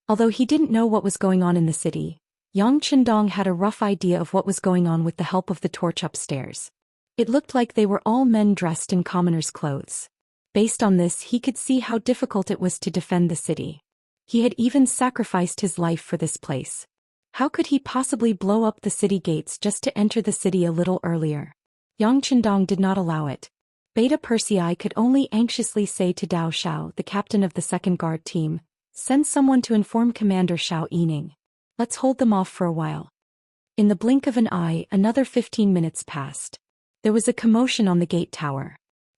Although he didn't know what was going on in the city, Yang Qindong had a rough idea of what was going on with the help of the torch upstairs. It looked like they were all men dressed in commoners' clothes. Based on this, he could see how difficult it was to defend the city. He had even sacrificed his life for this place. How could he possibly blow up the city gates just to enter the city a little earlier? Yang Qindong did not allow it. Beta Persei could only anxiously say to Dao Xiao, the captain of the second guard team, "Send someone to inform Commander Xiao Yining. Let's hold them off for a while." In the blink of an eye, another 15 minutes passed. There was a commotion on the gate tower.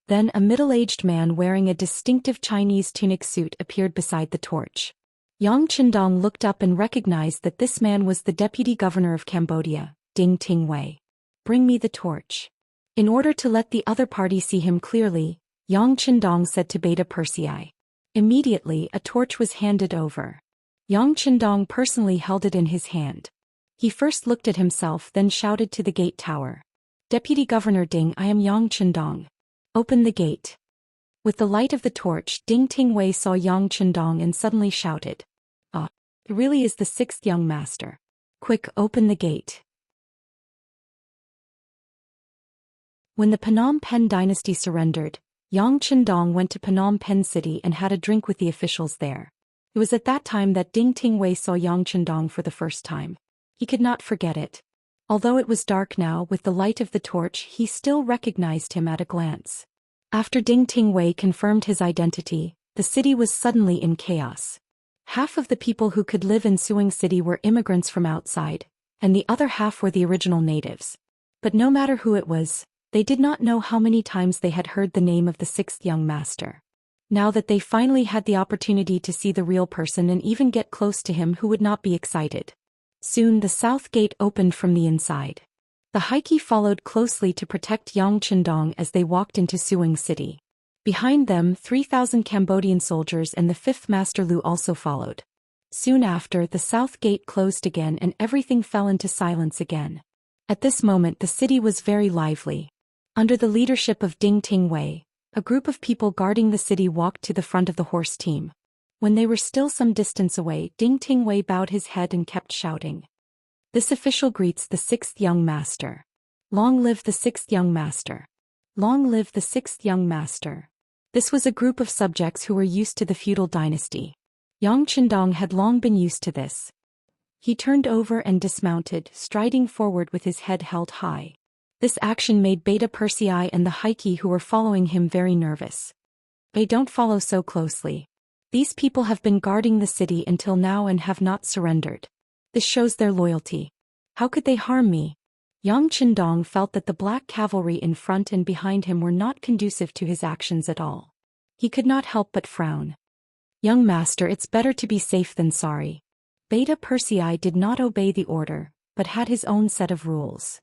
Then a middle-aged man wearing a distinctive Chinese tunic suit appeared beside the torch. Yang Qindong looked up and recognized that this man was the deputy governor of Cambodia, Ding Tingwei. "Bring me the torch." In order to let the other party see him clearly, Yang Qindong said to Beta Persei. Immediately, a torch was handed over. Yang Qindong personally held it in his hand. He first looked at himself, then shouted to the gate tower. "Deputy Governor Ding, I am Yang Qindong. Open the gate." With the light of the torch, Ding Tingwei saw Yang Qindong and suddenly shouted, "Ah, it really is the sixth young master. Quick, open the gate." When the Phnom Penh dynasty surrendered, Yang Qindong went to Phnom Penh city and had a drink with the officials there. It was at that time that Ding Tingwei saw Yang Qindong for the first time. He could not forget it. Although it was dark now, with the light of the torch, he still recognized him at a glance. After Ding Tingwei confirmed his identity, the city was suddenly in chaos. Half of the people who could live in Suing City were immigrants from outside, and the other half were the original natives. But no matter who it was, they did not know how many times they had heard the name of the sixth young master. Now that they finally had the opportunity to see the real person and even get close to him, who would not be excited? Soon the south gate opened from the inside. The Heike followed closely to protect Yang Qindong as they walked into Suing City. Behind them, 3,000 Cambodian soldiers and the fifth Master Lu also followed. Soon after, the south gate closed again and everything fell into silence again. At this moment the city was very lively. Under the leadership of Ding Tingwei, a group of people guarding the city walked to the front of the horse team. When they were still some distance away, Ding Tingwei bowed his head and kept shouting. "This official greets the sixth young master. Long live the sixth young master. Long live the sixth young master." This was a group of subjects who were used to the feudal dynasty. Yang Qindong had long been used to this. He turned over and dismounted, striding forward with his head held high. This action made Beta Persei and the Heike who were following him very nervous. "They don't follow so closely. These people have been guarding the city until now and have not surrendered. This shows their loyalty. How could they harm me?" Yang Qindong felt that the black cavalry in front and behind him were not conducive to his actions at all. He could not help but frown. "Young master, it's better to be safe than sorry." Beta Persei did not obey the order, but had his own set of rules.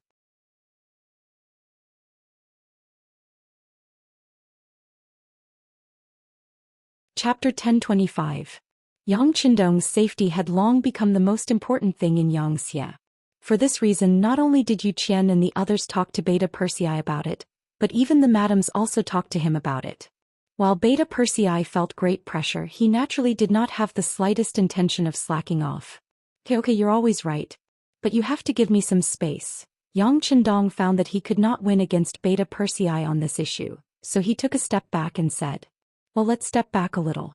Chapter 1025. Yang Qindong's safety had long become the most important thing in Xianxia. For this reason, not only did Zhou Xian and the others talk to Beta Persei about it, but even the madams also talked to him about it. While Beta Persei felt great pressure, he naturally did not have the slightest intention of slacking off. Okay, you're always right. But you have to give me some space." Yang Qindong found that he could not win against Beta Persei on this issue, so he took a step back and said, "Well, let's step back a little."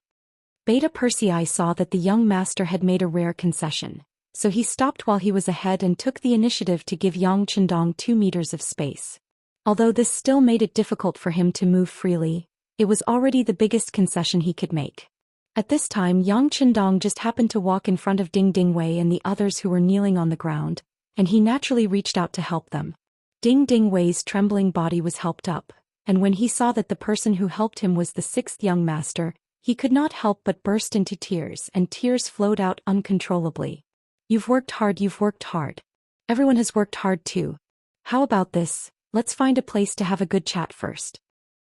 Beta Persei saw that the young master had made a rare concession, so he stopped while he was ahead and took the initiative to give Yang Qindong 2 meters of space. Although this still made it difficult for him to move freely, it was already the biggest concession he could make. At this time, Yang Qindong just happened to walk in front of Ding Tingwei and the others who were kneeling on the ground, and he naturally reached out to help them. Ding Tingwei's trembling body was helped up, and when he saw that the person who helped him was the sixth young master, he could not help but burst into tears, and tears flowed out uncontrollably. "You've worked hard, you've worked hard. Everyone has worked hard too. How about this? Let's find a place to have a good chat first."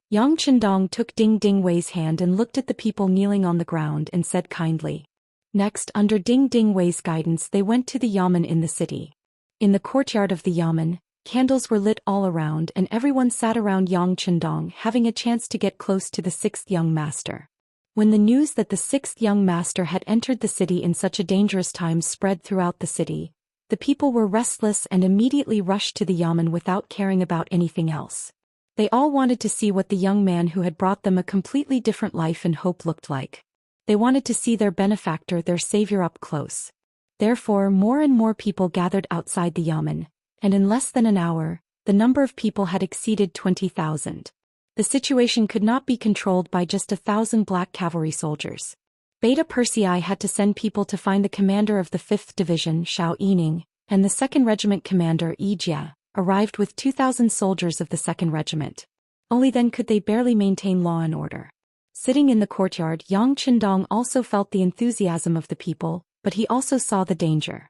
Yang Qindong took Ding Tingwei's hand and looked at the people kneeling on the ground and said kindly. Next, under Ding Tingwei's guidance, they went to the yamen in the city. In the courtyard of the yamen, Candles were lit all around and everyone sat around Yang Chendong having a chance to get close to the sixth young master. When the news that the sixth young master had entered the city in such a dangerous time spread throughout the city, the people were restless and immediately rushed to the yamen without caring about anything else. They all wanted to see what the young man who had brought them a completely different life and hope looked like. They wanted to see their benefactor, their savior, up close. Therefore, more and more people gathered outside the yamen, and in less than an hour, the number of people had exceeded 20,000. The situation could not be controlled by just 1,000 black cavalry soldiers. Beta Persei had to send people to find the commander of the 5th Division, Zhou Xian, and the 2nd Regiment commander, Jia, arrived with 2,000 soldiers of the 2nd Regiment. Only then could they barely maintain law and order. Sitting in the courtyard, Yang Chendong also felt the enthusiasm of the people, but he also saw the danger.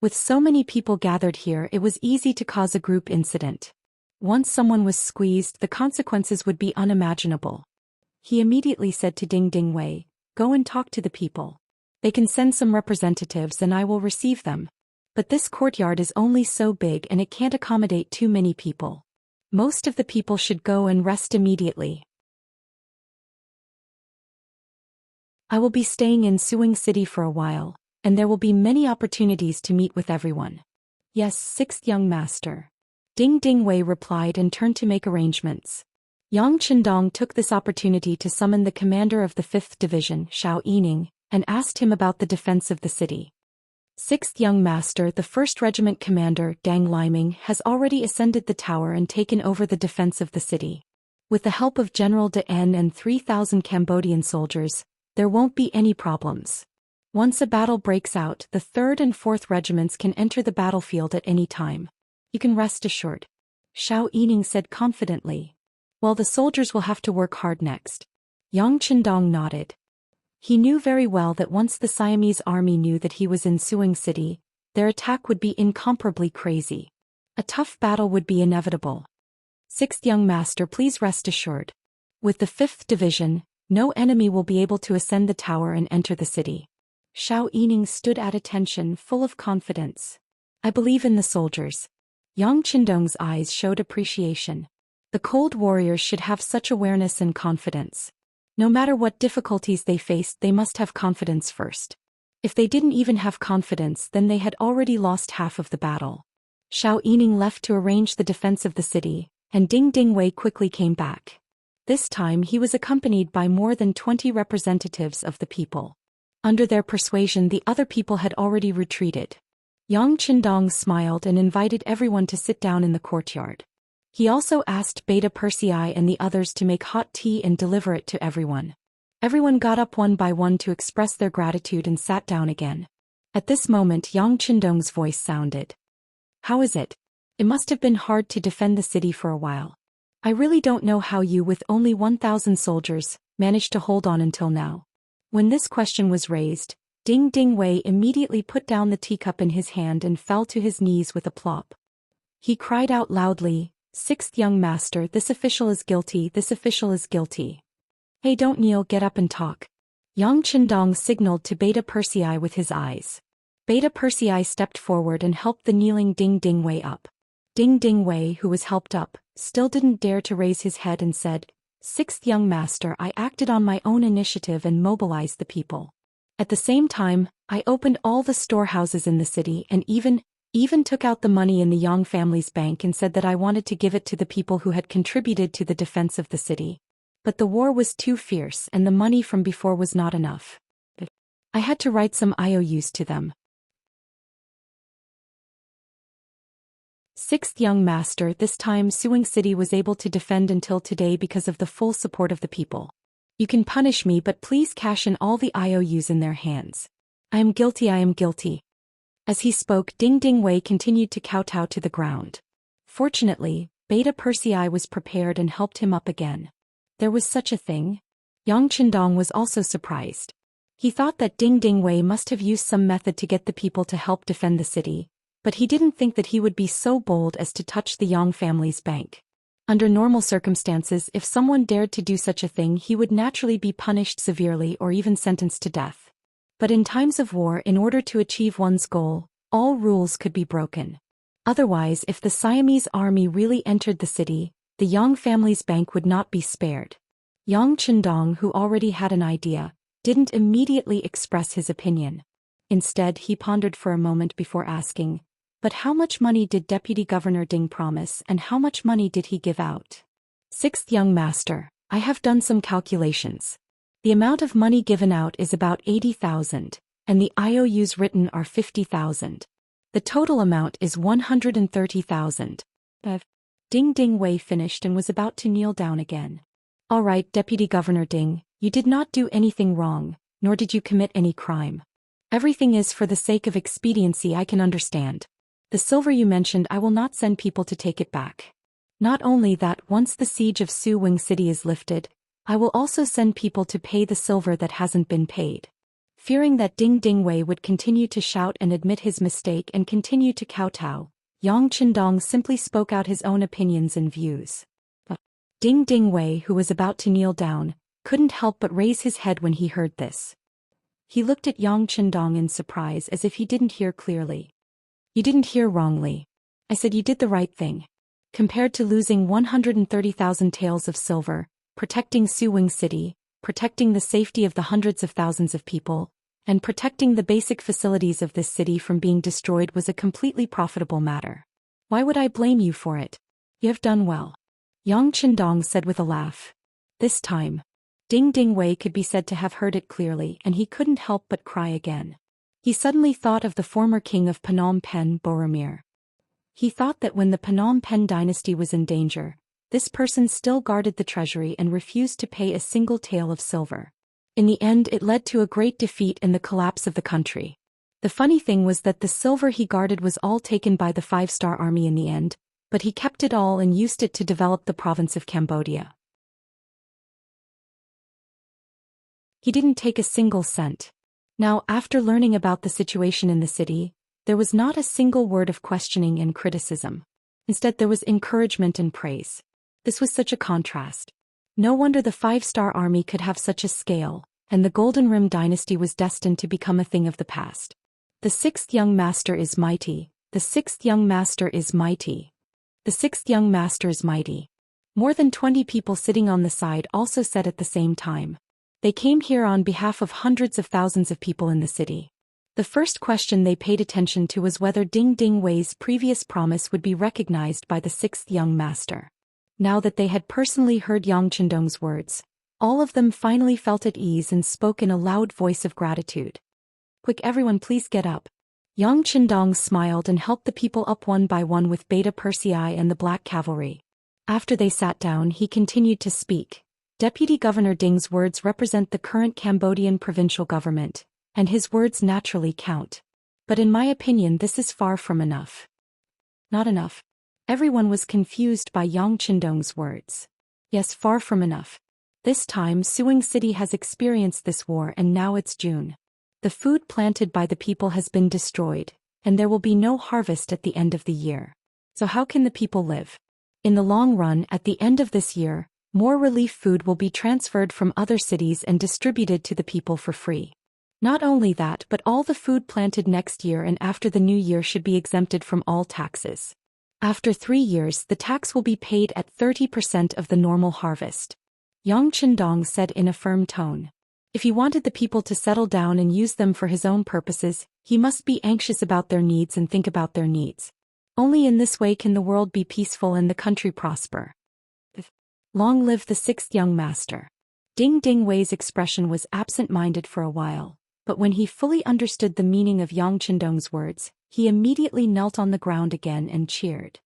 With so many people gathered here, it was easy to cause a group incident. Once someone was squeezed, the consequences would be unimaginable. He immediately said to Ding Ding Wei, "Go and talk to the people. They can send some representatives and I will receive them. But this courtyard is only so big and it can't accommodate too many people. Most of the people should go and rest immediately. I will be staying in Suing City for a while, and there will be many opportunities to meet with everyone." "Yes, sixth young master." Ding Ding Wei replied and turned to make arrangements. Yang Chendong took this opportunity to summon the commander of the 5th Division, Zhou Xian, and asked him about the defense of the city. Sixth young master, the 1st Regiment commander, Dang Liming, has already ascended the tower and taken over the defense of the city. With the help of General De N and 3,000 Cambodian soldiers, there won't be any problems. Once a battle breaks out, the 3rd and 4th regiments can enter the battlefield at any time. You can rest assured. Zhou Xian said confidently. Well, the soldiers will have to work hard next. Yang Chendong nodded. He knew very well that once the Siamese army knew that he was in Suing City, their attack would be incomparably crazy. A tough battle would be inevitable. Sixth young master, please rest assured. With the 5th Division, no enemy will be able to ascend the tower and enter the city. Zhou Xian stood at attention, full of confidence. I believe in the soldiers. Yang Chendong's eyes showed appreciation. The cold warriors should have such awareness and confidence. No matter what difficulties they faced, they must have confidence first. If they didn't even have confidence, then they had already lost half of the battle. Zhou Xian left to arrange the defense of the city, and Ding Ding Wei quickly came back. This time he was accompanied by more than 20 representatives of the people. Under their persuasion, the other people had already retreated. Yang Chendong smiled and invited everyone to sit down in the courtyard. He also asked Beta Persei and the others to make hot tea and deliver it to everyone. Everyone got up one by one to express their gratitude and sat down again. At this moment, Yang Chendong's voice sounded. How is it? It must have been hard to defend the city for a while. I really don't know how you, with only 1,000 soldiers, managed to hold on until now. When this question was raised, Ding Ding Wei immediately put down the teacup in his hand and fell to his knees with a plop. He cried out loudly, "Sixth young master, this official is guilty, this official is guilty. Hey, don't kneel, get up and talk." Yang Chendong signaled to Beta Persei with his eyes. Beta Persei stepped forward and helped the kneeling Ding Ding Wei up. Ding Ding Wei, who was helped up, still didn't dare to raise his head and said, "Sixth young master, I acted on my own initiative and mobilized the people. At the same time, I opened all the storehouses in the city and even took out the money in the Yang family's bank and said that I wanted to give it to the people who had contributed to the defense of the city. But the war was too fierce and the money from before was not enough. I had to write some IOUs to them. Sixth young master, this time Suing City was able to defend until today because of the full support of the people. You can punish me, but please cash in all the IOUs in their hands. I am guilty, I am guilty." As he spoke, Ding Ding Wei continued to kowtow to the ground. Fortunately, Beta Persei was prepared and helped him up again. There was such a thing? Yang Chendong was also surprised. He thought that Ding Ding Wei must have used some method to get the people to help defend the city, but he didn't think that he would be so bold as to touch the Yang family's bank. Under normal circumstances, if someone dared to do such a thing, he would naturally be punished severely or even sentenced to death. But in times of war, in order to achieve one's goal, all rules could be broken. Otherwise, if the Siamese army really entered the city, the Yang family's bank would not be spared. Yang Chendong, who already had an idea, didn't immediately express his opinion. Instead, he pondered for a moment before asking, "But how much money did Deputy Governor Ding promise and how much money did he give out?" Sixth young master, I have done some calculations. The amount of money given out is about 80,000, and the IOUs written are 50,000. The total amount is 130,000. Ding Ding Wei finished and was about to kneel down again. All right, Deputy Governor Ding, you did not do anything wrong, nor did you commit any crime. Everything is for the sake of expediency, I can understand. The silver you mentioned, I will not send people to take it back. Not only that, once the siege of Su Wing City is lifted, I will also send people to pay the silver that hasn't been paid. Fearing that Ding Ding Wei would continue to shout and admit his mistake and continue to kowtow, Yang Chendong simply spoke out his own opinions and views. Ding Ding Wei, who was about to kneel down, couldn't help but raise his head when he heard this. He looked at Yang Chendong in surprise as if he didn't hear clearly. You didn't hear wrongly. I said you did the right thing. Compared to losing 130,000 taels of silver, protecting Su Wing City, protecting the safety of the hundreds of thousands of people, and protecting the basic facilities of this city from being destroyed was a completely profitable matter. Why would I blame you for it? You have done well. Yang Chendong said with a laugh. This time, Ding Ding Wei could be said to have heard it clearly, and he couldn't help but cry again. He suddenly thought of the former king of Phnom Penh, Boromir. He thought that when the Phnom Penh dynasty was in danger, this person still guarded the treasury and refused to pay a single tael of silver. In the end, it led to a great defeat and the collapse of the country. The funny thing was that the silver he guarded was all taken by the five-star army in the end, but he kept it all and used it to develop the province of Cambodia. He didn't take a single cent. Now, after learning about the situation in the city, there was not a single word of questioning and criticism. Instead, there was encouragement and praise. This was such a contrast. No wonder the five-star army could have such a scale, and the Golden Rim dynasty was destined to become a thing of the past. The sixth young master is mighty. The sixth young master is mighty. The sixth young master is mighty. More than 20 people sitting on the side also said at the same time. They came here on behalf of hundreds of thousands of people in the city. The first question they paid attention to was whether Ding Ding Wei's previous promise would be recognized by the sixth young master. Now that they had personally heard Yang Chendong's words, all of them finally felt at ease and spoke in a loud voice of gratitude. Quick, everyone, please get up. Yang Chendong smiled and helped the people up one by one with Beta Persei and the Black Cavalry. After they sat down, he continued to speak. Deputy Governor Ding's words represent the current Cambodian provincial government, and his words naturally count. But in my opinion, this is far from enough. Not enough. Everyone was confused by Yang Chendong's words. Yes, far from enough. This time, Su Wing City has experienced this war, and now it's June. The food planted by the people has been destroyed, and there will be no harvest at the end of the year. So how can the people live? In the long run, at the end of this year, more relief food will be transferred from other cities and distributed to the people for free. Not only that, but all the food planted next year and after the new year should be exempted from all taxes. After 3 years, the tax will be paid at 30% of the normal harvest. Yang Chendong said in a firm tone. If he wanted the people to settle down and use them for his own purposes, he must be anxious about their needs and think about their needs. Only in this way can the world be peaceful and the country prosper. Long live the sixth young master. Ding Ding Wei's expression was absent-minded for a while, but when he fully understood the meaning of Yang Chendong's words, he immediately knelt on the ground again and cheered.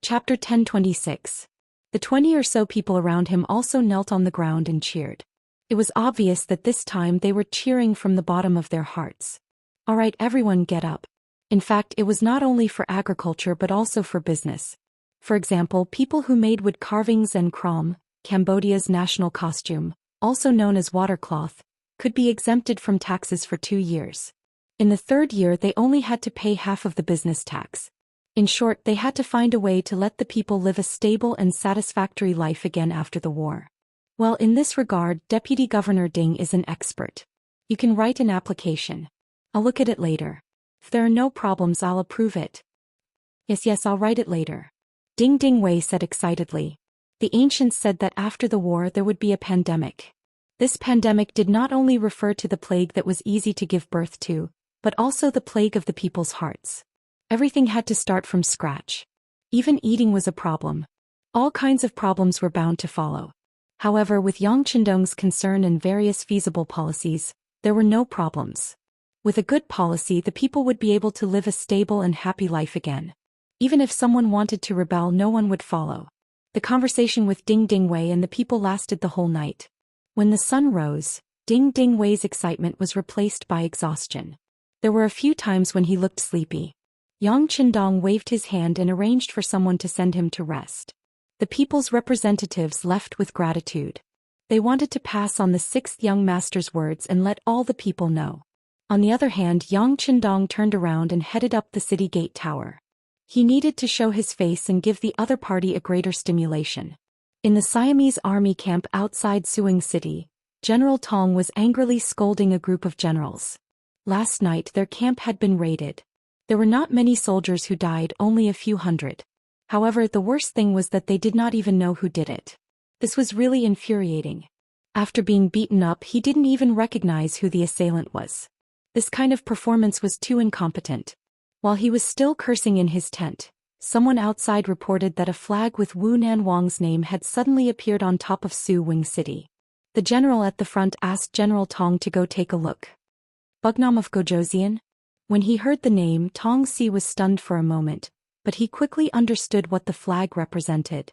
Chapter 1026. The 20 or so people around him also knelt on the ground and cheered. It was obvious that this time they were cheering from the bottom of their hearts. All right, everyone, get up. In fact, it was not only for agriculture but also for business. For example, people who made wood carvings and krom, Cambodia's national costume, also known as watercloth, could be exempted from taxes for 2 years. In the 3rd year, they only had to pay half of the business tax. In short, they had to find a way to let the people live a stable and satisfactory life again after the war. Well, in this regard, Deputy Governor Ding is an expert. You can write an application. I'll look at it later. If there are no problems, I'll approve it. Yes, I'll write it later. Ding Dingwei said excitedly. The ancients said that after the war there would be a pandemic. This pandemic did not only refer to the plague that was easy to give birth to, but also the plague of the people's hearts. Everything had to start from scratch. Even eating was a problem. All kinds of problems were bound to follow. However, with Yang Qindong's concern and various feasible policies, there were no problems. With a good policy, the people would be able to live a stable and happy life again. Even if someone wanted to rebel, no one would follow. The conversation with Ding Dingwei and the people lasted the whole night. When the sun rose, Ding Dingwei's excitement was replaced by exhaustion. There were a few times when he looked sleepy. Yang Qindong waved his hand and arranged for someone to send him to rest. The people's representatives left with gratitude. They wanted to pass on the sixth young master's words and let all the people know. On the other hand, Yang Qindong turned around and headed up the city gate tower. He needed to show his face and give the other party a greater stimulation. In the Siamese army camp outside Suing City, General Tong was angrily scolding a group of generals. Last night their camp had been raided. There were not many soldiers who died, only a few hundred. However, the worst thing was that they did not even know who did it. This was really infuriating. After being beaten up, he didn't even recognize who the assailant was. This kind of performance was too incompetent. While he was still cursing in his tent, someone outside reported that a flag with Wu Nanwang's name had suddenly appeared on top of Suing City. The general at the front asked General Tong to go take a look. Bugnam of Gozhouxian? When he heard the name, Tong Si was stunned for a moment, but he quickly understood what the flag represented.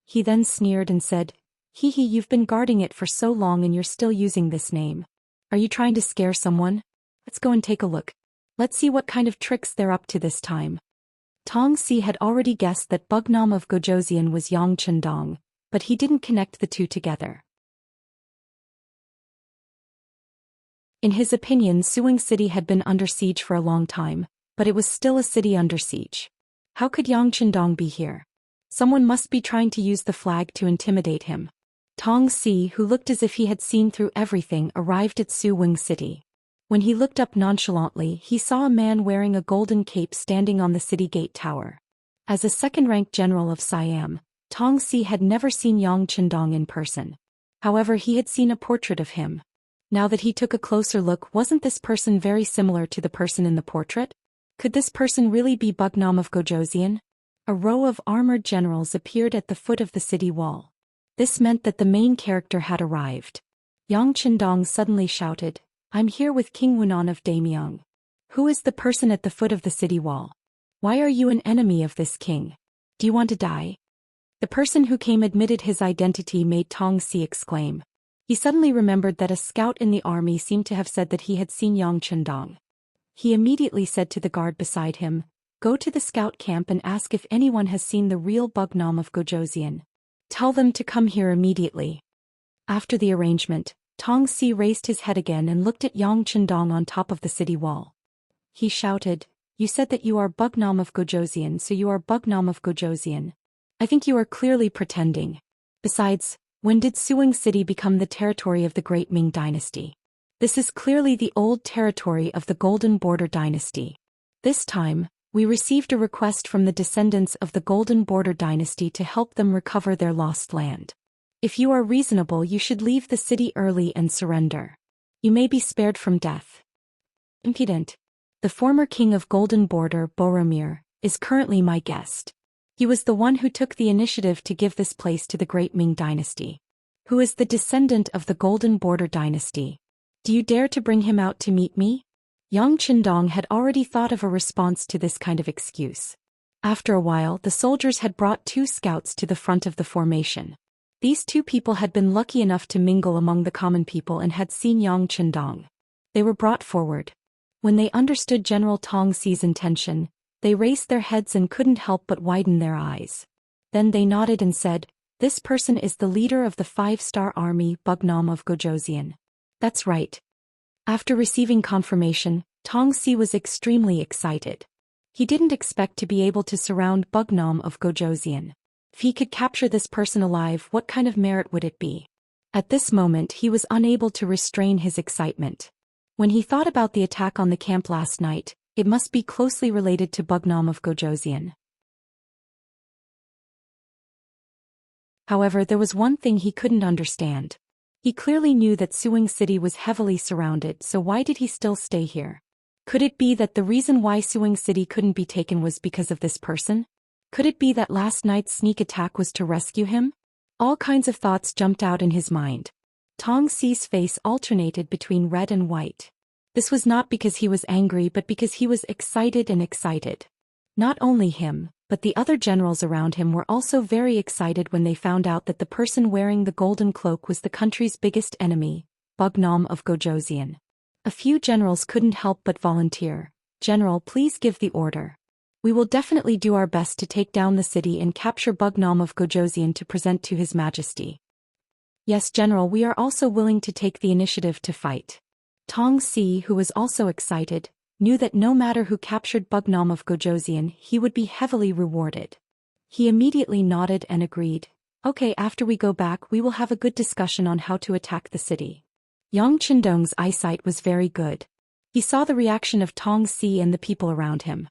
He then sneered and said, "Hee hee, you've been guarding it for so long and you're still using this name. Are you trying to scare someone? Let's go and take a look. Let's see what kind of tricks they're up to this time." Tong Si had already guessed that Bugnam of Gozhouxian was Yang Qindong, but he didn't connect the two together. In his opinion, Suing City had been under siege for a long time, but it was still a city under siege. How could Yang Qindong be here? Someone must be trying to use the flag to intimidate him. Tong Si, who looked as if he had seen through everything, arrived at Suing City. When he looked up nonchalantly, he saw a man wearing a golden cape standing on the city gate tower. As a second-ranked general of Siam, Tong Si had never seen Yang Qindong in person. However, he had seen a portrait of him. Now that he took a closer look, wasn't this person very similar to the person in the portrait? Could this person really be Bugnam of Gozhouxian? A row of armored generals appeared at the foot of the city wall. This meant that the main character had arrived. Yang Qindong suddenly shouted, "I'm here with King Wunan of Daimyong. Who is the person at the foot of the city wall? Why are you an enemy of this king? Do you want to die?" The person who came admitted his identity made Tong Si exclaim. He suddenly remembered that a scout in the army seemed to have said that he had seen Yang Qindong. He immediately said to the guard beside him, "Go to the scout camp and ask if anyone has seen the real Bugnam of Gozhouxian. Tell them to come here immediately." After the arrangement, Tong Si raised his head again and looked at Yang Qindong on top of the city wall. He shouted, "You said that you are Bugnam of Gozhouxian, so you are Bugnam of Gozhouxian. I think you are clearly pretending. Besides, when did Suing City become the territory of the Great Ming Dynasty? This is clearly the old territory of the Golden Border Dynasty. This time, we received a request from the descendants of the Golden Border Dynasty to help them recover their lost land. If you are reasonable, you should leave the city early and surrender. You may be spared from death." Impudent. The former king of Golden Border, Boromir, is currently my guest. He was the one who took the initiative to give this place to the Great Ming Dynasty. Who is the descendant of the Golden Border Dynasty? Do you dare to bring him out to meet me? Yang Qindong had already thought of a response to this kind of excuse. After a while, the soldiers had brought 2 scouts to the front of the formation. These 2 people had been lucky enough to mingle among the common people and had seen Yang Qindong. They were brought forward. When they understood General Tong Si's intention, they raised their heads and couldn't help but widen their eyes. Then they nodded and said, "This person is the leader of the 5-star army, Bugnam of Gozhouxian." That's right. After receiving confirmation, Tong Si was extremely excited. He didn't expect to be able to surround Bugnam of Gozhouxian. If he could capture this person alive, what kind of merit would it be? At this moment he was unable to restrain his excitement. When he thought about the attack on the camp last night, it must be closely related to Bugnam of Zhou Xian. However, there was one thing he couldn't understand. He clearly knew that Suing City was heavily surrounded, so why did he still stay here? Could it be that the reason why Suing City couldn't be taken was because of this person? Could it be that last night's sneak attack was to rescue him? All kinds of thoughts jumped out in his mind. Tong Si's face alternated between red and white. This was not because he was angry but because he was excited and excited. Not only him, but the other generals around him were also very excited when they found out that the person wearing the golden cloak was the country's biggest enemy, Bugnam of Zhou Xian. A few generals couldn't help but volunteer. "General, please give the order. We will definitely do our best to take down the city and capture Bugnam of Zhou Xian to present to His Majesty." "Yes, General, we are also willing to take the initiative to fight." Tong Si, who was also excited, knew that no matter who captured Bugnam of Zhou Xian, he would be heavily rewarded. He immediately nodded and agreed. "Okay, after we go back we will have a good discussion on how to attack the city." Yang Qindong's eyesight was very good. He saw the reaction of Tong Si and the people around him.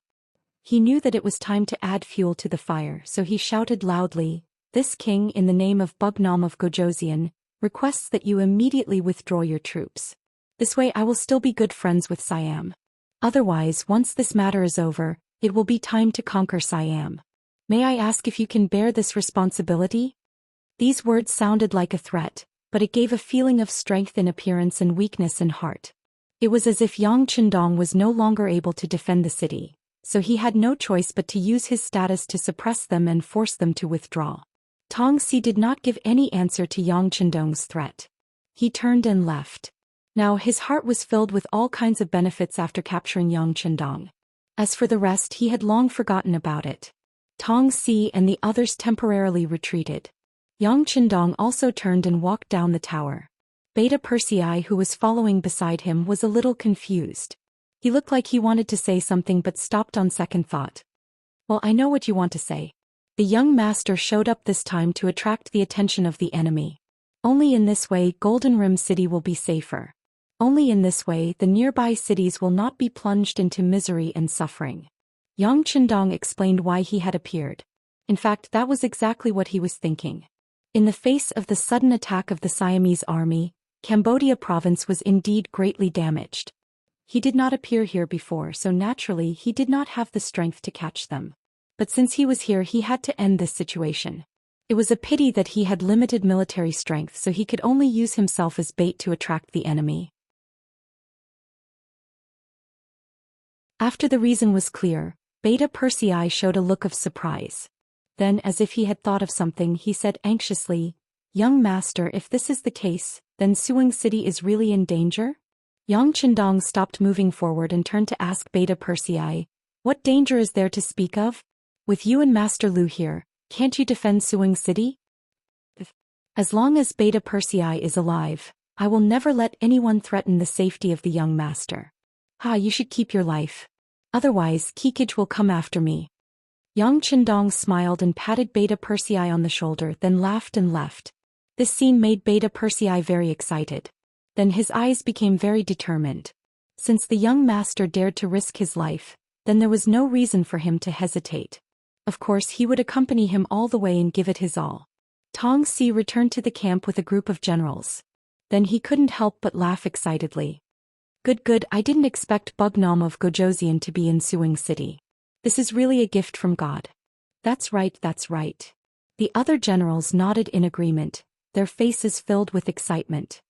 He knew that it was time to add fuel to the fire, so he shouted loudly, "This king, in the name of Bugnam of Zhou Xian, requests that you immediately withdraw your troops. This way I will still be good friends with Siam. Otherwise, once this matter is over, it will be time to conquer Siam. May I ask if you can bear this responsibility?" These words sounded like a threat, but it gave a feeling of strength in appearance and weakness in heart. It was as if Yang Qindong was no longer able to defend the city, so he had no choice but to use his status to suppress them and force them to withdraw. Tong Si did not give any answer to Yang Qindong's threat. He turned and left. Now his heart was filled with all kinds of benefits after capturing Yang Qindong. As for the rest, he had long forgotten about it. Tong Si and the others temporarily retreated. Yang Qindong also turned and walked down the tower. Beta Persei, who was following beside him, was a little confused. He looked like he wanted to say something but stopped on second thought. "Well, I know what you want to say." The young master showed up this time to attract the attention of the enemy. "Only in this way Golden Rim City will be safer. Only in this way the nearby cities will not be plunged into misery and suffering." Yang Qindong explained why he had appeared. In fact, that was exactly what he was thinking. In the face of the sudden attack of the Siamese army, Cambodia province was indeed greatly damaged. He did not appear here before, so naturally he did not have the strength to catch them. But since he was here, he had to end this situation. It was a pity that he had limited military strength, so he could only use himself as bait to attract the enemy. After the reason was clear, Beta Persei showed a look of surprise. Then, as if he had thought of something, he said anxiously, "Young master, if this is the case, then Suing City is really in danger?" Yang Qindong stopped moving forward and turned to ask Beta Persei, "What danger is there to speak of? With you and Master Lu here, can't you defend Suing City?" "As long as Beta Persei is alive, I will never let anyone threaten the safety of the young master. You should keep your life. Otherwise, Kikij will come after me." Yang Qindong smiled and patted Beta Persei on the shoulder, then laughed and left. This scene made Beta Persei very excited. Then his eyes became very determined. Since the young master dared to risk his life, then there was no reason for him to hesitate. Of course, he would accompany him all the way and give it his all. Tong Si returned to the camp with a group of generals. Then he couldn't help but laugh excitedly. Good, I didn't expect Bugnam of Zhou Xian to be in Suing City. This is really a gift from God." That's right. The other generals nodded in agreement, their faces filled with excitement.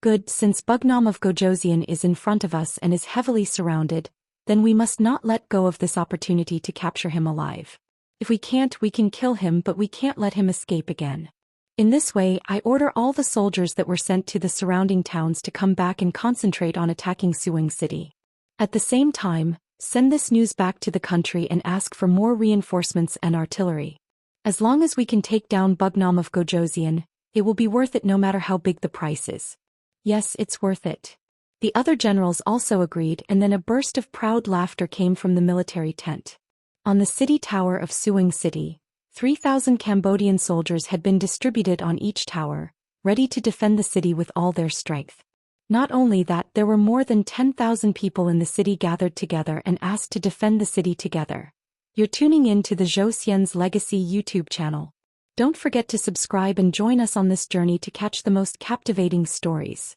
"Good, since Bugnam of Zhou Xian is in front of us and is heavily surrounded, then we must not let go of this opportunity to capture him alive. If we can't, we can kill him, but we can't let him escape again. In this way, I order all the soldiers that were sent to the surrounding towns to come back and concentrate on attacking Suing City. At the same time, send this news back to the country and ask for more reinforcements and artillery. As long as we can take down Bugnam of Zhou Xian, it will be worth it no matter how big the price is." "Yes, it's worth it." The other generals also agreed, and then a burst of proud laughter came from the military tent. On the city tower of Suing City, 3,000 Cambodian soldiers had been distributed on each tower, ready to defend the city with all their strength. Not only that, there were more than 10,000 people in the city gathered together and asked to defend the city together. You're tuning in to the Zhou Xian's Legacy YouTube channel. Don't forget to subscribe and join us on this journey to catch the most captivating stories.